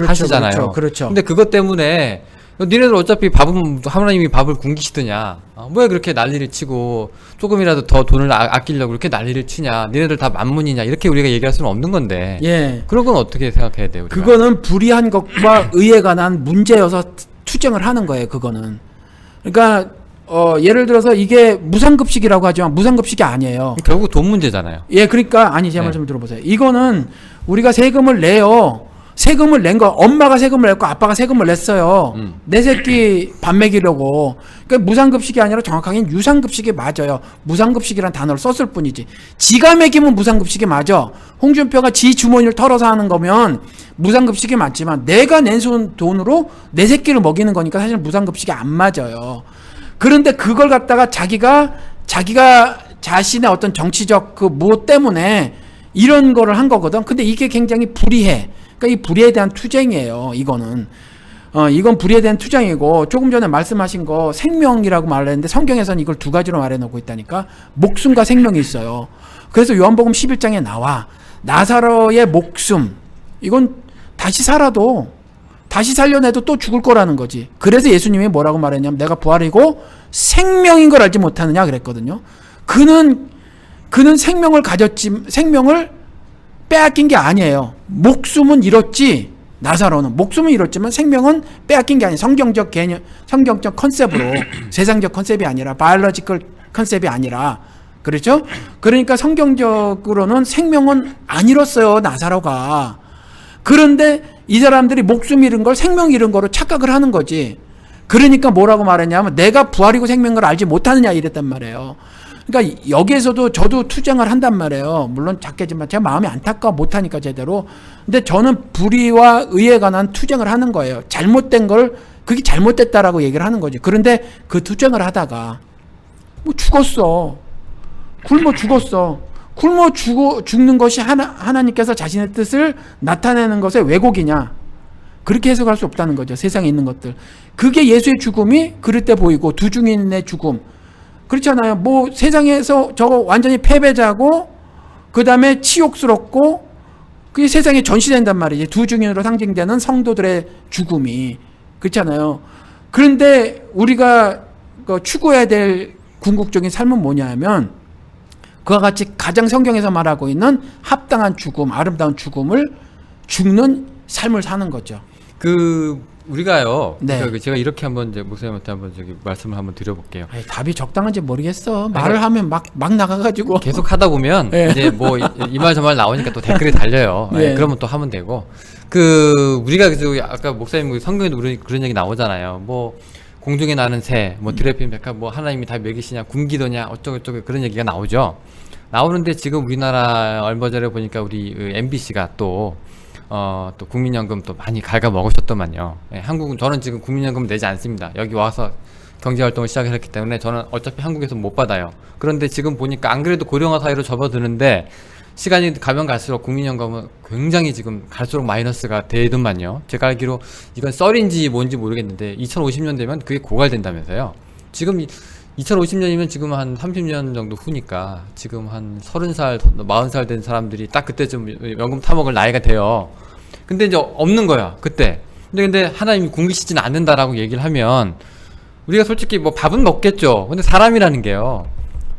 [SPEAKER 1] 하시잖아요.
[SPEAKER 2] 그렇죠.
[SPEAKER 1] 근데 그것 때문에 니네들 어차피 밥은 하나님이 밥을 굶기시더냐 왜 그렇게 난리를 치고 조금이라도 더 돈을 아끼려고 그렇게 난리를 치냐 니네들 다 만문이냐 이렇게 우리가 얘기할 수는 없는 건데
[SPEAKER 2] 예.
[SPEAKER 1] 그런 건 어떻게 생각해야 돼요? 우리가?
[SPEAKER 2] 그거는 불의한 것과 의에 관한 문제여서 투쟁을 하는 거예요. 그거는 그러니까 예를 들어서 이게 무상급식이라고 하지만 무상급식이 아니에요.
[SPEAKER 1] 결국 돈 문제잖아요.
[SPEAKER 2] 예, 그러니까 제 말 좀 들어보세요. 이거는 우리가 세금을 내요. 세금을 낸 거 엄마가 세금을 냈고 아빠가 세금을 냈어요. 내 새끼 밥 먹이려고. 그러니까 무상급식이 아니라 정확하게는 유상급식이 맞아요. 무상급식이라는 단어를 썼을 뿐이지. 지가 먹이면 무상급식이 맞아. 홍준표가 지 주머니를 털어서 하는 거면 무상급식이 맞지만 내가 낸 돈으로 내 새끼를 먹이는 거니까 사실 무상급식이 안 맞아요. 그런데 그걸 갖다가 자기가 자신의 어떤 정치적 그 무엇 때문에 이런 거를 한 거거든. 근데 이게 굉장히 불의해. 그러니까 이 불의에 대한 투쟁이에요. 이거는 이건 불의에 대한 투쟁이고 조금 전에 말씀하신 거 생명이라고 말했는데 성경에서는 이걸 두 가지로 말해놓고 있다니까. 목숨과 생명이 있어요. 그래서 요한복음 11장에 나와 나사로의 목숨 이건 다시 살려내도 또 죽을 거라는 거지. 그래서 예수님이 뭐라고 말했냐면 내가 부활이고 생명인 걸 알지 못하느냐 그랬거든요. 그는 생명을 가졌지 생명을 빼앗긴 게 아니에요. 목숨은 잃었지. 나사로는 목숨은 잃었지만 생명은 빼앗긴 게 아니에요. 성경적 개념, 성경적 컨셉으로 세상적 컨셉이 아니라 바이올로지컬 컨셉이 아니라 그렇죠? 그러니까 성경적으로는 생명은 안 잃었어요. 나사로가. 그런데 이 사람들이 목숨 잃은 걸 생명 잃은 거로 착각을 하는 거지. 그러니까 뭐라고 말했냐면 내가 부활이고 생명인 걸 알지 못하느냐 이랬단 말이에요. 그러니까 여기에서도 저도 투쟁을 한단 말이에요. 물론 작게지만 제가 마음이 안타까워 못하니까 제대로. 근데 저는 불의와 의에 관한 투쟁을 하는 거예요. 잘못된 걸 그게 잘못됐다라고 얘기를 하는 거지. 그런데 그 투쟁을 하다가 뭐 죽었어. 굶어 죽는 것이 하나님께서 자신의 뜻을 나타내는 것의 왜곡이냐. 그렇게 해석할 수 없다는 거죠. 세상에 있는 것들. 그게 예수의 죽음이 그럴 때 보이고 두 증인의 죽음. 그렇잖아요. 뭐 세상에서 저거 완전히 패배자고 그 다음에 치욕스럽고 그게 세상에 전시된단 말이지. 두 증인으로 상징되는 성도들의 죽음이. 그렇잖아요. 그런데 우리가 추구해야 될 궁극적인 삶은 뭐냐면 그와 같이 가장 성경에서 말하고 있는 합당한 죽음, 아름다운 죽음을 죽는 삶을 사는 거죠.
[SPEAKER 1] 우리가요.
[SPEAKER 2] 네.
[SPEAKER 1] 그러니까 제가 이렇게 한번 이제 목사님한테 한번 저기 말씀을 한번 드려볼게요.
[SPEAKER 2] 아니, 답이 적당한지 모르겠어. 말을 하면 막 나가가지고.
[SPEAKER 1] 계속 하다 보면
[SPEAKER 2] 네.
[SPEAKER 1] 이제 뭐 이 말 저 말 나오니까 또 댓글이 달려요.
[SPEAKER 2] 네.
[SPEAKER 1] 네, 그러면 또 하면 되고 우리가 아까 목사님 성경에도 그런 얘기 나오잖아요. 뭐 공중에 나는 새, 뭐 드레핀 백합, 뭐 하나님이 다 먹이시냐, 굶기더냐, 어쩌고저쩌고 그런 얘기가 나오죠. 나오는데 지금 우리나라 얼마 전에 보니까 우리 MBC가 또 국민연금 또 많이 갉아 먹으셨더만요. 예, 한국은 저는 지금 국민연금 내지 않습니다. 여기 와서 경제활동을 시작했기 때문에 저는 어차피 한국에서 못 받아요. 그런데 지금 보니까 안 그래도 고령화 사회로 접어드는데 시간이 가면 갈수록 국민연금은 굉장히 지금 갈수록 마이너스가 되더만요. 제가 알기로 이건 썰인지 뭔지 모르겠는데 2050년 되면 그게 고갈된다면서요. 지금 2050년이면 지금 한 30년 정도 후니까 지금 한 30살, 40살 된 사람들이 딱 그때쯤 연금 타먹을 나이가 돼요. 근데 이제 없는 거야, 그때. 근데 하나님이 굶기시진 않는다라고 얘기를 하면 우리가 솔직히 뭐 밥은 먹겠죠. 근데 사람이라는 게요.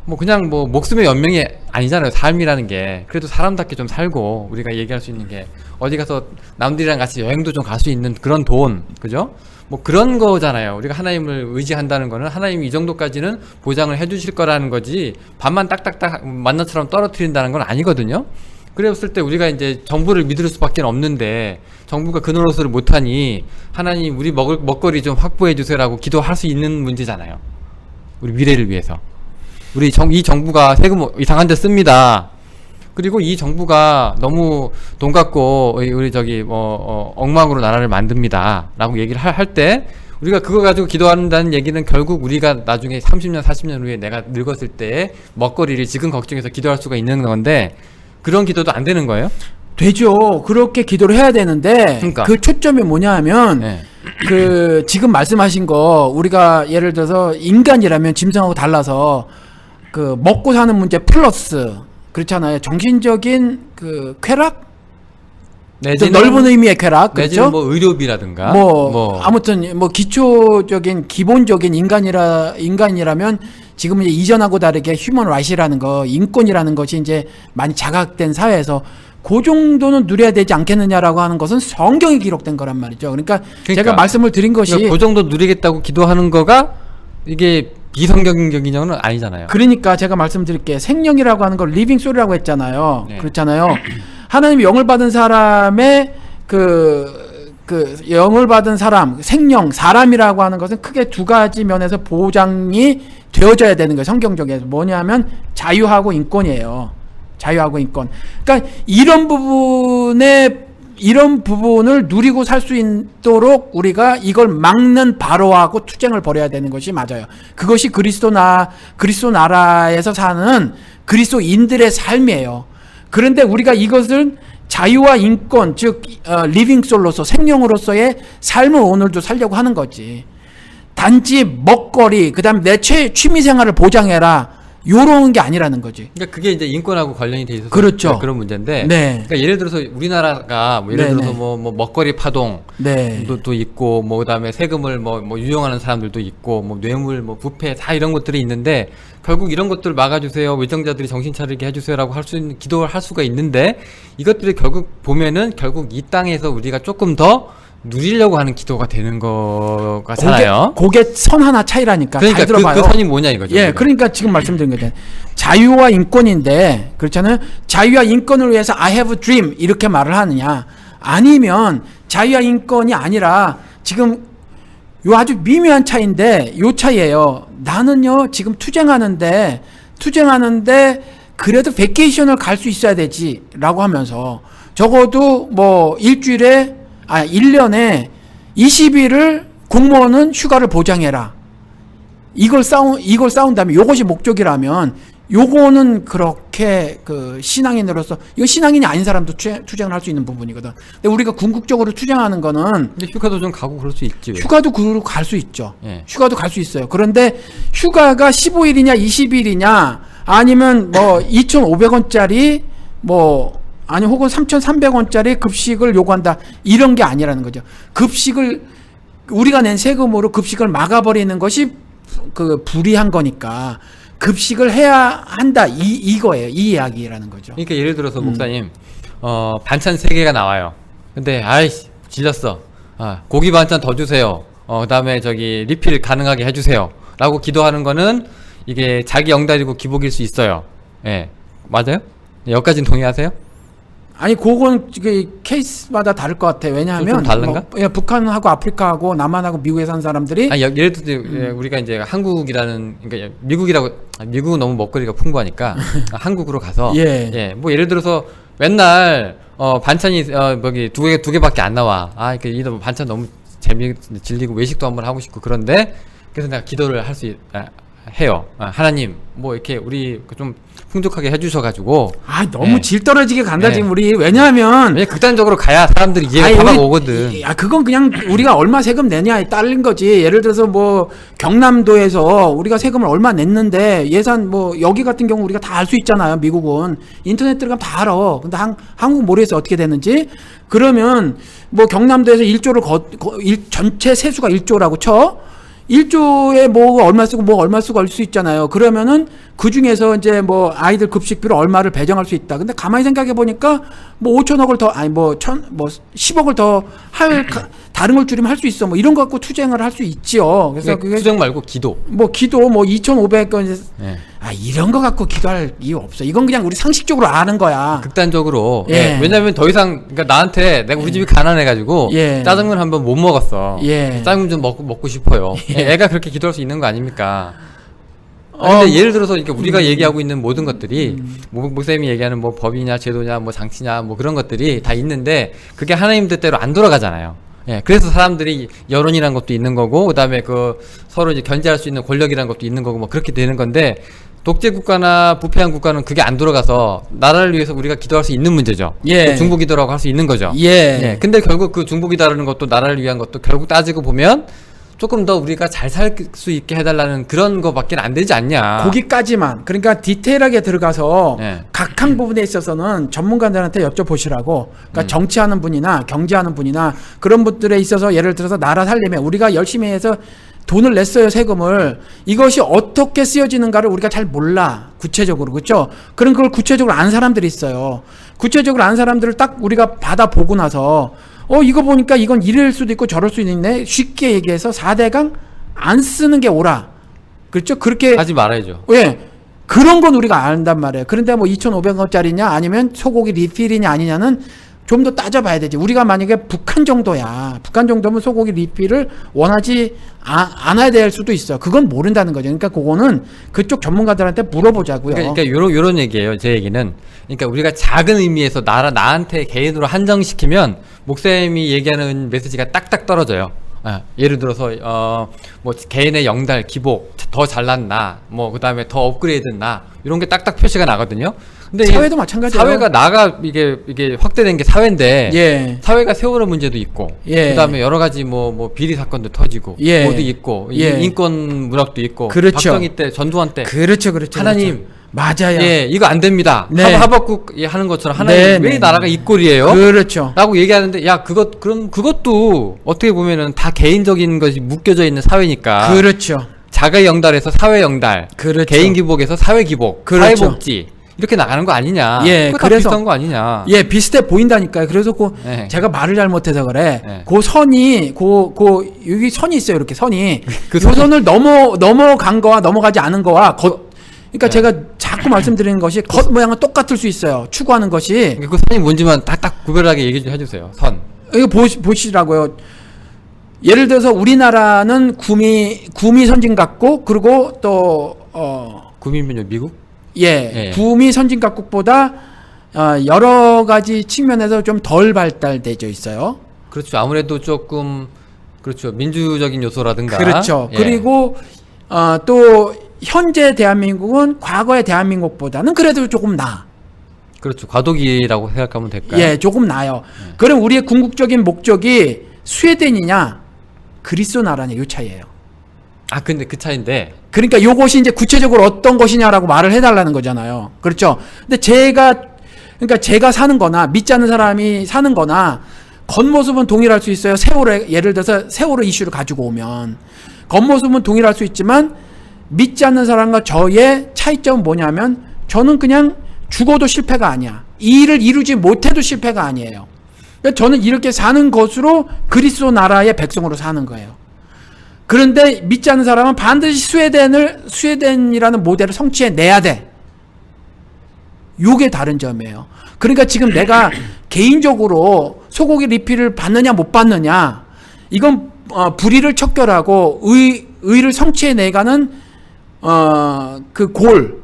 [SPEAKER 1] 뭐 그냥 뭐 목숨의 연명이 아니잖아요. 삶이라는 게. 그래도 사람답게 좀 살고 우리가 얘기할 수 있는 게 어디 가서 남들이랑 같이 여행도 좀 갈 수 있는 그런 돈, 그죠? 뭐 그런 거잖아요. 우리가 하나님을 의지한다는 거는 하나님이 이 정도까지는 보장을 해주실 거라는 거지 밥만 딱딱딱 만나처럼 떨어뜨린다는 건 아니거든요. 그랬을 때 우리가 이제 정부를 믿을 수밖에 없는데 정부가 그 노릇을 못하니 하나님 우리 먹거리 좀 확보해 주세요라고 기도할 수 있는 문제잖아요. 우리 미래를 위해서. 이 정부가 세금 이상한 데 씁니다. 그리고 이 정부가 너무 돈 갖고 우리 저기 엉망으로 나라를 만듭니다 라고 얘기를 할 때 우리가 그거 가지고 기도한다는 얘기는 결국 우리가 나중에 30년 40년 후에 내가 늙었을 때 먹거리를 지금 걱정해서 기도할 수가 있는 건데 그런 기도도 안 되는 거예요?
[SPEAKER 2] 되죠. 그렇게 기도를 해야 되는데
[SPEAKER 1] 그러니까.
[SPEAKER 2] 그 초점이 뭐냐면
[SPEAKER 1] 네.
[SPEAKER 2] 그 지금 말씀하신 거 우리가 예를 들어서 인간이라면 짐승하고 달라서 그 먹고 사는 문제 플러스 그렇잖아요. 정신적인 그 쾌락? 좀 넓은 의미의 쾌락,
[SPEAKER 1] 내지는
[SPEAKER 2] 그렇죠?
[SPEAKER 1] 뭐 의료비라든가
[SPEAKER 2] 아무튼 뭐 기초적인 기본적인 인간이라면 지금 이제 이전하고 다르게 휴먼 라이트라는 거, 인권이라는 것이 이제 많이 자각된 사회에서 그 정도는 누려야 되지 않겠느냐라고 하는 것은 성경에 기록된 거란 말이죠. 그러니까 제가 말씀을 드린 것이
[SPEAKER 1] 그 정도 누리겠다고 기도하는 거가 이게 비성경적인 는 아니잖아요.
[SPEAKER 2] 그러니까 제가 말씀드릴게요. 생명이라고 하는 걸 리빙 소리라고 했잖아요.
[SPEAKER 1] 네.
[SPEAKER 2] 그렇잖아요. 하나님이 영을 받은 사람의 그 영을 받은 사람, 생명, 사람이라고 하는 것은 크게 두 가지 면에서 보장이 되어져야 되는 거예요. 성경적에서 뭐냐면 자유하고 인권이에요. 자유하고 인권. 그러니까 이런 부분을 누리고 살 수 있도록 우리가 이걸 막는 바로하고 투쟁을 벌여야 되는 것이 맞아요. 그것이 그리스도 나라에서 사는 그리스도인들의 삶이에요. 그런데 우리가 이것을 자유와 인권, 즉 리빙 솔로서 생명으로서의 삶을 오늘도 살려고 하는 거지. 단지 먹거리, 그다음에 내 취미 생활을 보장해라. 요런 게 아니라는 거지.
[SPEAKER 1] 그러니까 그게 이제 인권하고 관련이 돼 있어서
[SPEAKER 2] 그렇죠.
[SPEAKER 1] 그런 문제인데.
[SPEAKER 2] 네.
[SPEAKER 1] 그러니까 예를 들어서 우리나라가 뭐 예를 들어서 뭐 먹거리 파동
[SPEAKER 2] 네.
[SPEAKER 1] 도 있고 뭐 그다음에 세금을 뭐 유용하는 사람들도 있고 뭐 뇌물 뭐 부패 다 이런 것들이 있는데 결국 이런 것들을 막아주세요. 외정자들이 정신 차리게 해주세요라고 할 수 있는 기도를 할 수가 있는데 이것들이 결국 보면은 결국 이 땅에서 우리가 조금 더 누리려고 하는 기도가 되는 거잖아요.
[SPEAKER 2] 그게 선 하나 차이라니까.
[SPEAKER 1] 그러니까
[SPEAKER 2] 잘 들어봐요.
[SPEAKER 1] 그 선이 뭐냐 이거죠.
[SPEAKER 2] 예, 그러니까 지금 말씀드린 거죠. 자유와 인권인데 그렇잖아요. 자유와 인권을 위해서 I have a dream 이렇게 말을 하느냐? 아니면 자유와 인권이 아니라 지금 요 아주 미묘한 차이인데 요 차이예요. 나는요 지금 투쟁하는데 그래도 베케이션을 갈 수 있어야 되지라고 하면서 적어도 뭐 1년에 20일을 공무원은 휴가를 보장해라. 이걸 싸운다면 요것이 목적이라면 요거는 그렇게 그 신앙인으로서 이거 신앙인이 아닌 사람도 투쟁을 할 수 있는 부분이거든. 근데 우리가 궁극적으로 투쟁하는 거는
[SPEAKER 1] 근데 휴가도 좀 가고 그럴 수 있지.
[SPEAKER 2] 휴가도 갈 수 있죠.
[SPEAKER 1] 예.
[SPEAKER 2] 휴가도 갈 수 있어요. 그런데 휴가가 15일이냐 20일이냐 아니면 뭐 2,500원짜리 뭐 아니 혹은 3,300원짜리 급식을 요구한다 이런 게 아니라는 거죠. 급식을 우리가 낸 세금으로 급식을 막아버리는 것이 그 불이한 거니까 급식을 해야 한다 이거예요. 이 이야기라는 거죠.
[SPEAKER 1] 그러니까 예를 들어서 목사님 반찬 3개가 나와요. 근데 아이씨 질렸어. 고기 반찬 더 주세요. 그다음에 저기 리필 가능하게 해주세요. 라고 기도하는 거는 이게 자기 영달이고 기복일 수 있어요. 예, 맞아요? 여기까지는 동의하세요?
[SPEAKER 2] 아니 그건 케이스마다 다를 것 같아요. 왜냐하면
[SPEAKER 1] 좀 다른가?
[SPEAKER 2] 예, 북한하고 아프리카하고 남한하고 미국에 사는 사람들이
[SPEAKER 1] 아니, 예를 들어 우리가 이제 한국이라는 그러니까 미국은 너무 먹거리가 풍부하니까 한국으로 가서 뭐 예를 들어서 맨날 반찬이 뭐기 두 개밖에 안 나와. 이렇게 이거 반찬 너무 질리고 외식도 한번 하고 싶고 그런데 그래서 내가 기도를 할 수 해요. 하나님 뭐 이렇게 우리 좀 풍족하게 해주셔가지고.
[SPEAKER 2] 너무
[SPEAKER 1] 예.
[SPEAKER 2] 질 떨어지게 간다
[SPEAKER 1] 예.
[SPEAKER 2] 지금 우리. 왜냐하면
[SPEAKER 1] 극단적으로 가야 사람들이 이해가 다 오거든.
[SPEAKER 2] 그건 그냥 우리가 얼마 세금 내냐에 따른 거지. 예를 들어서 뭐 경남도에서 우리가 세금을 얼마 냈는데 예산 뭐 여기 같은 경우 우리가 다 알 수 있잖아요. 미국은 인터넷 들어가면 다 알아. 근데 한국 모르겠어 어떻게 됐는지. 그러면 뭐 경남도에서 1조를 전체 세수가 1조라고 쳐. 1조에 뭐 얼마 쓰고 뭐 얼마 쓰고 할 수 있잖아요. 그러면은 그 중에서 이제 뭐 아이들 급식비를 얼마를 배정할 수 있다. 근데 가만히 생각해 보니까 뭐 5천억을 더 아니 뭐 10억을 더 다른 걸 줄이면 할 수 있어. 뭐 이런 거 갖고 투쟁을 할 수 있지요. 그래서 그게
[SPEAKER 1] 투쟁 말고 기도.
[SPEAKER 2] 뭐 2,500건
[SPEAKER 1] 예.
[SPEAKER 2] 이런 거 갖고 기도할 이유 없어. 이건 그냥 우리 상식적으로 아는 거야.
[SPEAKER 1] 극단적으로.
[SPEAKER 2] 예.
[SPEAKER 1] 왜냐면 더 이상 그러니까 나한테 내가 우리 집이 가난해가지고 짜장면 한번 못 먹었어. 짜장면 좀 먹고 싶어요. 애가 그렇게 기도할 수 있는 거 아닙니까? 근데 예를 들어서 그러니까 우리가 얘기하고 있는 모든 것들이 목사님이 얘기하는 뭐 법이냐 제도냐 뭐 장치냐 뭐 그런 것들이 다 있는데 그게 하나님 뜻대로 안 돌아가잖아요. 예, 그래서 사람들이 여론이란 것도 있는 거고 그다음에 그 서로 이제 견제할 수 있는 권력이란 것도 있는 거고 뭐 그렇게 되는 건데 독재 국가나 부패한 국가는 그게 안 돌아가서 나라를 위해서 우리가 기도할 수 있는 문제죠. 그 중보 기도라고 할 수 있는 거죠. 근데 결국 그 중보 기도라는 것도 나라를 위한 것도 결국 따지고 보면 조금 더 우리가 잘 살 수 있게 해달라는 그런 거밖에 안 되지 않냐.
[SPEAKER 2] 거기까지만. 그러니까 디테일하게 들어가서
[SPEAKER 1] 네.
[SPEAKER 2] 각한 부분에 있어서는 전문가들한테 여쭤보시라고. 그러니까 정치하는 분이나 경제하는 분이나 그런 분들에 있어서 예를 들어서 나라 살림에 우리가 열심히 해서 돈을 냈어요, 세금을. 이것이 어떻게 쓰여지는가를 우리가 잘 몰라. 구체적으로. 그렇죠? 그런 걸 구체적으로 아는 사람들이 있어요. 구체적으로 아는 사람들을 딱 우리가 받아보고 나서 이거 보니까 이건 이럴 수도 있고 저럴 수도 있네. 쉽게 얘기해서 4대강 안 쓰는 게 옳아. 그렇죠? 그렇게
[SPEAKER 1] 하지 말아야죠.
[SPEAKER 2] 예. 그런 건 우리가 안단 말이에요. 그런데 뭐 2,500원짜리냐 아니면 소고기 리필이냐 아니냐는 좀 더 따져봐야 되지. 우리가 만약에 북한 정도야. 북한 정도면 소고기 리필을 원하지 않아야 될 수도 있어. 그건 모른다는 거죠. 그러니까 그거는 그쪽 전문가들한테 물어보자고요.
[SPEAKER 1] 그러니까 요런 얘기예요. 제 얘기는. 그러니까 우리가 작은 의미에서 나한테 개인으로 한정시키면 목사님이 얘기하는 메시지가 딱딱 떨어져요. 예를 들어서 뭐 개인의 영달, 기복, 더 잘났나, 뭐 그다음에 더 업그레이드나 이런 게 딱딱 표시가 나거든요. 근데
[SPEAKER 2] 사회도 마찬가지예요.
[SPEAKER 1] 사회가 이게 확대된 게 사회인데 사회가 세월호 문제도 있고 그다음에 여러 가지 뭐 비리 사건도 터지고 뭐도 있고 인권 문학도 있고 박정희 때 전두환 때
[SPEAKER 2] 그렇죠.
[SPEAKER 1] 하나님
[SPEAKER 2] 맞아요.
[SPEAKER 1] 이거 안 됩니다. 하박국 하는 것처럼 하나님 왜 나라가 이 꼴이에요?
[SPEAKER 2] 그렇죠.
[SPEAKER 1] 라고 얘기하는데 그럼 그것도 어떻게 보면은 다 개인적인 것이 묶여져 있는 사회니까.
[SPEAKER 2] 그렇죠.
[SPEAKER 1] 자가 영달에서 사회 영달, 개인 기복에서 사회 기복, 사회 복지 이렇게 나가는 거 아니냐. 그거 다 비슷한 거 아니냐.
[SPEAKER 2] 비슷해 보인다니까요. 그래서 제가 말을 잘못해서 그래. 그 선이 여기 선이 있어요. 이렇게 선이 그 선을 넘어간 거와 넘어가지 않은 거와 그러니까 제가 자꾸 말씀드리는 것이 겉 모양은 똑같을 수 있어요. 추구하는 것이.
[SPEAKER 1] 그 선이 뭔지만 딱딱 구별하게 얘기 좀 해주세요. 선.
[SPEAKER 2] 이거 보시라고요. 예를 들어서 우리나라는 구미 선진각국 그리고 또
[SPEAKER 1] 구미면요 미국?
[SPEAKER 2] 구미 선진각국보다 여러 가지 측면에서 좀 덜 발달되어 있어요.
[SPEAKER 1] 그렇죠. 아무래도 조금 그렇죠. 민주적인 요소라든가.
[SPEAKER 2] 그렇죠. 그리고 또 현재 대한민국은 과거의 대한민국보다는 그래도 조금 나아.
[SPEAKER 1] 그렇죠. 과도기라고 생각하면 될까요?
[SPEAKER 2] 조금 나아요. 그럼 우리의 궁극적인 목적이 스웨덴이냐 그리스 나라냐 이 차이예요.
[SPEAKER 1] 근데 그 차이인데.
[SPEAKER 2] 그러니까 요것이 이제 구체적으로 어떤 것이냐라고 말을 해달라는 거잖아요. 그렇죠. 근데 제가 사는 거나 믿지 않는 사람이 사는 거나 겉모습은 동일할 수 있어요. 예를 들어서 세월호 이슈를 가지고 오면 겉모습은 동일할 수 있지만 믿지 않는 사람과 저의 차이점은 뭐냐면 저는 그냥 죽어도 실패가 아니야. 이 일을 이루지 못해도 실패가 아니에요. 그러니까 저는 이렇게 사는 것으로 그리스도 나라의 백성으로 사는 거예요. 그런데 믿지 않는 사람은 반드시 스웨덴이라는 모델을 성취해내야 돼. 요게 다른 점이에요. 그러니까 지금 내가 개인적으로 소고기 리필을 받느냐 못 받느냐, 이건 불의를 척결하고 의를 성취해내가는 그 골,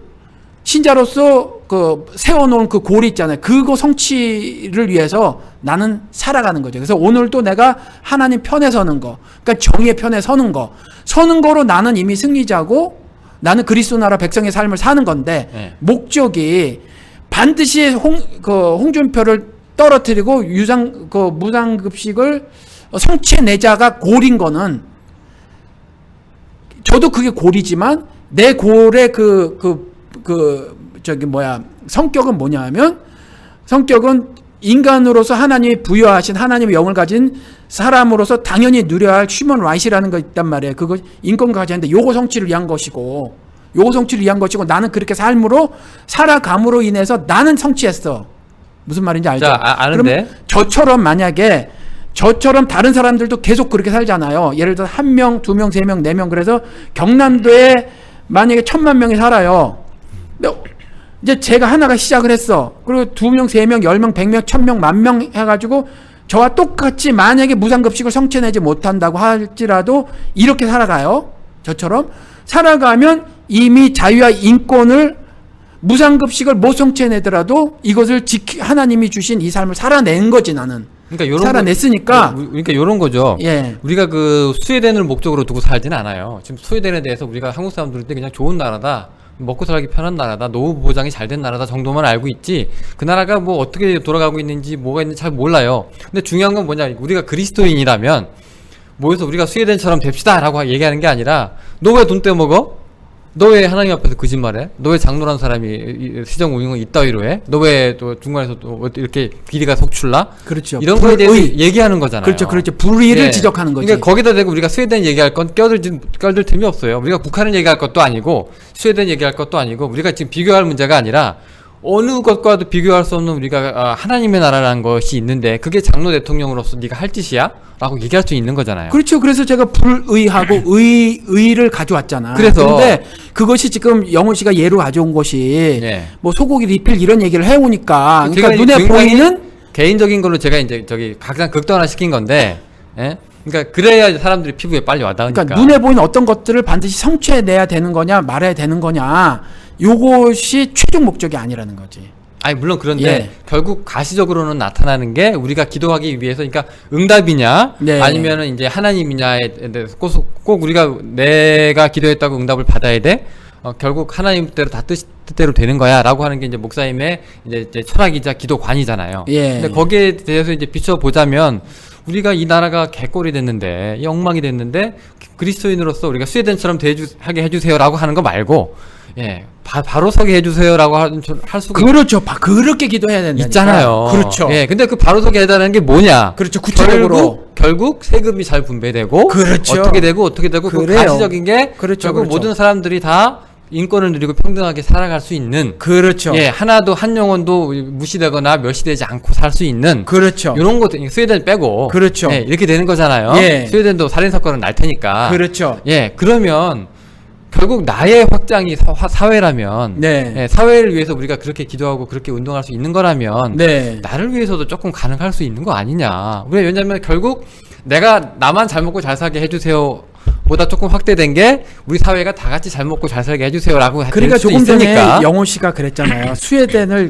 [SPEAKER 2] 신자로서 그 세워놓은 그 골이 있잖아요. 그거 성취를 위해서 나는 살아가는 거죠. 그래서 오늘도 내가 하나님 편에 서는 거, 그러니까 정의의 편에 서는 거로 나는 이미 승리자고 나는 그리스도 나라 백성의 삶을 사는 건데,
[SPEAKER 1] 네.
[SPEAKER 2] 목적이 반드시 홍준표를 떨어뜨리고 무상급식을 성취해내자가 골인 거는, 저도 그게 골이지만 내 골의 성격은 뭐냐 하면, 성격은 인간으로서 하나님이 부여하신 하나님의 영을 가진 사람으로서 당연히 누려야 할 휴먼 라이트라는 거 있단 말이에요. 그거 인권과 가지는데 요거 성취를 위한 것이고, 나는 그렇게 삶으로 살아감으로 인해서 나는 성취했어. 무슨 말인지 알죠?
[SPEAKER 1] 자, 아는데.
[SPEAKER 2] 그럼 저처럼 다른 사람들도 계속 그렇게 살잖아요. 예를 들어 1명, 2명, 3명, 4명. 그래서 경남도에 만약에 1000만 명이 살아요. 근데 이제 제가 하나가 시작을 했어. 그리고 2명, 3명, 10명, 100명, 1000명, 10,000명 해가지고 저와 똑같이 만약에 무상급식을 성취내지 못한다고 할지라도 이렇게 살아가요. 저처럼 살아가면 이미 자유와 인권을, 무상급식을 못 성취해내더라도 이것을 하나님이 주신 이 삶을 살아낸 거지, 나는.
[SPEAKER 1] 그러니까 요런
[SPEAKER 2] 살아냈으니까.
[SPEAKER 1] 그러니까 요런 거죠.
[SPEAKER 2] 예.
[SPEAKER 1] 우리가 그 스웨덴을 목적으로 두고 살지는 않아요. 지금 스웨덴에 대해서 우리가 한국 사람들한테 그냥 좋은 나라다, 먹고 살기 편한 나라다, 노후 보장이 잘 된 나라다 정도만 알고 있지, 그 나라가 뭐 어떻게 돌아가고 있는지 뭐가 있는지 잘 몰라요. 근데 중요한 건 뭐냐, 우리가 그리스도인이라면 모여서 우리가 스웨덴처럼 됩시다 라고 얘기하는 게 아니라, 너 왜 돈 떼먹어? 너 왜 하나님 앞에서 거짓말해? 너 왜 장로란 사람이 시정 운영을 이따위로 해? 너 왜 또 중간에서 또 이렇게 비리가 속출나?
[SPEAKER 2] 그렇죠.
[SPEAKER 1] 이런 거에 대해서 얘기하는 거잖아요.
[SPEAKER 2] 그렇죠. 불의를
[SPEAKER 1] 네.
[SPEAKER 2] 지적하는 거지.
[SPEAKER 1] 그러니까 거기다 대고 우리가 스웨덴 얘기할 건 껴들 틈이 없어요. 우리가 북한을 얘기할 것도 아니고 스웨덴 얘기할 것도 아니고, 우리가 지금 비교할 문제가 아니라 어느 것과도 비교할 수 없는 우리가 하나님의 나라라는 것이 있는데, 그게 장로 대통령으로서 네가 할 짓이야? 라고 얘기할 수 있는 거잖아요.
[SPEAKER 2] 그렇죠. 그래서 제가 불의하고 의를 가져왔잖아.
[SPEAKER 1] 그래서
[SPEAKER 2] 근데 그것이 지금 영훈 씨가 예로 가져온 것이
[SPEAKER 1] 네.
[SPEAKER 2] 뭐 소고기 리필 이런 얘기를 해오니까, 그러니까
[SPEAKER 1] 제가
[SPEAKER 2] 눈에 보이는,
[SPEAKER 1] 개인적인 걸로 제가 이제 가장 극단화 시킨 건데, 예? 그러니까 그래야 사람들이 피부에 빨리 와닿으니까.
[SPEAKER 2] 그러니까 눈에 보이는 어떤 것들을 반드시 성취해내야 되는 거냐, 말해야 되는 거냐, 요것이 최종 목적이 아니라는 거지.
[SPEAKER 1] 아니 물론 그런데
[SPEAKER 2] 예.
[SPEAKER 1] 결국 가시적으로는 나타나는 게, 우리가 기도하기 위해서, 그러니까 응답이냐,
[SPEAKER 2] 네.
[SPEAKER 1] 아니면은 이제 하나님이냐에 대해서 꼭 우리가 내가 기도했다고 응답을 받아야 돼. 결국 하나님 뜻대로 뜻대로 되는 거야라고 하는 게 이제 목사님의 이제 철학이자 기도관이잖아요.
[SPEAKER 2] 예.
[SPEAKER 1] 근데 거기에 대해서 이제 비춰 보자면, 우리가 이 나라가 개꼴이 됐는데, 이 엉망이 됐는데, 그리스도인으로서 우리가 스웨덴처럼 하게 해주세요라고 하는 거 말고, 예, 바로 서게 해주세요라고 할 수가
[SPEAKER 2] 그렇죠. 그렇게 기도해야 된다.
[SPEAKER 1] 있잖아요.
[SPEAKER 2] 그렇죠.
[SPEAKER 1] 예, 근데 그 바로 서게 해달라는 게 뭐냐?
[SPEAKER 2] 그렇죠. 구체적으로.
[SPEAKER 1] 결국 세금이 잘 분배되고,
[SPEAKER 2] 그렇죠.
[SPEAKER 1] 어떻게 되고 그
[SPEAKER 2] 그래요.
[SPEAKER 1] 가시적인 게,
[SPEAKER 2] 그렇죠.
[SPEAKER 1] 결국
[SPEAKER 2] 그렇죠.
[SPEAKER 1] 모든 사람들이 다 인권을 누리고 평등하게 살아갈 수 있는,
[SPEAKER 2] 그렇죠.
[SPEAKER 1] 예, 하나도 한 영혼도 무시되거나 멸시되지 않고 살 수 있는,
[SPEAKER 2] 그렇죠.
[SPEAKER 1] 이런 것들, 스웨덴 빼고,
[SPEAKER 2] 그렇죠.
[SPEAKER 1] 예, 이렇게 되는 거잖아요.
[SPEAKER 2] 예.
[SPEAKER 1] 스웨덴도 살인 사건은 날 테니까.
[SPEAKER 2] 그렇죠.
[SPEAKER 1] 예, 그러면 결국 나의 확장이 사회라면,
[SPEAKER 2] 네.
[SPEAKER 1] 예, 사회를 위해서 우리가 그렇게 기도하고 그렇게 운동할 수 있는 거라면,
[SPEAKER 2] 네.
[SPEAKER 1] 나를 위해서도 조금 가능할 수 있는 거 아니냐. 왜냐면 결국 내가 나만 잘 먹고 잘 살게 해주세요 보다 조금 확대된 게, 우리 사회가 다 같이 잘 먹고 잘 살게 해주세요라고
[SPEAKER 2] 그러니까
[SPEAKER 1] 수
[SPEAKER 2] 조금 전에
[SPEAKER 1] 있으니까.
[SPEAKER 2] 영호 씨가 그랬잖아요. 스웨덴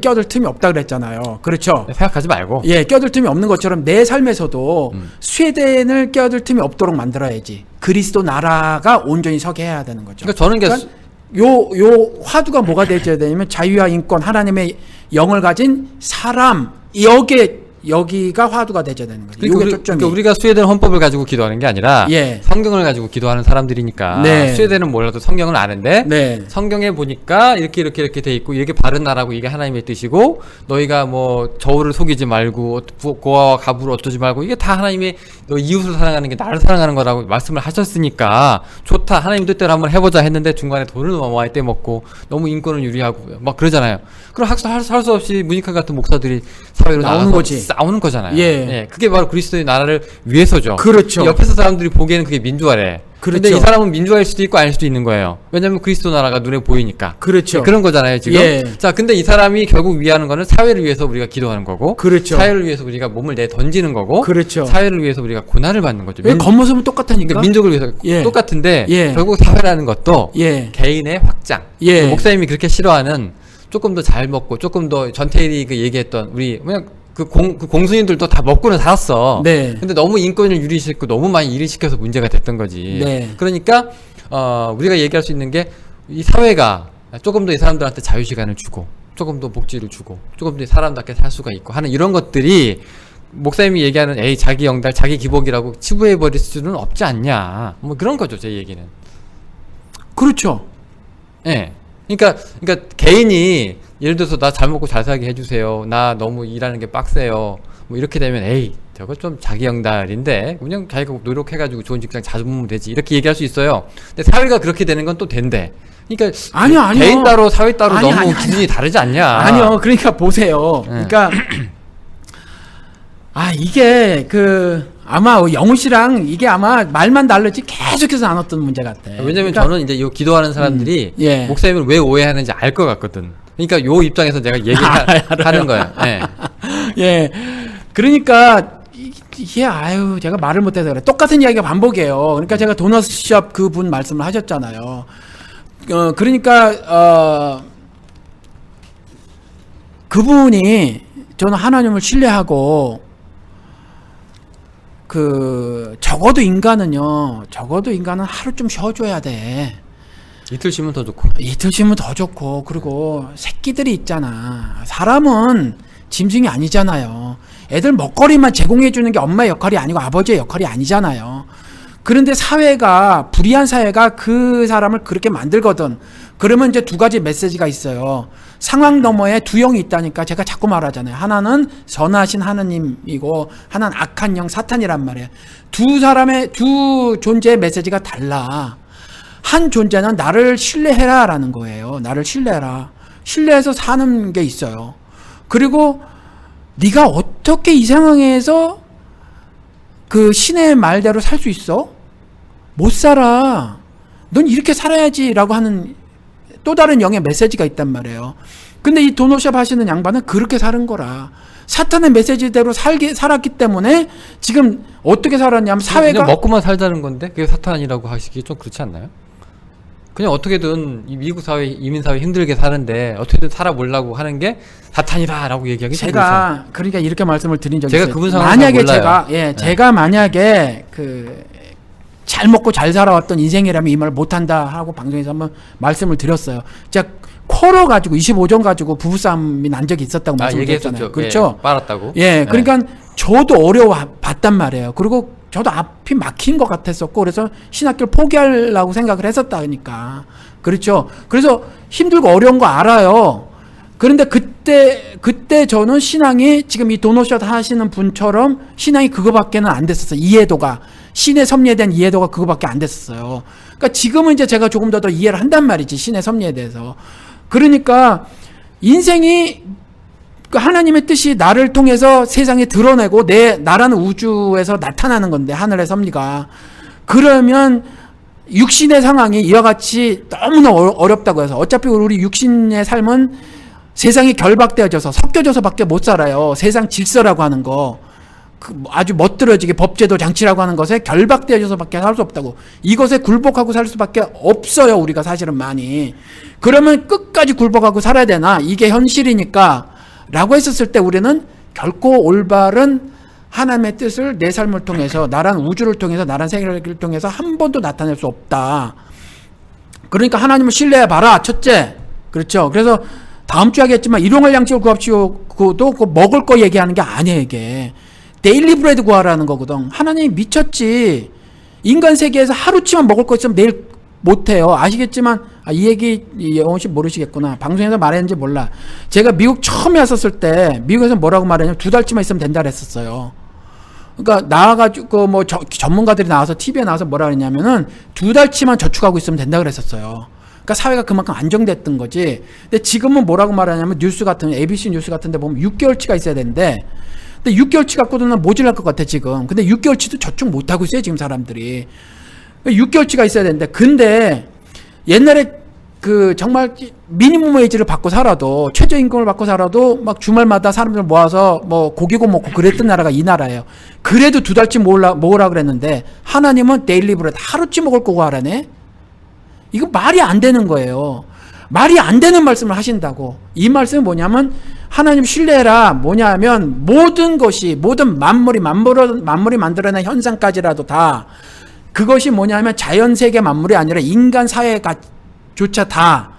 [SPEAKER 2] 껴들 틈이 없다 그랬잖아요. 그렇죠.
[SPEAKER 1] 생각하지 말고.
[SPEAKER 2] 예, 껴들 틈이 없는 것처럼 내 삶에서도 스웨덴을 껴들 틈이 없도록 만들어야지. 그리스도 나라가 온전히 서게 해야 되는 거죠.
[SPEAKER 1] 그러니까 저는
[SPEAKER 2] 그러니까 요 화두가 뭐가 되어야 되냐면, 자유와 인권, 하나님의 영을 가진 사람, 여기가 화두가 되어야 되는 거죠. 요게 초점이.
[SPEAKER 1] 그러니까 우리가 스웨덴 헌법을 가지고 기도하는 게 아니라,
[SPEAKER 2] 예.
[SPEAKER 1] 성경을 가지고 기도하는 사람들이니까.
[SPEAKER 2] 네.
[SPEAKER 1] 스웨덴은 몰라도 성경을 아는데,
[SPEAKER 2] 네.
[SPEAKER 1] 성경에 보니까 이렇게 돼 있고, 이게 바른 나라고, 이게 하나님의 뜻이고, 너희가 뭐 저울을 속이지 말고, 고아와 가부를 어쩌지 말고, 이게 다 하나님의, 너 이웃을 사랑하는 게 나를 사랑하는 거라고 말씀을 하셨으니까, 좋다, 하나님 뜻대로 한번 해보자 했는데, 중간에 돈을 너무 많이 떼먹고, 너무 인권을 유리하고 막 그러잖아요. 그럼 할 수 없이 문익환 같은 목사들이 사회로
[SPEAKER 2] 나오는
[SPEAKER 1] 나가서
[SPEAKER 2] 거지.
[SPEAKER 1] 싸우는 거잖아요.
[SPEAKER 2] 예.
[SPEAKER 1] 그게 바로 그리스도의 나라를 위해서죠.
[SPEAKER 2] 그렇죠.
[SPEAKER 1] 옆에서 사람들이 보기에는 그게 민주화래.
[SPEAKER 2] 그렇죠.
[SPEAKER 1] 근데 이 사람은 민주화일 수도 있고 아닐 수도 있는 거예요. 왜냐면 그리스도 나라가 눈에 보이니까.
[SPEAKER 2] 그렇죠.
[SPEAKER 1] 그런 거잖아요, 지금.
[SPEAKER 2] 예.
[SPEAKER 1] 자, 근데 이 사람이 결국 위하는 거는 사회를 위해서 우리가 기도하는 거고.
[SPEAKER 2] 그렇죠.
[SPEAKER 1] 사회를 위해서 우리가 몸을 내 던지는 거고.
[SPEAKER 2] 그렇죠.
[SPEAKER 1] 사회를 위해서 우리가 고난을 받는 거죠.
[SPEAKER 2] 왜 겉모습은 똑같다니까.
[SPEAKER 1] 그러니까 민족을 위해서
[SPEAKER 2] 예.
[SPEAKER 1] 똑같은데
[SPEAKER 2] 예.
[SPEAKER 1] 결국 사회라는 것도
[SPEAKER 2] 예.
[SPEAKER 1] 개인의 확장.
[SPEAKER 2] 예.
[SPEAKER 1] 목사님이 그렇게 싫어하는 조금 더 잘 먹고 조금 더 전태일이 그 얘기했던 우리 그냥 그 공순이들도 다 먹고는 살았어.
[SPEAKER 2] 네.
[SPEAKER 1] 근데 너무 인권을 유리시키고 너무 많이 일을 시켜서 문제가 됐던 거지.
[SPEAKER 2] 네.
[SPEAKER 1] 그러니까 우리가 얘기할 수 있는 게 이 사회가 조금 더 이 사람들한테 자유 시간을 주고 조금 더 복지를 주고 조금 더 사람답게 살 수가 있고 하는 이런 것들이 목사님이 얘기하는 에이 자기 영달 자기 기복이라고 치부해 버릴 수는 없지 않냐. 뭐 그런 거죠, 제 얘기는.
[SPEAKER 2] 그렇죠.
[SPEAKER 1] 예. 그러니까 개인이 예를 들어서 나 잘 먹고 잘 살게 해주세요. 나 너무 일하는 게 빡세요. 뭐 이렇게 되면 에이 저거 좀 자기 영달인데 그냥 자기가 노력해가지고 좋은 직장 자주 보면 되지 이렇게 얘기할 수 있어요. 근데 사회가 그렇게 되는 건 또 된대. 그러니까
[SPEAKER 2] 아니요.
[SPEAKER 1] 개인 따로 사회 따로
[SPEAKER 2] 아니요,
[SPEAKER 1] 너무
[SPEAKER 2] 아니요,
[SPEAKER 1] 기준이 다르지 않냐.
[SPEAKER 2] 아니요. 그러니까 보세요.
[SPEAKER 1] 예.
[SPEAKER 2] 그러니까 이게 아마 영우 씨랑 이게 아마 말만 다르지 계속해서 나눴던 문제 같아.
[SPEAKER 1] 왜냐면
[SPEAKER 2] 그러니까,
[SPEAKER 1] 저는 이제 요 기도하는 사람들이
[SPEAKER 2] 예.
[SPEAKER 1] 목사님을 왜 오해하는지 알 것 같거든. 그러니까 요 입장에서 내가 얘기하는 거야. 예.
[SPEAKER 2] 예. 그러니까 이게 제가 말을 못해서 그래. 똑같은 이야기가 반복이에요. 그러니까 제가 도넛샵 그분 말씀을 하셨잖아요. 그러니까 그분이 저는 하나님을 신뢰하고 적어도 인간은 하루 좀 쉬어줘야 돼.
[SPEAKER 1] 이틀 쉬면 더 좋고.
[SPEAKER 2] 이틀 쉬면 더 좋고, 그리고 새끼들이 있잖아. 사람은 짐승이 아니잖아요. 애들 먹거리만 제공해주는 게 엄마의 역할이 아니고 아버지의 역할이 아니잖아요. 그런데 불의한 사회가 그 사람을 그렇게 만들거든. 그러면 이제 두 가지 메시지가 있어요. 상황 너머에 두 영이 있다니까 제가 자꾸 말하잖아요. 하나는 선하신 하느님이고 하나는 악한 영 사탄이란 말이에요. 두 존재의 메시지가 달라. 한 존재는 나를 신뢰해라 라는 거예요. 나를 신뢰해라. 신뢰해서 사는 게 있어요. 그리고 네가 어떻게 이 상황에서 그 신의 말대로 살 수 있어? 못 살아. 넌 이렇게 살아야지 라고 하는 또 다른 영의 메시지가 있단 말이에요. 근데 이 도넛샵 하시는 양반은 그렇게 사는 거라. 사탄의 메시지대로 살았기 때문에 지금 어떻게 살았냐면 사회가
[SPEAKER 1] 그냥 먹고만 살자는 건데 그게 사탄이라고 하시기 좀 그렇지 않나요? 그냥 어떻게든 이 미국 사회, 이민 사회 힘들게 사는데 어떻게든 살아보려고 하는 게 사탄이다라고 얘기하기 좀
[SPEAKER 2] 제가 그러니까 이렇게 말씀을 드린 적이
[SPEAKER 1] 제가
[SPEAKER 2] 있어요.
[SPEAKER 1] 그분 상황을
[SPEAKER 2] 만약에
[SPEAKER 1] 잘 몰라요.
[SPEAKER 2] 제가 만약에 잘 먹고 잘 살아왔던 인생이라면 이 말을 못한다 하고 방송에서 한번 말씀을 드렸어요. 제가 쿼러 가지고 25점 가지고 부부싸움이 난 적이 있었다고 말씀드렸잖아요. 그렇죠?
[SPEAKER 1] 예, 빨았다고.
[SPEAKER 2] 예, 그러니까 저도 어려워봤단 말이에요. 그리고 저도 앞이 막힌 것 같았었고 그래서 신학교를 포기하려고 생각을 했었다니까. 그렇죠? 그래서 힘들고 어려운 거 알아요. 그런데 그때 저는 신앙이 지금 이 도넛샷 하시는 분처럼 신앙이 그거밖에는 안 됐었어요. 이해도가. 신의 섭리에 대한 이해도가 그거밖에 안 됐었어요. 그러니까 지금은 이제 제가 조금 더 이해를 한단 말이지. 신의 섭리에 대해서. 그러니까 인생이 하나님의 뜻이 나를 통해서 세상에 드러내고 나라는 우주에서 나타나는 건데 하늘의 섭리가. 그러면 육신의 상황이 이와 같이 너무나 어렵다고 해서 어차피 우리 육신의 삶은 세상이 결박되어져서 섞여져서 밖에 못 살아요. 세상 질서라고 하는 거. 아주 멋들어지게 법제도 장치라고 하는 것에 결박되어져서 밖에 살 수 없다고. 이것에 굴복하고 살 수밖에 없어요. 우리가 사실은 많이. 그러면 끝까지 굴복하고 살아야 되나? 이게 현실이니까 라고 했었을 때 우리는 결코 올바른 하나님의 뜻을 내 삶을 통해서 나란 우주를 통해서 나란 세계를 통해서 한 번도 나타낼 수 없다. 그러니까 하나님을 신뢰해봐라. 첫째. 그렇죠. 그래서 다음 주에 하겠지만 일용할 양식을 구합시오. 그것도 먹을 거 얘기하는 게 아니에요. 이게 데일리 브레드 구하라는 거거든. 하나님이 미쳤지. 인간 세계에서 하루치만 먹을 거 있으면 내일 못해요. 아시겠지만 이 얘기 영훈씨 모르시겠구나. 방송에서 말했는지 몰라. 제가 미국 처음에 왔었을 때 미국에서 뭐라고 말했냐면 2달치만 있으면 된다 그랬었어요. 그러니까 나와가지고 전문가들이 나와서 TV에 나와서 뭐라 그랬냐면은 2달치만 저축하고 있으면 된다 그랬었어요. 그러니까 사회가 그만큼 안정됐던 거지. 근데 지금은 뭐라고 말하냐면 ABC 뉴스 같은 데 보면 6개월치가 있어야 되는데 근데 6개월치 갖고도 난 모질랄 것 같아 지금. 근데 6개월치도 저축 못 하고 있어요 지금 사람들이. 6개월치가 있어야 되는데, 근데 옛날에 그 정말 미니멈 웨이지를 받고 살아도, 최저임금을 받고 살아도 막 주말마다 사람들 모아서 뭐 고기고 먹고 그랬던 나라가 이 나라예요. 그래도 2달치 모으라 그랬는데 하나님은 데일리 브레드 하루치 먹을 거고 하라네. 이거 말이 안 되는 거예요. 말이 안 되는 말씀을 하신다고. 이 말씀은 뭐냐면 하나님 신뢰해라. 뭐냐면 모든 것이, 모든 만물이 만들어낸 현상까지라도 다, 그것이 뭐냐면 자연세계 만물이 아니라 인간 사회가 조차 다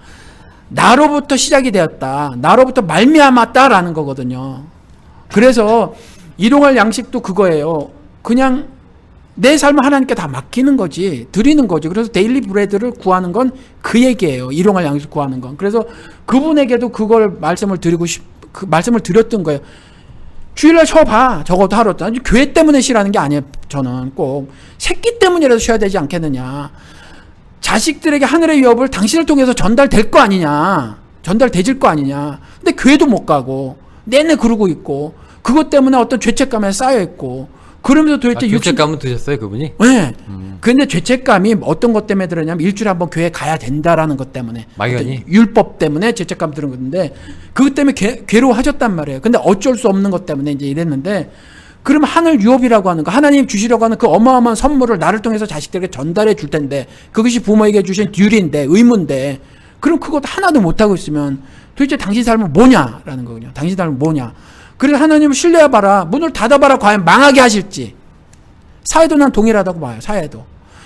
[SPEAKER 2] 나로부터 시작이 되었다. 나로부터 말미암았다라는 거거든요. 그래서 일용할 양식도 그거예요. 그냥 내 삶을 하나님께 다 맡기는 거지, 드리는 거지. 그래서 데일리 브레드를 구하는 건 그 얘기예요. 일용할 양식 구하는 건. 그래서 그분에게도 그걸 말씀을 그 말씀을 드렸던 거예요. 주일날 쉬어봐. 적어도 하루. 교회 때문에 쉬라는 게 아니에요. 저는 꼭 새끼 때문이라도 쉬어야 되지 않겠느냐. 자식들에게 하늘의 유업을 당신을 통해서 전달될 거 아니냐. 전달되질 거 아니냐. 근데 교회도 못 가고 내내 그러고 있고, 그것 때문에 어떤 죄책감에 쌓여 있고, 그러면서 도대체
[SPEAKER 1] 죄책감은 드셨어요 그분이?
[SPEAKER 2] 네. 근데 죄책감이 어떤 것 때문에 들었냐면 일주일에 한 번 교회 가야 된다라는 것 때문에,
[SPEAKER 1] 막연히
[SPEAKER 2] 율법 때문에 죄책감 드는 건데, 그것 때문에 괴로워하셨단 말이에요. 근데 어쩔 수 없는 것 때문에 이제 이랬는데, 그럼 하늘 유업이라고 하는 거, 하나님 주시려고 하는 그 어마어마한 선물을 나를 통해서 자식들에게 전달해 줄 텐데, 그것이 부모에게 주신 듀리인데, 의무인데, 그럼 그것 하나도 못하고 있으면 도대체 당신 삶은 뭐냐라는 거군요. 당신 삶은 뭐냐. 그래서 하나님을 신뢰해봐라. 문을 닫아봐라. 과연 망하게 하실지. 사회도 난 동일하다고 봐요.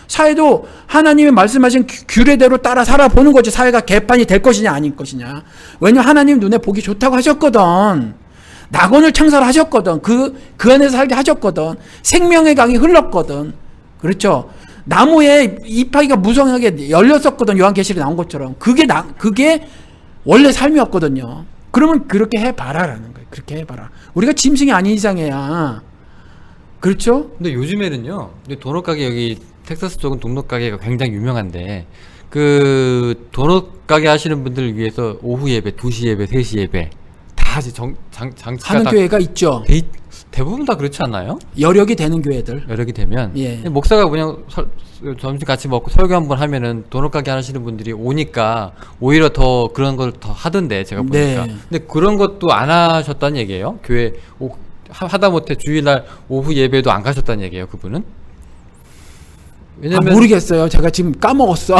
[SPEAKER 2] 사회도 하나님이 말씀하신 규례대로 따라 살아보는 거지. 사회가 개판이 될 것이냐 아닐 것이냐. 왜냐면 하나님 눈에 보기 좋다고 하셨거든. 낙원을 창설하셨거든. 그 안에서 살게 하셨거든. 생명의 강이 흘렀거든. 그렇죠. 나무에 이파리가 무성하게 열렸었거든. 요한계시록에 나온 것처럼. 그게 원래 삶이었거든요. 그러면 그렇게 해봐라라는 거예요. 그렇게 해봐라. 우리가 짐승이 아닌 이상해야. 그렇죠?
[SPEAKER 1] 근데 요즘에는요, 도넛 가게, 여기 텍사스 쪽은 도넛 가게가 굉장히 유명한데, 그 도넛 가게 하시는 분들을 위해서 오후 예배, 2시 예배, 3시 예배 다 장치가
[SPEAKER 2] 하는 교회가 있죠.
[SPEAKER 1] 대부분 다 그렇지 않나요?
[SPEAKER 2] 여력이 되는 교회들.
[SPEAKER 1] 여력이 되면.
[SPEAKER 2] 예.
[SPEAKER 1] 목사가 그냥 점심 같이 먹고 설교 한번 하면은 도넛 가게 하시는 분들이 오니까 오히려 더 그런 걸 더 하던데, 제가 보니까.
[SPEAKER 2] 네.
[SPEAKER 1] 근데 그런 것도 안 하셨다는 얘기예요? 교회 하다못해 주일날 오후 예배도 안 가셨다는 얘기예요, 그분은? 왜냐면
[SPEAKER 2] 모르겠어요. 제가 지금 까먹었어.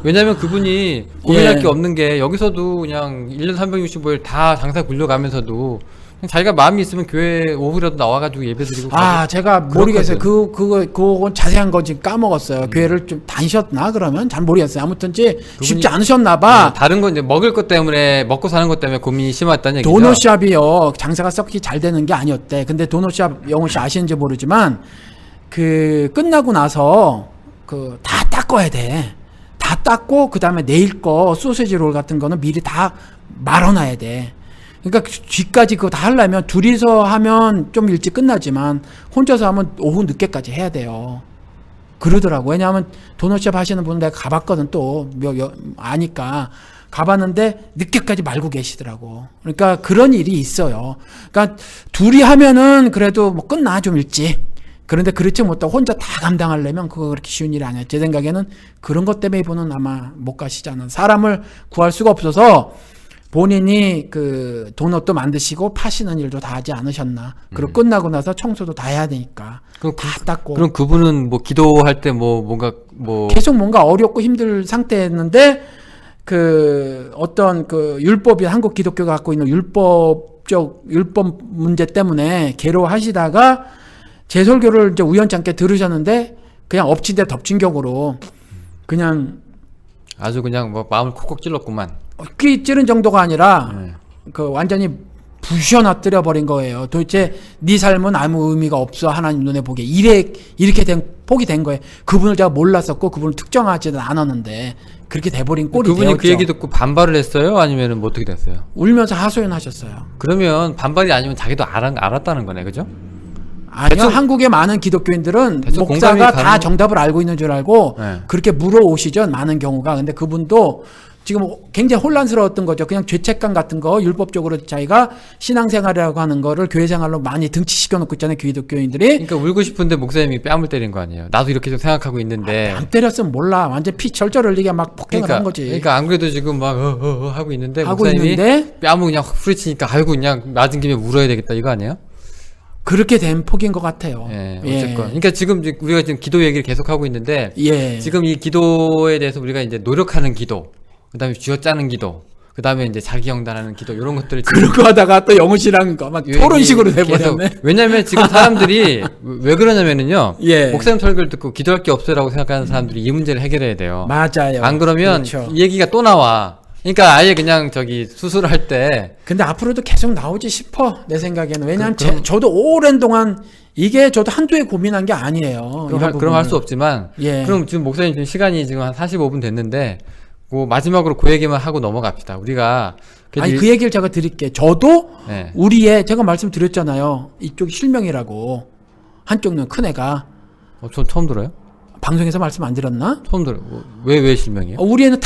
[SPEAKER 1] 왜냐면 그분이 고민할
[SPEAKER 2] 예.
[SPEAKER 1] 게 없는 게, 여기서도 그냥 1년 365일 다 장사 굴려가면서도 그냥 자기가 마음이 있으면 교회 오후라도 나와가지고 예배 드리고.
[SPEAKER 2] 제가 모르겠어요. 그건 자세한 거 지금 까먹었어요. 교회를 좀 다니셨나 그러면? 잘 모르겠어요. 아무튼 쉽지 않으셨나 봐.
[SPEAKER 1] 다른 건 이제 먹을 것 때문에, 먹고 사는 것 때문에 고민이 심했다는 얘기죠.
[SPEAKER 2] 도넛샵이요, 장사가 썩히 잘 되는 게 아니었대. 근데 도넛샵 영호 씨 아시는지 모르지만, 그 끝나고 나서 그 다 닦아야 돼. 다 닦고 그 다음에 내일 거 소세지 롤 같은 거는 미리 다 말아놔야 돼. 그러니까 뒤까지 그거 다 하려면 둘이서 하면 좀 일찍 끝나지만 혼자서 하면 오후 늦게까지 해야 돼요. 그러더라고. 왜냐하면 도넛샵 하시는 분 내가 가봤거든. 또 아니까 가봤는데 늦게까지 말고 계시더라고. 그러니까 그런 일이 있어요. 그러니까 둘이 하면은 그래도 뭐 끝나 좀 일찍. 그런데 그렇지 못하고 혼자 다 감당하려면 그거 그렇게 쉬운 일이 아니에요. 제 생각에는 그런 것 때문에 이분은 아마 못 가시지 않은, 사람을 구할 수가 없어서 본인이 그 도넛도 만드시고 파시는 일도 다 하지 않으셨나. 그리고 끝나고 나서 청소도 다 해야 되니까
[SPEAKER 1] 그럼
[SPEAKER 2] 다 닦고.
[SPEAKER 1] 그럼 그분은 뭐 기도할 때 뭔가
[SPEAKER 2] 계속 뭔가 어렵고 힘들 상태였는데, 그 어떤 그 율법이, 한국 기독교가 갖고 있는 율법 문제 때문에 괴로워하시다가 제 설교를 이제 우연찮게 들으셨는데 그냥 엎친 데 덮친 격으로 그냥
[SPEAKER 1] 아주 그냥 뭐 마음을 콕콕 찔렀구만.
[SPEAKER 2] 끼 찌른 정도가 아니라 그 완전히 부셔놔뜨려 버린 거예요. 도대체 네 삶은 아무 의미가 없어, 하나님 눈에 보기에. 이렇게 폭이 된 거예요. 그분을 제가 몰랐었고 그분을 특정하지는 않았는데 그렇게 돼버린 꼴이
[SPEAKER 1] 그분이
[SPEAKER 2] 되었죠.
[SPEAKER 1] 그 얘기 듣고 반발을 했어요? 아니면은 뭐 어떻게 됐어요?
[SPEAKER 2] 울면서 하소연하셨어요.
[SPEAKER 1] 그러면 반발이 아니면 자기도 알았다는 거네, 그죠?
[SPEAKER 2] 아니요,
[SPEAKER 1] 대충,
[SPEAKER 2] 한국의 많은 기독교인들은
[SPEAKER 1] 대충
[SPEAKER 2] 목사가 다
[SPEAKER 1] 가는...
[SPEAKER 2] 정답을 알고 있는 줄 알고
[SPEAKER 1] 네.
[SPEAKER 2] 그렇게 물어오시죠, 많은 경우가. 근데 그분도 지금 굉장히 혼란스러웠던 거죠. 그냥 죄책감 같은 거 율법적으로 자기가 신앙생활이라고 하는 거를 교회생활로 많이 등치시켜 놓고 있잖아요. 기독교인들이.
[SPEAKER 1] 그러니까 울고 싶은데 목사님이 뺨을 때린 거 아니에요. 나도 이렇게 좀 생각하고 있는데.
[SPEAKER 2] 안 때렸으면 몰라. 완전 피 절절 흘리게 막 폭행을 한 거지.
[SPEAKER 1] 그러니까 안 그래도 지금 막 하고 있는데
[SPEAKER 2] 하고
[SPEAKER 1] 목사님이
[SPEAKER 2] 있는데
[SPEAKER 1] 뺨을 그냥 확 후리치니까 아이고 그냥 맞은 김에 물어야 되겠다 이거 아니에요?
[SPEAKER 2] 그렇게 된 폭인 것 같아요.
[SPEAKER 1] 예, 어쨌건. 그러니까 지금 우리가 지금 기도 얘기를 계속 하고 있는데
[SPEAKER 2] 예.
[SPEAKER 1] 지금 이 기도에 대해서 우리가 이제 노력하는 기도, 그다음에 쥐어짜는 기도, 그다음에 이제 자기 영단하는 기도 이런 것들을 지금
[SPEAKER 2] 그러고 하다가 또 영우 씨랑 막 토론식으로 돼버렸네.
[SPEAKER 1] 왜냐면 지금 사람들이 왜 그러냐면은요.
[SPEAKER 2] 예.
[SPEAKER 1] 목사님 설교를 듣고 기도할 게 없어라고 생각하는 사람들이 이 문제를 해결해야 돼요.
[SPEAKER 2] 맞아요.
[SPEAKER 1] 안 그러면
[SPEAKER 2] 그렇죠.
[SPEAKER 1] 이 얘기가 또 나와. 그러니까 아예 그냥 저기 수술할 때
[SPEAKER 2] 근데 앞으로도 계속 나오지 싶어 내 생각에는. 왜냐하면
[SPEAKER 1] 그럼-
[SPEAKER 2] 저도 오랜 동안 이게 저도 한두 해 고민한 게 아니에요.
[SPEAKER 1] 그럼 할 수 없지만
[SPEAKER 2] 예.
[SPEAKER 1] 그럼 지금 목사님 지금 시간이 지금 한 45분 됐는데 그 마지막으로 그 얘기만 하고 넘어갑시다. 우리가
[SPEAKER 2] 아니 그 얘기를 제가 드릴게요. 저도
[SPEAKER 1] 네.
[SPEAKER 2] 우리의 제가 말씀드렸잖아요. 이쪽 실명이라고 한쪽 눈 큰 애가
[SPEAKER 1] 저 처음 들어요?
[SPEAKER 2] 방송에서 말씀 안 드렸나?
[SPEAKER 1] 처음 들어요. 왜 실명이에요?
[SPEAKER 2] 우리 애는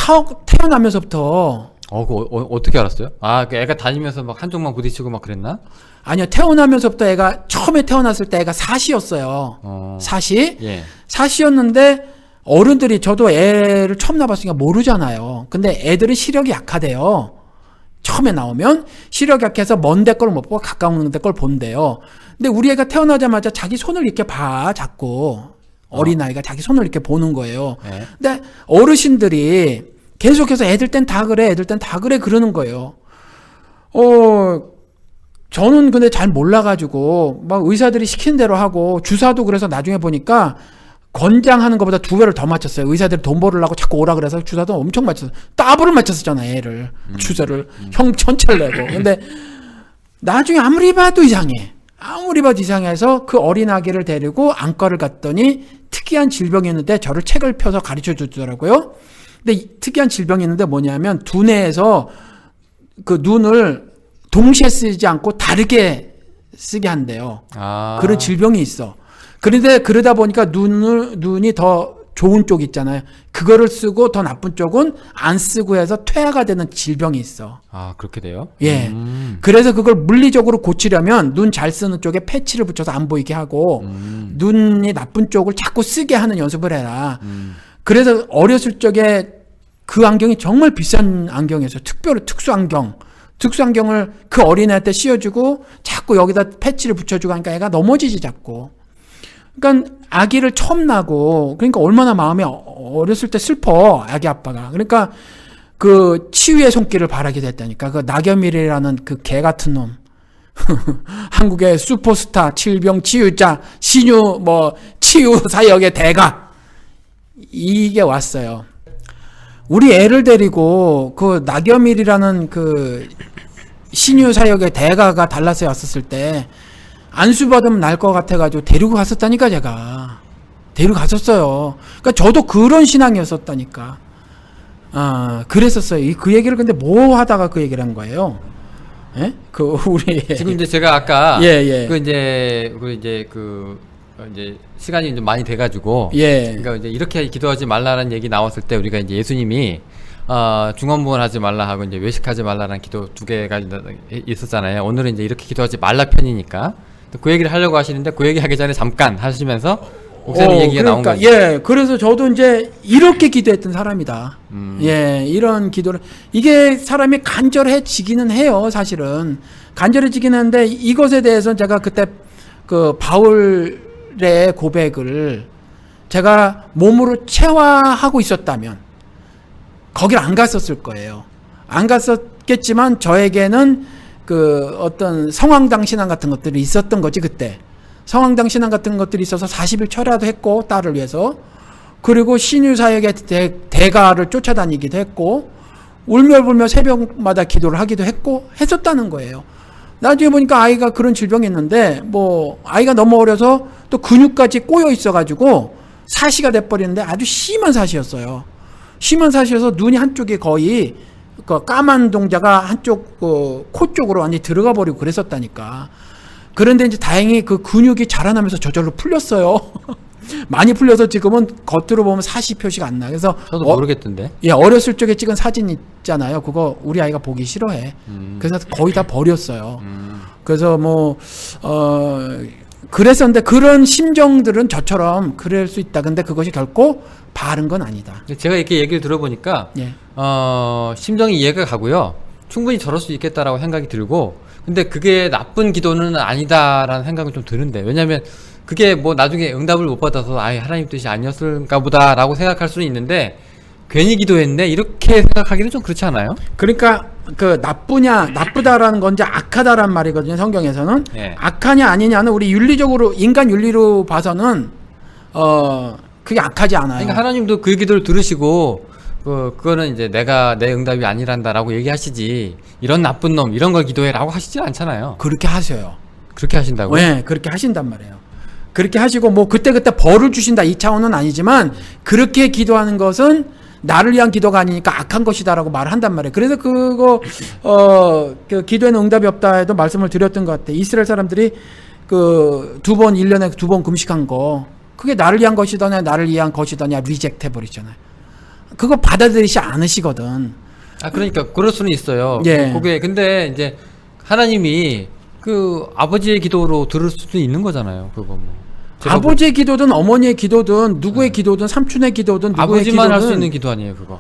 [SPEAKER 2] 태어나면서부터
[SPEAKER 1] 어떻게 알았어요? 아, 그 애가 다니면서 막 한쪽만 부딪히고 막 그랬나?
[SPEAKER 2] 아니요 태어나면서부터 애가 처음에 태어났을 때 애가 사시였어요. 사시
[SPEAKER 1] 예.
[SPEAKER 2] 사시였는데 어른들이 저도 애를 처음 낳아봤으니까 모르잖아요. 근데 애들은 시력이 약하대요. 처음에 나오면 시력 약해서 먼 데 걸 못 보고 가까운 데 걸 본대요. 근데 우리 애가 태어나자마자 자기 손을 이렇게 봐 자꾸 어린아이가 자기 손을 이렇게 보는 거예요.
[SPEAKER 1] 예.
[SPEAKER 2] 근데 어르신들이 계속해서 애들 땐 다 그래 애들 땐 다 그래 그러는 거예요. 저는 근데 잘 몰라가지고 막 의사들이 시키는 대로 하고 주사도 그래서 나중에 보니까 권장하는 것보다 2배를 더 맞췄어요. 의사들이 돈 벌으려고 자꾸 오라 그래서 주사도 엄청 맞췄어요. 더블을 맞췄었잖아 애를 주사를 형 천체를 내고. 근데 나중에 아무리 봐도 이상해. 아무리 봐도 이상해서 그 어린 아기를 데리고 안과를 갔더니 특이한 질병이 있는데 저를 책을 펴서 가르쳐 주더라고요. 근데 이 특이한 질병이 있는데 뭐냐면 두뇌에서 그 눈을 동시에 쓰지 않고 다르게 쓰게 한대요.
[SPEAKER 1] 아.
[SPEAKER 2] 그런 질병이 있어. 그런데 그러다 보니까 눈이 더 좋은 쪽 있잖아요. 그거를 쓰고 더 나쁜 쪽은 안 쓰고 해서 퇴화가 되는 질병이 있어.
[SPEAKER 1] 아, 그렇게 돼요?
[SPEAKER 2] 예. 그래서 그걸 물리적으로 고치려면 눈 잘 쓰는 쪽에 패치를 붙여서 안 보이게 하고 눈이 나쁜 쪽을 자꾸 쓰게 하는 연습을 해라. 그래서 어렸을 적에 그 안경이 정말 비싼 안경이었어요. 특수 안경. 특수 안경을 그 어린애한테 씌워주고 자꾸 여기다 패치를 붙여주고 하니까 애가 넘어지지 자꾸. 그러니까 아기를 처음 낳고 그러니까 얼마나 마음이 어렸을 때 슬퍼 아기 아빠가. 그러니까 그 치유의 손길을 바라게 됐다니까. 그 나겸일이라는 그 개 같은 놈. 한국의 슈퍼스타 질병 치유자 신유 치유 사역의 대가 이게 왔어요. 우리 애를 데리고 그 나겸일이라는 그 신유 사역의 대가가 달라스에 왔었을 때 안수 받으면 날 것 같아가지고 데리고 갔었다니까 제가 데리고 갔었어요. 그러니까 저도 그런 신앙이었었다니까. 그랬었어요. 그 얘기를 근데 뭐 하다가 그 얘기를 한 거예요? 예? 그 우리
[SPEAKER 1] 지금 이제 제가 아까
[SPEAKER 2] 예.
[SPEAKER 1] 이제 시간이 좀 많이 돼가지고
[SPEAKER 2] 예.
[SPEAKER 1] 그러니까 이제 이렇게 기도하지 말라는 얘기 나왔을 때 우리가 이제 예수님이 중언부언하지 말라 하고 이제 외식하지 말라는 기도 2개가 있었잖아요. 오늘은 이제 이렇게 기도하지 말라 편이니까 그 얘기를 하려고 하시는데 그 얘기 하기 전에 잠깐 하시면서 목사님 얘기가 나온 거죠.
[SPEAKER 2] 예, 그래서 저도 이제 이렇게 기도했던 사람이다. 예, 이런 기도를 이게 사람이 간절해지기는 해요, 사실은 간절해지긴 하는데 이것에 대해서는 제가 그때 그 바울의 고백을 제가 몸으로 체화하고 있었다면 거길 안 갔었을 거예요. 안 갔었겠지만 저에게는 그 어떤 성황당 신앙 같은 것들이 있었던 거지 그때. 성황당 신앙 같은 것들이 있어서 40일 철야도 했고 딸을 위해서 그리고 신유사역의 대가를 쫓아다니기도 했고 울며불며 새벽마다 기도를 하기도 했고 했었다는 거예요. 나중에 보니까 아이가 그런 질병이 있는데 아이가 너무 어려서 또 근육까지 꼬여 있어가지고 사시가 돼버리는데 아주 심한 사시였어요. 심한 사시여서 눈이 한쪽에 거의 그 까만 동자가 한쪽 코 쪽으로 완전히 들어가 버리고 그랬었다니까. 그런데 이제 다행히 그 근육이 자라나면서 저절로 풀렸어요. 많이 풀려서 지금은 겉으로 보면 40표시가 안 나. 그래서
[SPEAKER 1] 저도 모르겠던데.
[SPEAKER 2] 예, 어렸을 적에 찍은 사진 있잖아요. 그거 우리 아이가 보기 싫어해. 그래서 거의 다 버렸어요. 그래서 그랬었는데 그런 심정들은 저처럼 그럴 수 있다. 근데 그것이 결코 바른 건 아니다.
[SPEAKER 1] 제가 이렇게 얘기를 들어보니까
[SPEAKER 2] 예.
[SPEAKER 1] 심정이 이해가 가고요. 충분히 저럴 수 있겠다라고 생각이 들고, 근데 그게 나쁜 기도는 아니다라는 생각은 좀 드는데, 왜냐면 그게 뭐 나중에 응답을 못 받아서 아예 하나님 뜻이 아니었을까 보다라고 생각할 수는 있는데, 괜히 기도했네 이렇게 생각하기는 좀 그렇지 않아요?
[SPEAKER 2] 그러니까 그 나쁘다라는 건 이제 악하다라는 말이거든요. 성경에서는.
[SPEAKER 1] 예.
[SPEAKER 2] 악하냐 아니냐는 우리 윤리적으로 인간 윤리로 봐서는 그게 악하지 않아요.
[SPEAKER 1] 그러니까 하나님도 그 기도를 들으시고 그거는 이제 내가 내 응답이 아니란다라고 얘기하시지, 이런 나쁜 놈 이런 걸 기도해라고 하시지 않잖아요.
[SPEAKER 2] 그렇게 하세요.
[SPEAKER 1] 그렇게 하신다고요?
[SPEAKER 2] 네, 그렇게 하신단 말이에요. 그렇게 하시고 뭐 그때그때 벌을 주신다 이 차원은 아니지만, 그렇게 기도하는 것은 나를 위한 기도가 아니니까 악한 것이다라고 말을 한단 말이에요. 그래서 그거 그 기도에는 응답이 없다 해도 말씀을 드렸던 것 같아요. 이스라엘 사람들이 그 1년에 2번 금식한 거, 그게 나를 위한 것이더냐 나를 위한 것이더냐 리젝트 해버리잖아요. 그거 받아들이지 않으시거든.
[SPEAKER 1] 그러니까 그럴 수는 있어요.
[SPEAKER 2] 예.
[SPEAKER 1] 그게 근데 이제 하나님이 그 아버지의 기도로 들을 수도 있는 거잖아요. 그거 뭐.
[SPEAKER 2] 아버지의 기도든 어머니의 기도든 누구의 기도든 삼촌의 기도든 누구의
[SPEAKER 1] 아버지만
[SPEAKER 2] 기도든
[SPEAKER 1] 할 수 있는 기도 아니에요, 그거.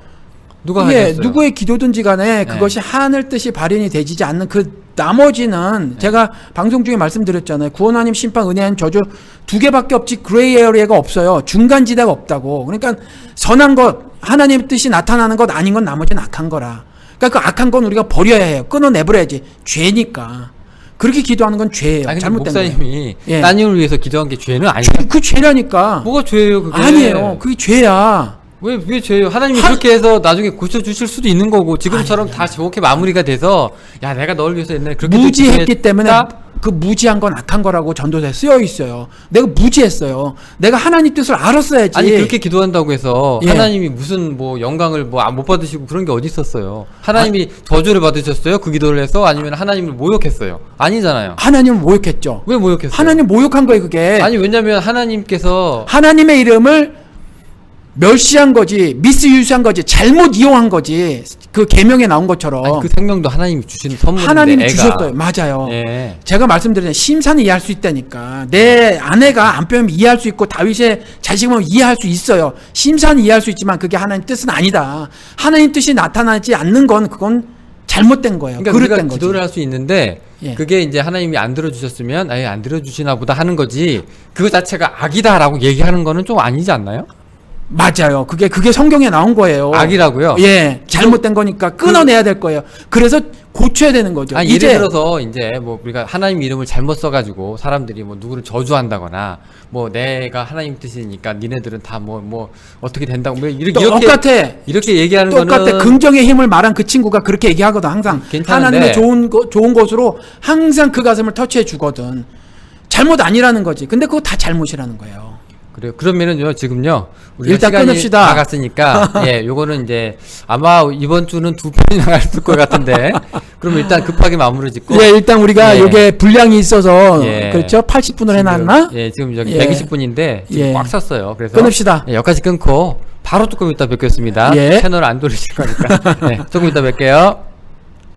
[SPEAKER 1] 누가
[SPEAKER 2] 예,
[SPEAKER 1] 하겠어요?
[SPEAKER 2] 누구의 기도든지 간에 그것이 하늘 뜻이 발현이 되지 않는 그 나머지는 제가 방송 중에 말씀드렸잖아요. 구원 아님 심판 은혜 아님 저주 두 개밖에 없지 그레이 에어리가 없어요. 중간 지대가 없다고. 그러니까 선한 것 하나님의 뜻이 나타나는 것 아닌 건 나머지는 악한 거라. 그러니까 그 악한 건 우리가 버려야 해요. 끊어내버려야지. 죄니까. 그렇게 기도하는 건 죄예요.
[SPEAKER 1] 아니,
[SPEAKER 2] 잘못된
[SPEAKER 1] 목사님이
[SPEAKER 2] 거예요. 예.
[SPEAKER 1] 따님을 위해서 기도한 게 죄는 아니에요.
[SPEAKER 2] 그 죄라니까.
[SPEAKER 1] 뭐가 죄예요, 그게?
[SPEAKER 2] 아니에요. 그게 죄야.
[SPEAKER 1] 왜 죄예요? 하나님이 그렇게 해서 나중에 고쳐주실 수도 있는 거고, 지금처럼 다 좋게 마무리가 돼서, 야, 내가 널 위해서 옛날에 그렇게
[SPEAKER 2] 무지했기 때문에
[SPEAKER 1] 했다?
[SPEAKER 2] 그 무지한 건 악한 거라고 전도서에 쓰여 있어요. 내가 무지했어요. 내가 하나님 뜻을 알았어야지.
[SPEAKER 1] 아니, 그렇게 기도한다고 해서
[SPEAKER 2] 예.
[SPEAKER 1] 하나님이 무슨 뭐 영광을 뭐 못 받으시고 그런 게 어디 있었어요? 하나님이 저주를 받으셨어요? 그 기도를 해서? 아니면 하나님을 모욕했어요? 아니잖아요.
[SPEAKER 2] 하나님을 모욕했죠.
[SPEAKER 1] 왜 모욕했어요?
[SPEAKER 2] 하나님 모욕한 거예요, 그게.
[SPEAKER 1] 아니, 왜냐면 하나님께서
[SPEAKER 2] 하나님의 이름을 멸시한 거지, 미스유스한 거지, 잘못 이용한 거지. 그 계명에 나온 것처럼.
[SPEAKER 1] 아니, 그 생명도 하나님이 주신 선물인데
[SPEAKER 2] 하나님이
[SPEAKER 1] 애가.
[SPEAKER 2] 주셨어요. 맞아요.
[SPEAKER 1] 예.
[SPEAKER 2] 제가 말씀드렸잖아요. 심산은 이해할 수 있다니까. 내 아내가 안 빼면 이해할 수 있고 다윗의 자식은 이해할 수 있어요. 심산은 이해할 수 있지만 그게 하나님 뜻은 아니다. 하나님 뜻이 나타나지 않는 건 그건 잘못된 거예요.
[SPEAKER 1] 그러니까
[SPEAKER 2] 그릇된
[SPEAKER 1] 우리가
[SPEAKER 2] 거지.
[SPEAKER 1] 기도를 할 수 있는데
[SPEAKER 2] 예.
[SPEAKER 1] 그게 이제 하나님이 안 들어주셨으면 아예 안 들어주시나 보다 하는 거지, 그거 자체가 악이다라고 얘기하는 거는 좀 아니지 않나요?
[SPEAKER 2] 맞아요. 그게 성경에 나온 거예요.
[SPEAKER 1] 악이라고요?
[SPEAKER 2] 예, 잘못된 거니까 끊어내야 될 거예요. 그래서 고쳐야 되는 거죠.
[SPEAKER 1] 아니, 예를 들어서 이제 뭐 우리가 하나님 이름을 잘못 써가지고 사람들이 뭐 누구를 저주한다거나, 뭐 내가 하나님 뜻이니까 니네들은 다 뭐 어떻게 된다고 뭐 이렇게
[SPEAKER 2] 똑같아.
[SPEAKER 1] 이렇게 얘기하는
[SPEAKER 2] 똑같아.
[SPEAKER 1] 거는
[SPEAKER 2] 긍정의 힘을 말한 그 친구가 그렇게 얘기하거든. 항상
[SPEAKER 1] 괜찮은데.
[SPEAKER 2] 하나님의 좋은 것으로 항상 그 가슴을 터치해 주거든. 잘못 아니라는 거지. 근데 그거 다 잘못이라는 거예요.
[SPEAKER 1] 그래요. 그러면은요, 지금요, 우리
[SPEAKER 2] 일단
[SPEAKER 1] 시간이
[SPEAKER 2] 끊읍시다.
[SPEAKER 1] 다 갔으니까, 예, 요거는 이제 아마 이번 주는 2편이 나갈 것 같은데, 그럼 일단 급하게 마무리 짓고.
[SPEAKER 2] 예, 일단 우리가
[SPEAKER 1] 예.
[SPEAKER 2] 요게 분량이 있어서
[SPEAKER 1] 예.
[SPEAKER 2] 그렇죠? 80분을 해놨나?
[SPEAKER 1] 예, 지금 여기
[SPEAKER 2] 예.
[SPEAKER 1] 120분인데 지금
[SPEAKER 2] 예.
[SPEAKER 1] 꽉 찼어요. 그래서
[SPEAKER 2] 끊읍시다.
[SPEAKER 1] 예, 여기까지 끊고 바로 조금 이따 뵙겠습니다.
[SPEAKER 2] 예.
[SPEAKER 1] 채널 안 돌리실 거니까. 네, 조금 이따 뵐게요.